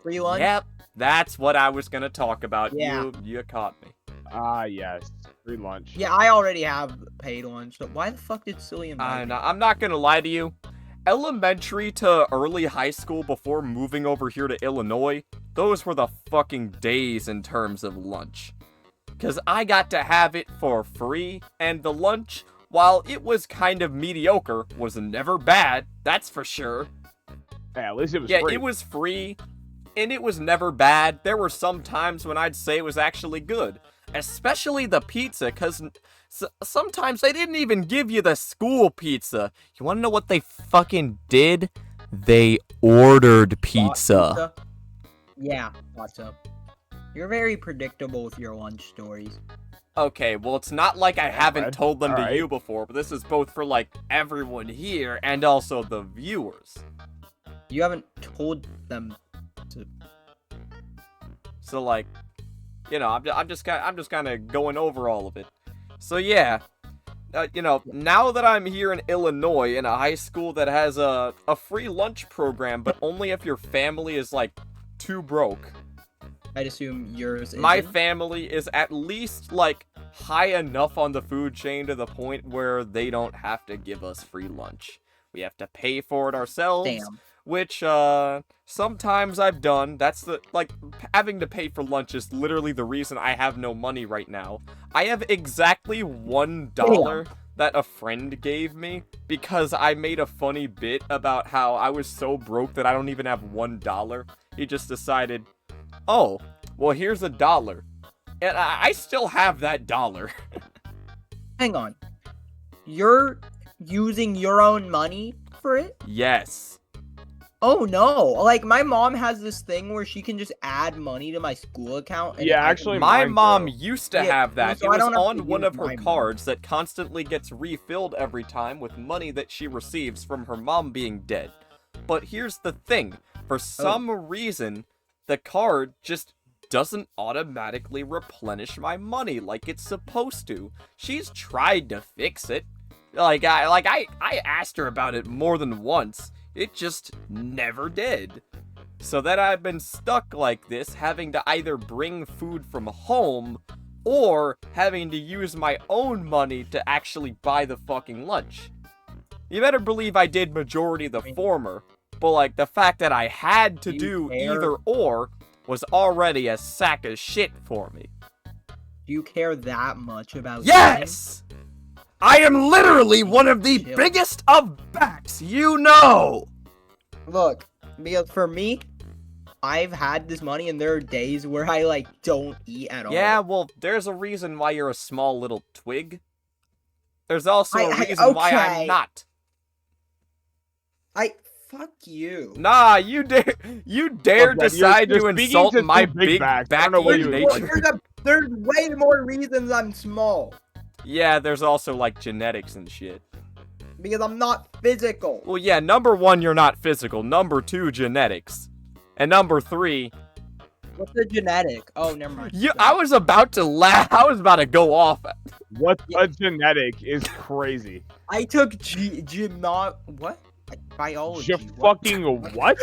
Free lunch? Yep, that's what I was gonna talk about. Yeah. You caught me. Ah, yes. Free lunch. Yeah, I already have paid lunch. So why the fuck did Cillian buy me? I'm not gonna lie to you. elementary to early high school before moving over here to Illinois, those were the fucking days in terms of lunch. Because I got to have it for free, and the lunch, while it was kind of mediocre, was never bad, that's for sure. Yeah, at least it was Yeah, free. it was free, and it was never bad. There were some times when I'd say it was actually good. Especially the pizza, because sometimes they didn't even give you the school pizza. You want to know what they fucking did? They ordered pizza. Yeah, thought so. You're very predictable with your lunch stories. Okay, well, it's not like I haven't Alright, told them to alright. you before, but this is both for, like, everyone here and also the viewers. You haven't told them to. So, like, you know, I'm just kind of going over all of it. So, yeah. You know, now that I'm here in Illinois in a high school that has a free lunch program, but only if your family is, like, too broke. I'd assume yours is. My family is at least, like, high enough on the food chain to the point where they don't have to give us free lunch. We have to pay for it ourselves. Damn. Which, sometimes I've done. That's having to pay for lunch is literally the reason I have no money right now. I have exactly $1 that a friend gave me because I made a funny bit about how I was so broke that I don't even have $1. He just decided, oh, well, here's $1. And I still have that dollar. Hang on. You're using your own money for it? Yes. Oh no! Like my mom has this thing where she can just add money to my school account. And Yeah, I can- actually, My mine mom too. used to Yeah, have that. so It I was don't have to on one use of her my money. cards that constantly gets refilled every time with money that she receives from her mom being dead. But here's the thing. For some reason, the card just doesn't automatically replenish my money like it's supposed to. She's tried to fix it. I asked her about it more than once. It just never did. So then I've been stuck like this, having to either bring food from home or having to use my own money to actually buy the fucking lunch. You better believe I did majority of the former, but like the fact that I had to You do care? either or was already a sack of shit for me. Do you care that much about? Yes! I am literally one of the Chill. biggest of backs, you know! Look, because for me, I've had this money, and there are days where I like don't eat at all. Yeah, well, there's a reason why you're a small little twig. There's also a I- reason why I'm okay. not. Fuck you. Nah, you dare Look, man, decide you're to speaking insult to my two big backs. I don't know what backy you nature. There's way more reasons I'm small. Yeah, there's also like genetics and shit. Because I'm not physical. Well, yeah, number 1, you're not physical. Number 2, genetics. And number 3, What's the genetic? Oh, never mind. I was about to laugh. I was about to go off. What's a genetic is crazy. I took what? Biology. What? Fucking what?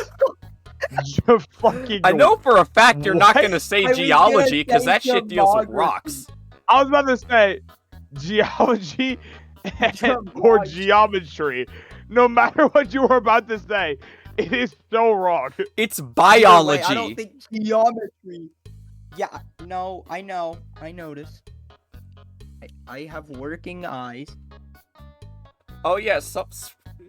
You fucking. I know for a fact you're not What? gonna say I was geology gonna because say that shit deals with geography. rocks. I was about to say geology or geometry. No matter what you were about to say, it is so wrong. It's Either way, biology. I don't think geometry. Yeah, no, I know. I noticed. I have working eyes. Oh yeah, so,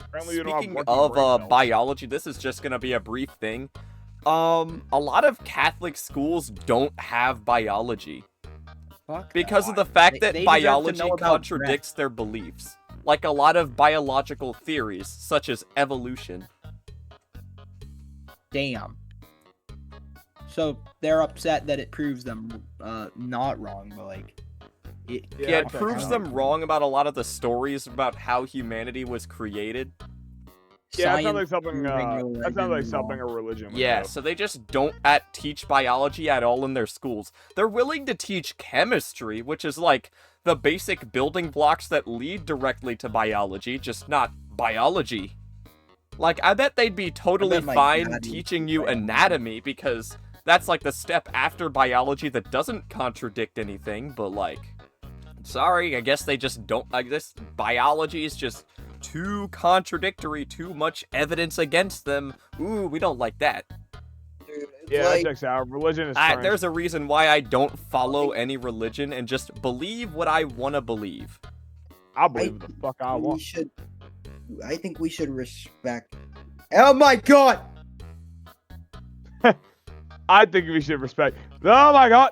Apparently you don't have speaking working of brain cells. biology, this is just gonna be a brief thing. A lot of Catholic schools don't have biology Fuck because of that. the fact They that deserve to biology know about contradicts their beliefs. Like a lot of biological theories, such as evolution. Damn. So they're upset that it proves them not wrong, but like it. Yeah, it okay, proves them wrong about a lot of the stories about how humanity was created. Yeah, that sounds like Science something. proving That sounds like religion something a wrong. religion would Yeah, do. so they just don't teach biology at all in their schools. They're willing to teach chemistry, which is like the basic building blocks that lead directly to biology, just not biology. Like, I bet they'd be totally my fine dad teaching used you biology. anatomy, because that's like the step after biology that doesn't contradict anything, but like, sorry, I guess they just don't, I guess biology is just too contradictory, too much evidence against them. Ooh, we don't like that. Dude, it's Yeah, that like, checks out. Religion is strange. There's a reason why I don't follow any religion and just believe what I want to believe. I'll believe what the fuck I want. I think we should respect. Oh my god! I think we should respect. Oh my god!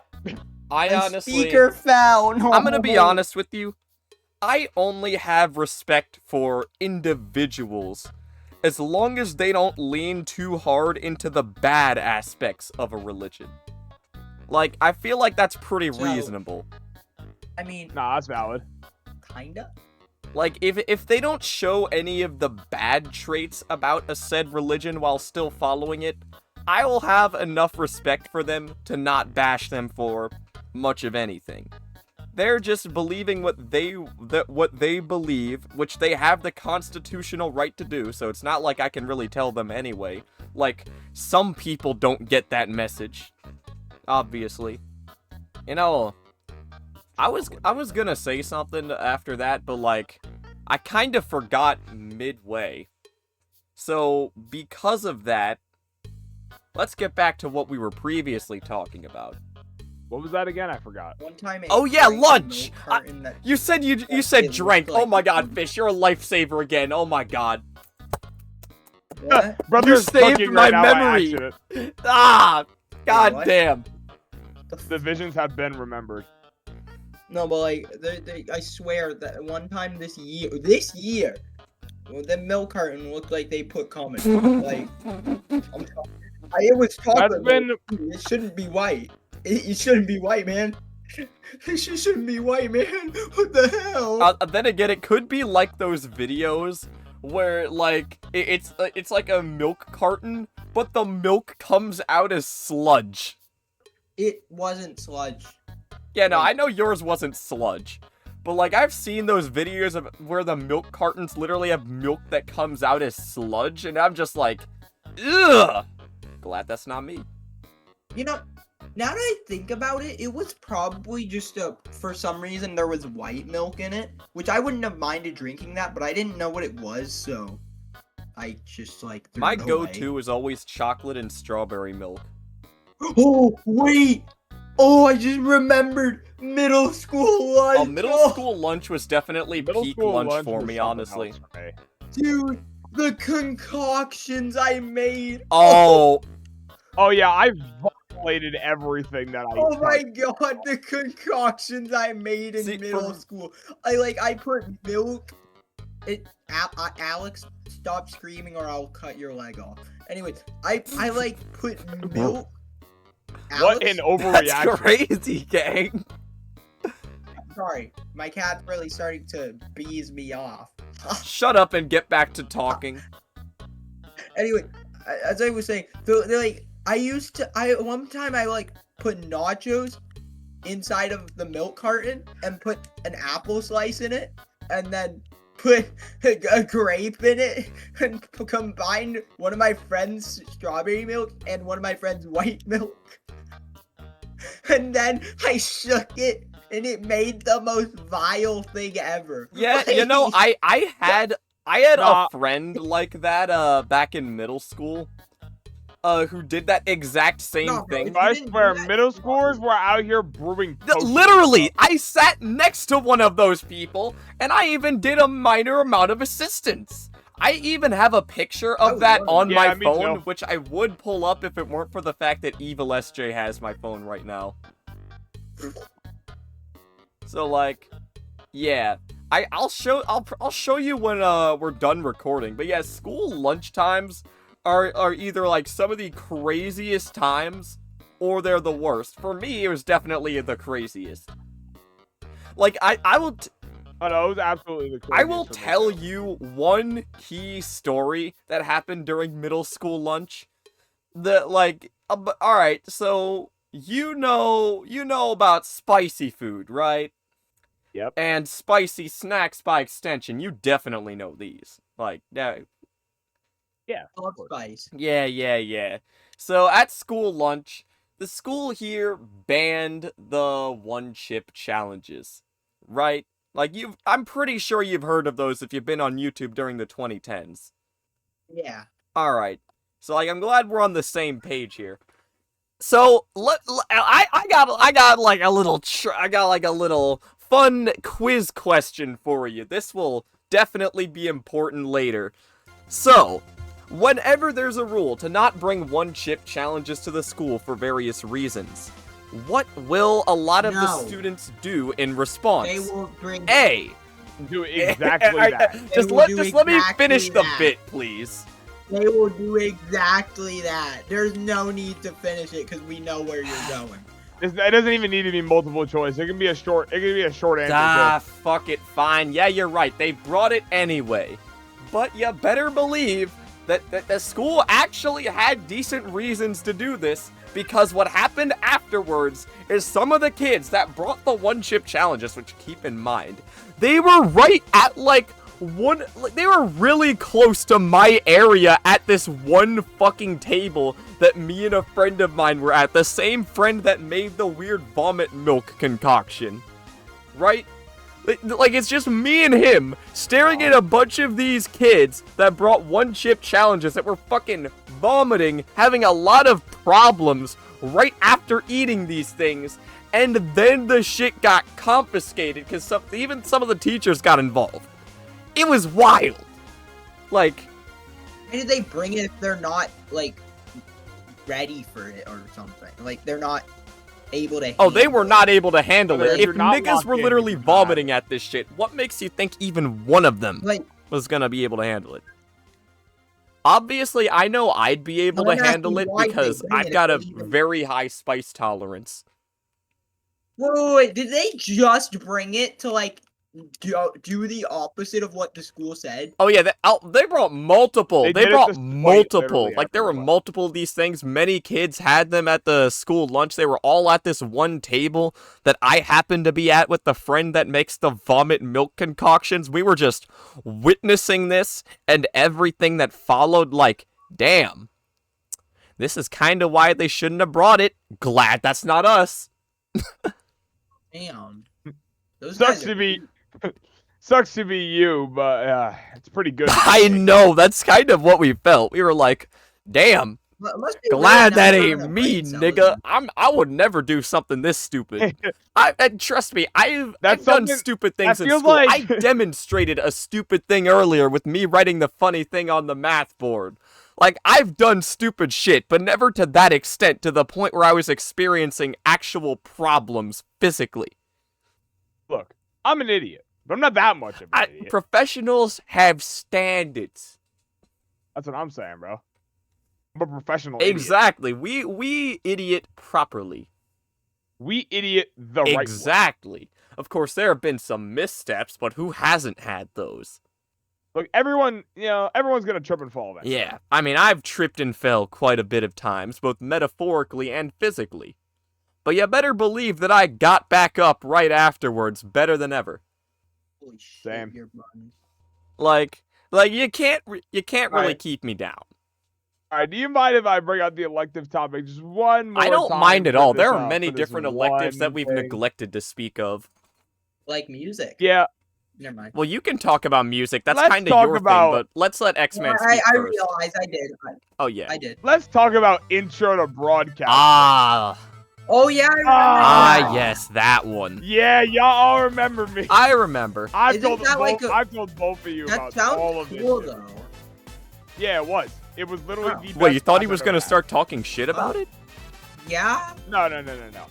I honestly, Speaker fell. No. I'm gonna be honest with you. I only have respect for individuals as long as they don't lean too hard into the bad aspects of a religion. Like, I feel like that's pretty reasonable. I mean, Nah, that's valid. kinda. Like, if they don't show any of the bad traits about a said religion while still following it, I will have enough respect for them to not bash them for much of anything. They're just believing what they believe, which they have the constitutional right to do, so it's not like I can really tell them anyway. Like, some people don't get that message, obviously. You know, I was gonna say something after that, but like, I kind of forgot midway. So, because of that, let's get back to what we were previously talking about. What was that again? I forgot. One time. Oh yeah, lunch! You said it said looked drank. like- Oh my god, Fish, you're a lifesaver again. Oh my god. What? Brother's saved cooking my right now by memory. accident. Ah! God what? damn. The visions have been remembered. No, but like, I swear that one time this year, well, the milk carton looked like they put cum in it. Like, it was chocolate. That's been. It shouldn't be white. It shouldn't be white, man. It shouldn't be white, man. What the hell? Then again, it could be like those videos where, like, it's like a milk carton, but the milk comes out as sludge. It wasn't sludge. Yeah, no, I know yours wasn't sludge. But, like, I've seen those videos of where the milk cartons literally have milk that comes out as sludge, and I'm just like, ugh! Glad that's not me. You know, now that I think about it, it was probably just for some reason there was white milk in it, which I wouldn't have minded drinking that, but I didn't know what it was, so I just, like, threw My it away. go-to is always chocolate and strawberry milk. Oh, wait! Oh, I just remembered middle school lunch! Oh, middle school lunch was definitely Middle peak school lunch for was me, something honestly. else for me. Dude, the concoctions I made! Oh, Oh yeah, I violated everything that I. Oh my touched. god, the concoctions I made in See, middle for- school. I put milk. Alex, stop screaming or I'll cut your leg off. Anyways, I like put milk. What an that's overreaction! crazy, gang. Sorry, my cat's really starting to bees me off. Shut up and get back to talking. Anyway, as I was saying, they're like, one time I like put nachos inside of the milk carton and put an apple slice in it and then put a grape in it and combined one of my friend's strawberry milk and one of my friend's white milk. And then I shook it and it made the most vile thing ever. Yeah, you know, I had Nah. a friend like that back in middle school who did that exact same No, bro, thing. if I you didn't swear, do that, middle you schoolers were out here brewing. toast and Literally, stuff. I sat next to one of those people, and I even did a minor amount of assistance. I even have a picture I of was that wondering. on Yeah, my me phone, too. which I would pull up if it weren't for the fact that Evil SJ has my phone right now. So like, yeah, I'll show you when we're done recording. But yeah, school lunch times are either like some of the craziest times or they're the worst. For me, it was definitely the craziest. Like I will Oh no, it was absolutely the. I will craziest for me, tell too. you one key story that happened during middle school lunch. All right, so you know about spicy food, right? Yep. And spicy snacks by extension. You definitely know these. Like, yeah, Yeah. Love spice. yeah. So at school lunch, the school here banned the one chip challenges, right? Like, I'm pretty sure you've heard of those if you've been on YouTube during the 2010s. Yeah. Alright. So, like, I'm glad we're on the same page here. So, I got like a little fun quiz question for you. This will definitely be important later. So, whenever there's a rule to not bring one-chip challenges to the school for various reasons, what will a lot of the students do in response? They will bring A. Do exactly that. Just let me finish the bit, please. They will do exactly that. There's no need to finish it because we know where you're going. It doesn't even need to be multiple choice. It can be a short. It can be a short answer. Ah, fuck it, fine. Yeah, you're right. They brought it anyway. But you better believe that the school actually had decent reasons to do this, because what happened afterwards is some of the kids that brought the one-chip challenges, which keep in mind, they were right at they were really close to my area at this one fucking table that me and a friend of mine were at. The same friend that made the weird vomit milk concoction. Right? Like, it's just me and him staring at a bunch of these kids that brought one-chip challenges that were fucking vomiting, having a lot of problems right after eating these things, and then the shit got confiscated because even some of the teachers got involved. It was wild. Like, why did they bring it if they're not, like, ready for it or something? Like, they're not able to handle they were not able to handle it. If not niggas were literally vomiting at this shit, what makes you think even one of them like, was gonna be able to handle it? Obviously, I know I'd be able to handle it because I've got a very high spice tolerance. Wait, did they just bring it to, like, do the opposite of what the school said? Oh yeah, they brought multiple. They brought multiple. Like, there were everyone. multiple of these things. Many kids had them at the school lunch. They were all at this one table that I happened to be at with the friend that makes the vomit milk concoctions. We were just witnessing this and everything that followed. Like, damn, this is kind of why they shouldn't have brought it. Glad that's not us. Damn. Those Sucks guys to are- be. Sucks to be you, but it's pretty good. I know, that's kind of what we felt. We were like, damn. Must be Glad really that nice ain't having a me, brain cell, nigga. isn't I would never do something this stupid. And trust me, I've done something- stupid things that in feels school. like- I demonstrated a stupid thing earlier with me writing the funny thing on the math board. Like, I've done stupid shit, but never to that extent, to the point where I was experiencing actual problems physically. Look, I'm an idiot, but I'm not that much of an idiot. Professionals have standards. That's what I'm saying, bro. I'm a professional idiot. Exactly. We idiot properly. We idiot the right way. Exactly. Of course, there have been some missteps, but who hasn't had those? Look, everyone's gonna trip and fall eventually. Yeah, I mean, I've tripped and fell quite a bit of times, both metaphorically and physically. But you better believe that I got back up right afterwards, better than ever. Holy shit, Same. you're buns. Like you can't really Alright. keep me down. All right, do you mind if I bring out the elective topic just one more I don't time mind at for all. this, There are for many this different electives that one we've thing? neglected to speak of. Like music. Yeah, Never mind. Well, you can talk about music. That's Let's kind of talk your about- thing, but let's let X-Man I speak first. realized I did. Oh, yeah. I did. let's talk about intro to broadcast. Ah, Oh yeah, I remember Ah, that. yes, that one. Yeah, y'all all remember me. I remember. I've Isn't told that like both. a- I've told both of you That about sounds all of this. cool shit. though. Yeah, it was. It was literally Wow. the best Wait, you thought he class was I've going to ever start talking shit about it? Yeah, had. No.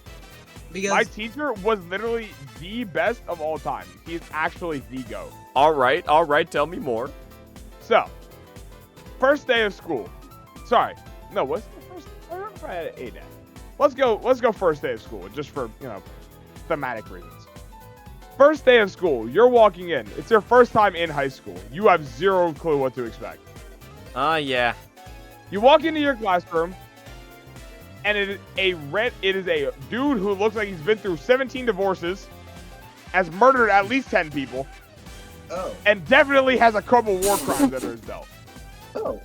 because My teacher was literally the best of all time. He's actually the GOAT. All right, tell me more. So, first day of school. Sorry, no, what's the first? I remember I had an A day. Let's go first day of school, just for, thematic reasons. First day of school, you're walking in. It's your first time in high school. You have zero clue what to expect. Yeah. You walk into your classroom, and it is a dude who looks like he's been through 17 divorces, has murdered at least 10 people, oh, and definitely has a couple war crimes under his belt. oh,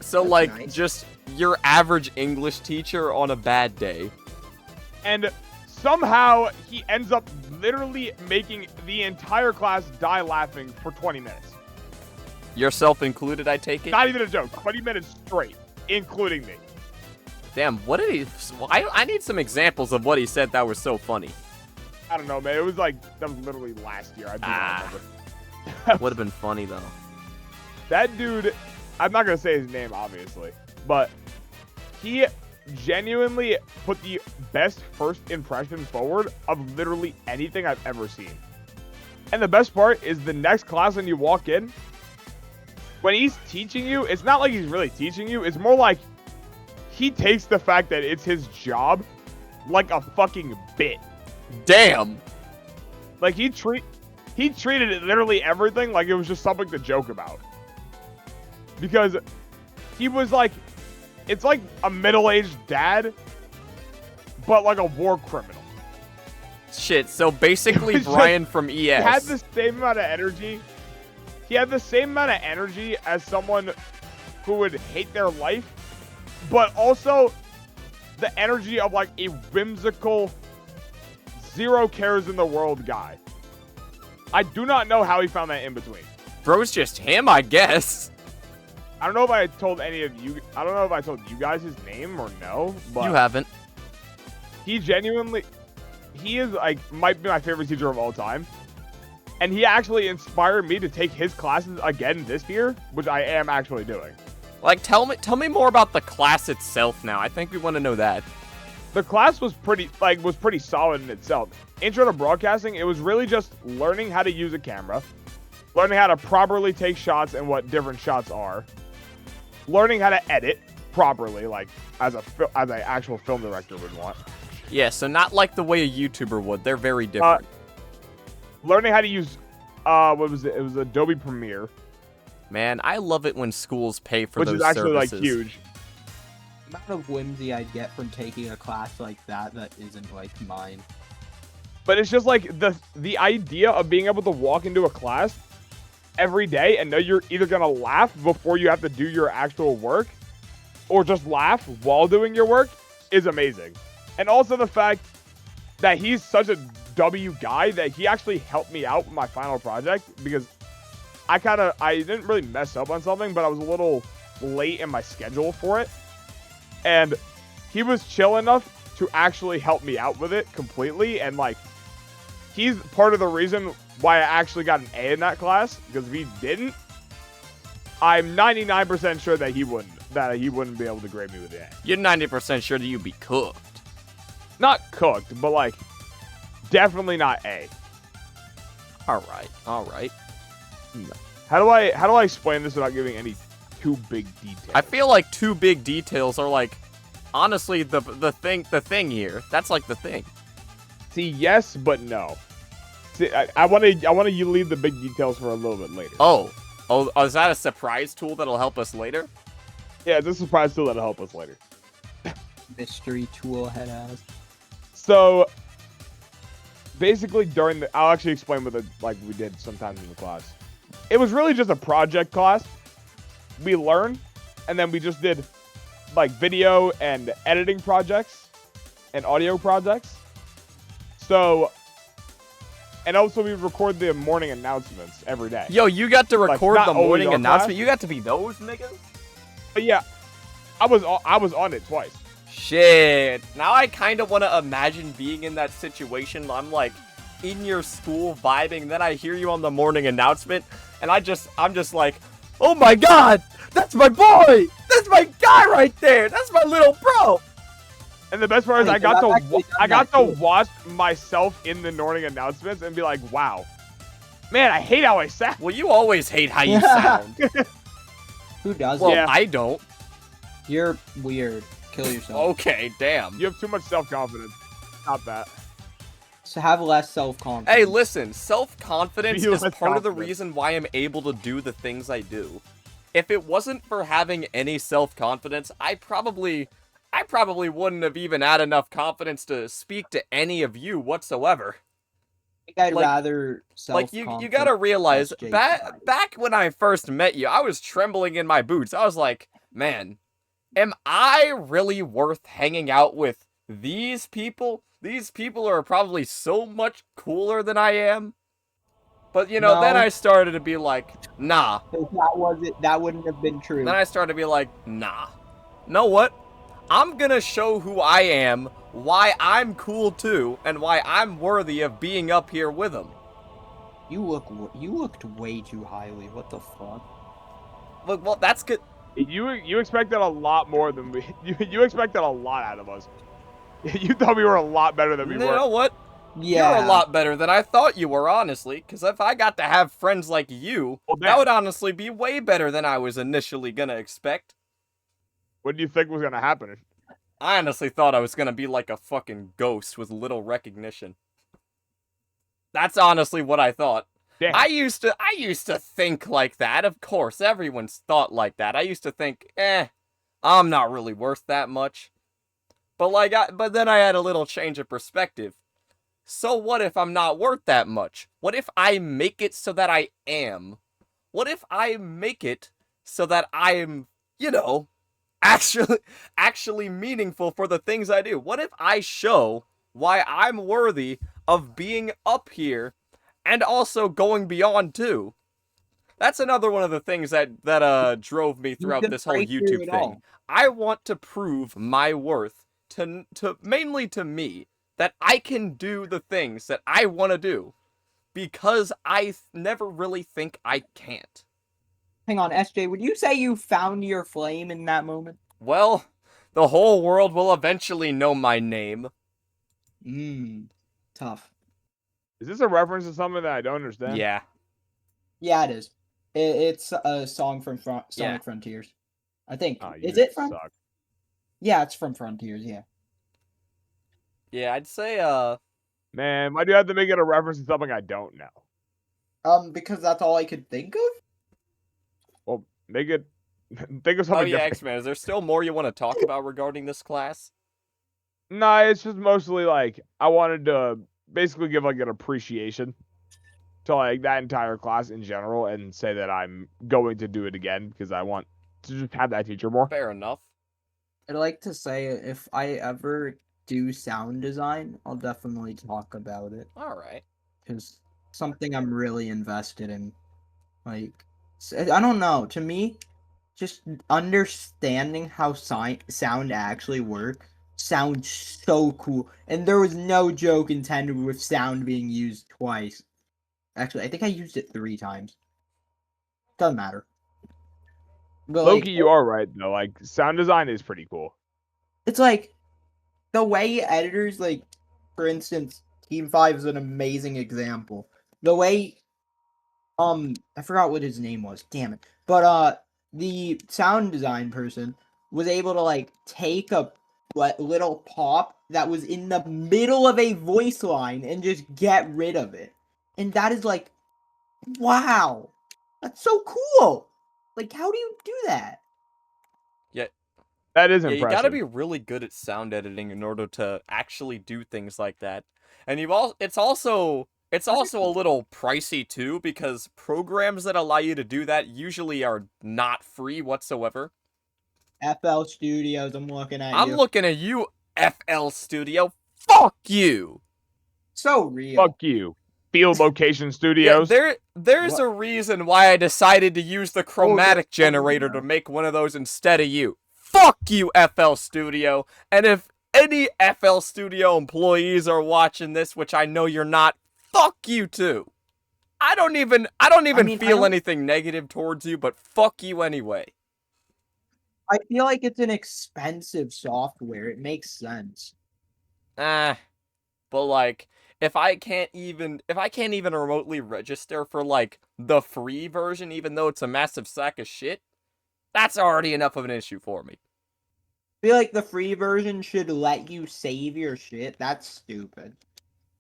So, That's like, nice. just your average English teacher on a bad day. And somehow he ends up literally making the entire class die laughing for 20 minutes. Yourself included, I take it? Not even a joke. 20 minutes straight, including me. Damn, what did he... I need some examples of what he said that was so funny. I don't know, man. It was like, that was literally last year. I do not remember. Would have been funny, though. That dude, I'm not going to say his name, obviously, but he genuinely put the best first impression forward of literally anything I've ever seen. And the best part is the next class when you walk in, when he's teaching you, it's not like he's really teaching you. It's more like he takes the fact that it's his job like a fucking bit. Damn. Like he treated it literally everything like it was just something to joke about. Because he was like, it's like a middle-aged dad, but like a war criminal. Shit, so basically Brian from ES. He had the same amount of energy. He had the same amount of energy as someone who would hate their life, but also the energy of like a whimsical, zero cares in the world guy. I do not know how he found that in between. Bro's just him, I guess. I don't know if I told any of you. I don't know if I told you guys his name or no, but You haven't. he is like might be my favorite teacher of all time, and he actually inspired me to take his classes again this year, which I am actually doing. Like, tell me more about the class itself now. I think we want to know that. The class was pretty solid in itself. Intro to broadcasting, it was really just learning how to use a camera, learning how to properly take shots and what different shots are, learning how to edit properly, like as an actual film director would want. Yeah, so not like the way a YouTuber would. They're very different. Learning how to use, what was it? It was Adobe Premiere. Man, I love it when schools pay for Which those is actually services. like huge. The amount of whimsy I'd get from taking a class like that isn't like mine. But it's just like the idea of being able to walk into a class every day and know you're either gonna laugh before you have to do your actual work, or just laugh while doing your work is amazing. And also the fact that he's such a W guy that he actually helped me out with my final project, because I didn't really mess up on something, but I was a little late in my schedule for it. And he was chill enough to actually help me out with it completely. And like, he's part of the reason why I actually got an A in that class, because if he didn't, I'm 99% sure that he wouldn't be able to grade me with an A. You're 90% sure that you'd be cooked. Not cooked, but like, definitely not A. Alright. How do I explain this without giving any too big details? I feel like too big details are like, honestly, the thing here. That's like the thing. See, yes, but no. See, I want to leave the big details for a little bit later. Oh, is that a surprise tool that'll help us later? Yeah, it's a surprise tool that'll help us later. Mystery tool head ass. So, basically I'll actually explain what we did sometimes in the class. It was really just a project class. We learned, and then we just did like video and editing projects and audio projects. So, and also we record the morning announcements every day. Yo, you got to record not the always morning our announcement? class. You got to be those niggas? But yeah, I was on it twice. Shit. Now I kind of want to imagine being in that situation. I'm like in your school vibing, then I hear you on the morning announcement, and I'm just like, oh my god, that's my boy! That's my guy right there! That's my little bro! And the best part is I got to watch myself in the morning announcements and be like, wow, man, I hate how I sound. Well, you always hate how you sound. Who does Well, Yeah. I don't. You're weird. Kill yourself. Okay, damn. You have too much self-confidence. Stop that. So have less self-confidence. Hey, listen, self-confidence Be is less part of the confident. reason why I'm able to do the things I do. If it wasn't for having any self-confidence, I probably wouldn't have even had enough confidence to speak to any of you whatsoever. I think I'd like- rather self-confidence. Like, you gotta realize, Jake back when I first met you, I was trembling in my boots. I was like, man, am I really worth hanging out with these people? these people are probably so much cooler than I am. But, you know, then No. I started to be like, nah. If that wouldn't have been true. Then I started to be like, nah. Know what? I'm gonna show who I am, why I'm cool too, and why I'm worthy of being up here with them. You looked way too highly. What the fuck? Look, well, that's good. You expected a lot more than we. You expected a lot out of us. You thought we were a lot better than we You were. know what? Yeah. You're a lot better than I thought you were, honestly, because if I got to have friends like you, Well, that would honestly be way better than I was initially gonna expect. What do you think was gonna happen? I honestly thought I was gonna be like a fucking ghost with little recognition. That's honestly what I thought. Damn. I used to think like that. Of course, everyone's thought like that. I used to think, I'm not really worth that much. But then I had a little change of perspective. So what if I'm not worth that much? What if I make it so that I am? What if I make it so that I'm, you know, actually meaningful for the things I do? What if I show why I'm worthy of being up here and also going beyond too? That's another one of the things that drove me throughout this whole YouTube thing. I want to prove my worth to mainly to me, that I can do the things that I want to do, because I never really think I can't. Hang on, SJ, would you say you found your flame in that moment? Well, the whole world will eventually know my name. Tough. Is this a reference to something that I don't understand? Yeah. Yeah, it is. It's a song from Sonic Frontiers. I think. Oh, Is it from? Suck. Yeah, it's from Frontiers, yeah. Yeah, I'd say, Man, why do you have to make it a reference to something I don't know? Because that's all I could think of? Well, make it... think of something oh yeah, different. xman, is there still more you want to talk about regarding this class? Nah, it's just mostly, like, I wanted to basically give, like, an appreciation to, like, that entire class in general and say that I'm going to do it again because I want to just have that teacher more. Fair enough. I'd like to say if I ever do sound design, I'll definitely talk about it. Alright. Because something I'm really invested in. Like, I don't know. To me, just understanding how sound actually works sounds so cool. And there was no joke intended with sound being used twice. Actually, I think I used it 3 times. Doesn't matter. But Loki, you are right, though. Like, sound design is pretty cool. It's like, the way editors, like, for instance, Team 5 is an amazing example. The way, I forgot what his name was, damn it. But, the sound design person was able to, like, take a little pop that was in the middle of a voice line and just get rid of it. And that is, like, wow! That's so cool! Like, how do you do that? That is Yeah, impressive. you gotta be really good at sound editing in order to actually do things like that. And it's also a little pricey too, because programs that allow you to do that usually are not free whatsoever. FL Studios, I'm looking at you. I'm looking at you, FL Studio. Fuck you! So real. Fuck you. Field Location Studios. Yeah, there's What? a reason why I decided to use the chromatic yeah. generator to make one of those instead of you. Fuck you, FL Studio. And if any FL Studio employees are watching this, which I know you're not, fuck you too. I don't even feel anything negative towards you, but fuck you anyway. I feel like it's an expensive software. It makes sense. But like, if I can't even remotely register for like the free version, even though it's a massive sack of shit, that's already enough of an issue for me. I feel like the free version should let you save your shit. That's stupid.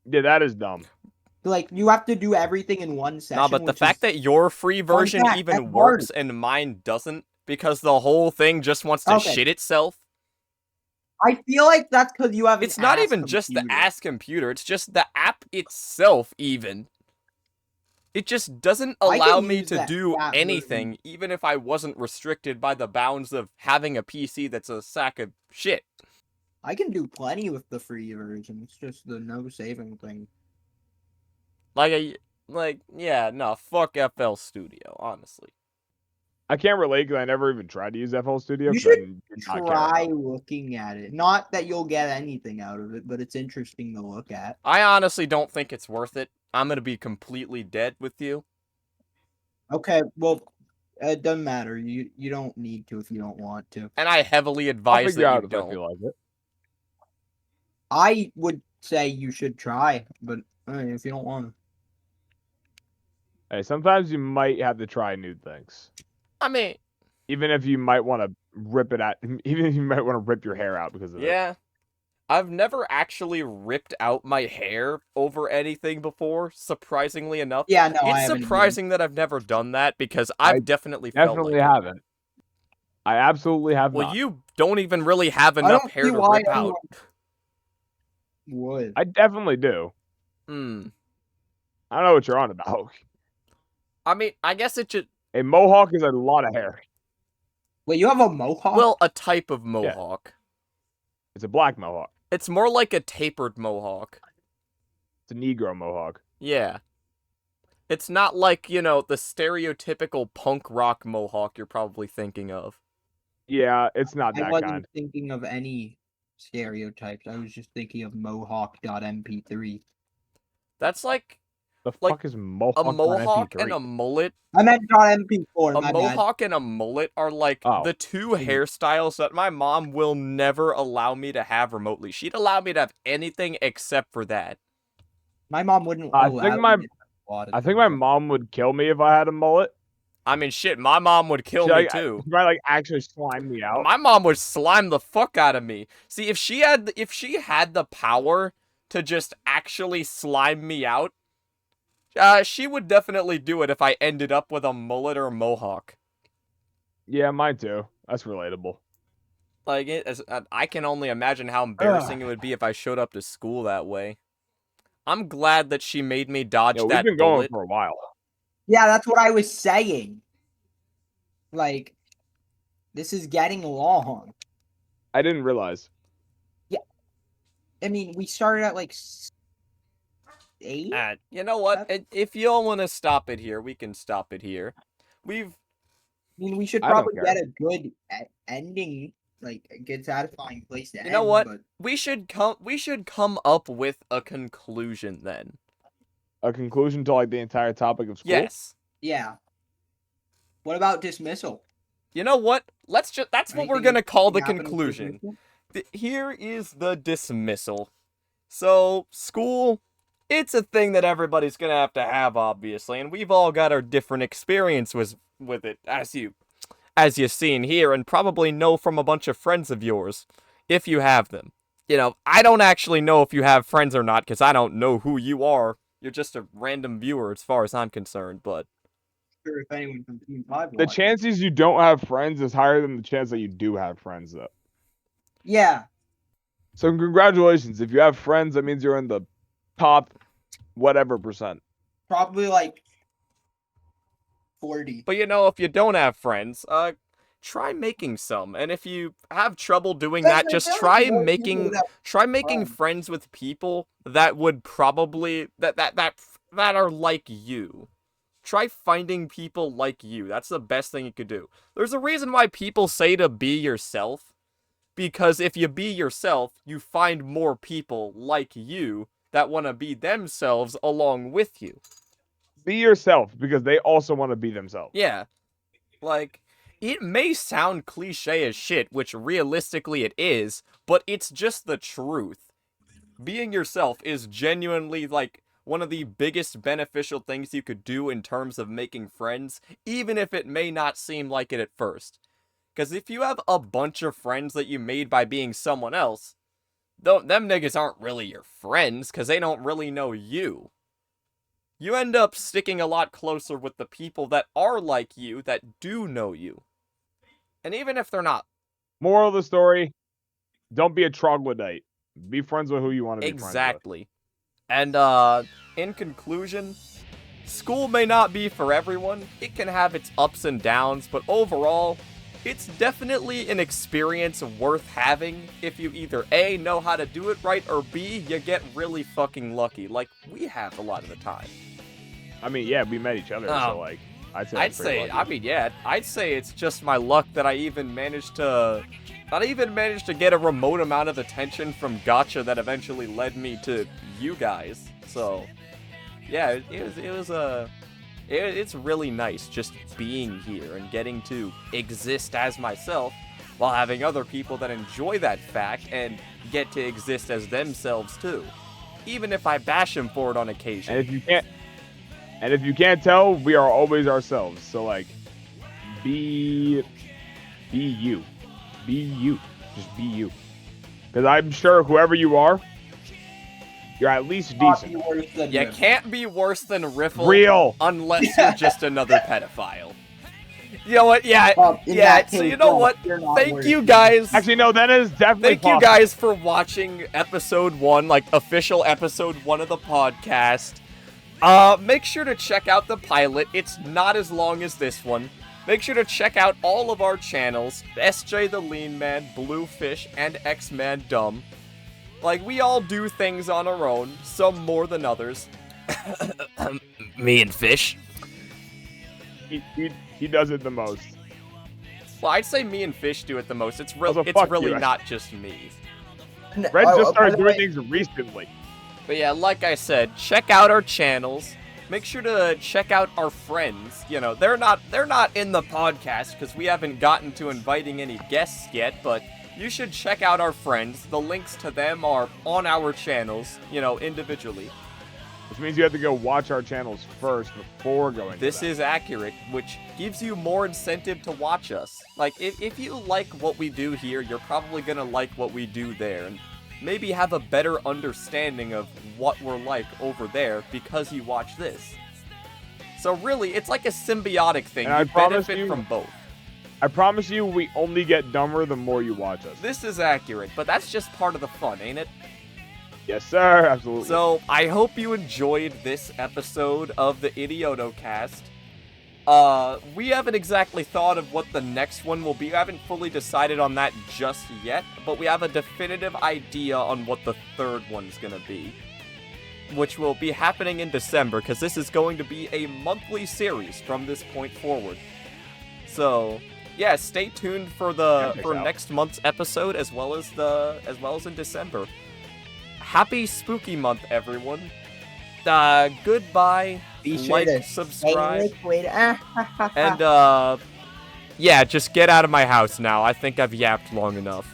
Yeah, that is dumb. Like, you have to do everything in one session. Nah, but the fact that your free version even works and mine doesn't, because the whole thing just wants to shit itself. I feel like that's because you have an It's not ass even just the computer. ass computer, it's just the app itself even. It just doesn't allow me to do anything, even if I wasn't restricted by the bounds of having a PC that's a sack of shit. I can do plenty with the free version. It's just the no saving thing. Yeah, no, fuck FL Studio, honestly. I can't relate because I never even tried to use FL Studio. You 'cause I should did not care try enough. looking at it. Not that you'll get anything out of it, but it's interesting to look at. I honestly don't think it's worth it. I'm gonna be completely dead with you. Okay, well, it doesn't matter. You don't need to if you don't want to. And I heavily I'll advise figure that out you if I don't. feel like it. I would say you should try, but if you don't want to. Hey, sometimes you might have to try new things. I mean, Even if you might want to rip it out, even if you might want to rip your hair out because of it. yeah. I've never actually ripped out my hair over anything before, surprisingly enough. Yeah, no, I It's haven't surprising that I've never done that because I I've definitely felt Definitely like it. haven't. I absolutely have Well, not. you don't even really have I enough don't hair see to why rip out. anyone would. I definitely do. Hmm. I don't know what you're on about. I mean, I guess it should. A mohawk is a lot of hair. Wait, you have a mohawk? Well, a type of mohawk. It's a black mohawk. It's more like a tapered mohawk. It's a Negro mohawk. Yeah. It's not like, the stereotypical punk rock mohawk you're probably thinking of. Yeah, it's not I that wasn't kind. thinking of any stereotypes. I was just thinking of mohawk.mp3. That's like The like, fuck is mohawk? a mohawk MP3? and a mullet. I meant .mp4, A my bad. mohawk and a mullet are like Oh. the two hairstyles that my mom will never allow me to have remotely. She'd allow me to have anything except for that. My mom wouldn't I allow think me my- to have a lot of I think my things. mom would kill me if I had a mullet. I mean, shit, my mom would kill me too. She might actually slime me out. My mom would slime the fuck out of me. See, if she had the power to just actually slime me out, she would definitely do it if I ended up with a mullet or a mohawk. Yeah, mine too. That's relatable. Like, I can only imagine how embarrassing it would be if I showed up to school that way. I'm glad that she made me dodge Yeah, we've that been going bullet. for a while. Yeah, that's what I was saying. Like, this is getting long. I didn't realize. I mean, we started at like 8? You know what? If y'all want to stop it here, we can stop it here. I mean, we should I don't probably care. get a good ending, like a good satisfying place to end. You know what? But We should come up with a conclusion then. A conclusion to like the entire topic of school. Yes. yeah. What about dismissal? You know what? That's what we're Anything- gonna call the anything happen with conclusion. dismissal? Here is the dismissal. So, school, it's a thing that everybody's gonna have, obviously, and we've all got our different experiences with it, as you've seen here, and probably know from a bunch of friends of yours, if you have them. I don't actually know if you have friends or not, because I don't know who you are. You're just a random viewer as far as I'm concerned, but... Sure, if anyone from Team 5 The watches. chances you don't have friends is higher than the chance that you do have friends, though. Yeah. So congratulations. If you have friends, that means you're in the top whatever percent. Probably like 40. But if you don't have friends, try making some. And if you have trouble doing that, just try making friends with people that would probably that are like you. Try finding people like you. That's the best thing you could do. There's a reason why people say to be yourself. Because if you be yourself, you find more people like you that want to be themselves along with you. Be yourself because they also want to be themselves. Yeah. Like, it may sound cliche as shit, which realistically it is, but it's just the truth. Being yourself is genuinely, like, one of the biggest beneficial things you could do in terms of making friends, even if it may not seem like it at first. Because if you have a bunch of friends that you made by being someone else, them niggas aren't really your friends, because they don't really know you. You end up sticking a lot closer with the people that are like you, that do know you. And even if they're not. Moral of the story, don't be a troglodyte. Be friends with who you want to be friends with. Exactly. And, in conclusion, school may not be for everyone. It can have its ups and downs, but overall, it's definitely an experience worth having if you either A, know how to do it right, or B, you get really fucking lucky, like we have a lot of the time. I mean, yeah, we met each other, so like, I'd say I'd say it's just my luck that I even managed to get a remote amount of attention from Gacha that eventually led me to you guys. So, yeah, it's really nice just being here and getting to exist as myself while having other people that enjoy that fact and get to exist as themselves too. Even if I bash them for it on occasion. And if you can't tell, we are always ourselves. So like, be you. Be you. Just be you. Because I'm sure whoever you are, you're at least decent. You can't be worse than Riffl. Real. Unless you're just another pedophile. You know what? Yeah. So you know what? Thank you guys. Actually, no, that is definitely Thank you guys for watching episode 1, like official episode 1 of the podcast. Make sure to check out the pilot. It's not as long as this one. Make sure to check out all of our channels, SJ the Lean Man, BlueFish, and Xman Dumb. Like, we all do things on our own, some more than others. Me and Fish. He does it the most. Well, I'd say me and Fish do it the most. It's really not just me. Red just started doing things recently. But yeah, like I said, check out our channels. Make sure to check out our friends. You know, they're not in the podcast because we haven't gotten to inviting any guests yet, but you should check out our friends. The links to them are on our channels, you know, individually. Which means you have to go watch our channels first before going This to them. is accurate, which gives you more incentive to watch us. Like, if you like what we do here, you're probably gonna like what we do there. And maybe have a better understanding of what we're like over there because you watch this. So really, it's like a symbiotic thing. And you benefit from both. I promise you, we only get dumber the more you watch us. This is accurate, but that's just part of the fun, ain't it? Yes, sir. Absolutely. So, I hope you enjoyed this episode of the Idioto cast. We haven't exactly thought of what the next one will be. I haven't fully decided on that just yet, but we have a definitive idea on what the third one's gonna be, which will be happening in December, because this is going to be a monthly series from this point forward. So, yeah, stay tuned for next month's episode as well as in December. Happy spooky month, everyone. Goodbye. Be sure to subscribe, liquid. and yeah, just get out of my house now. I think I've yapped long enough.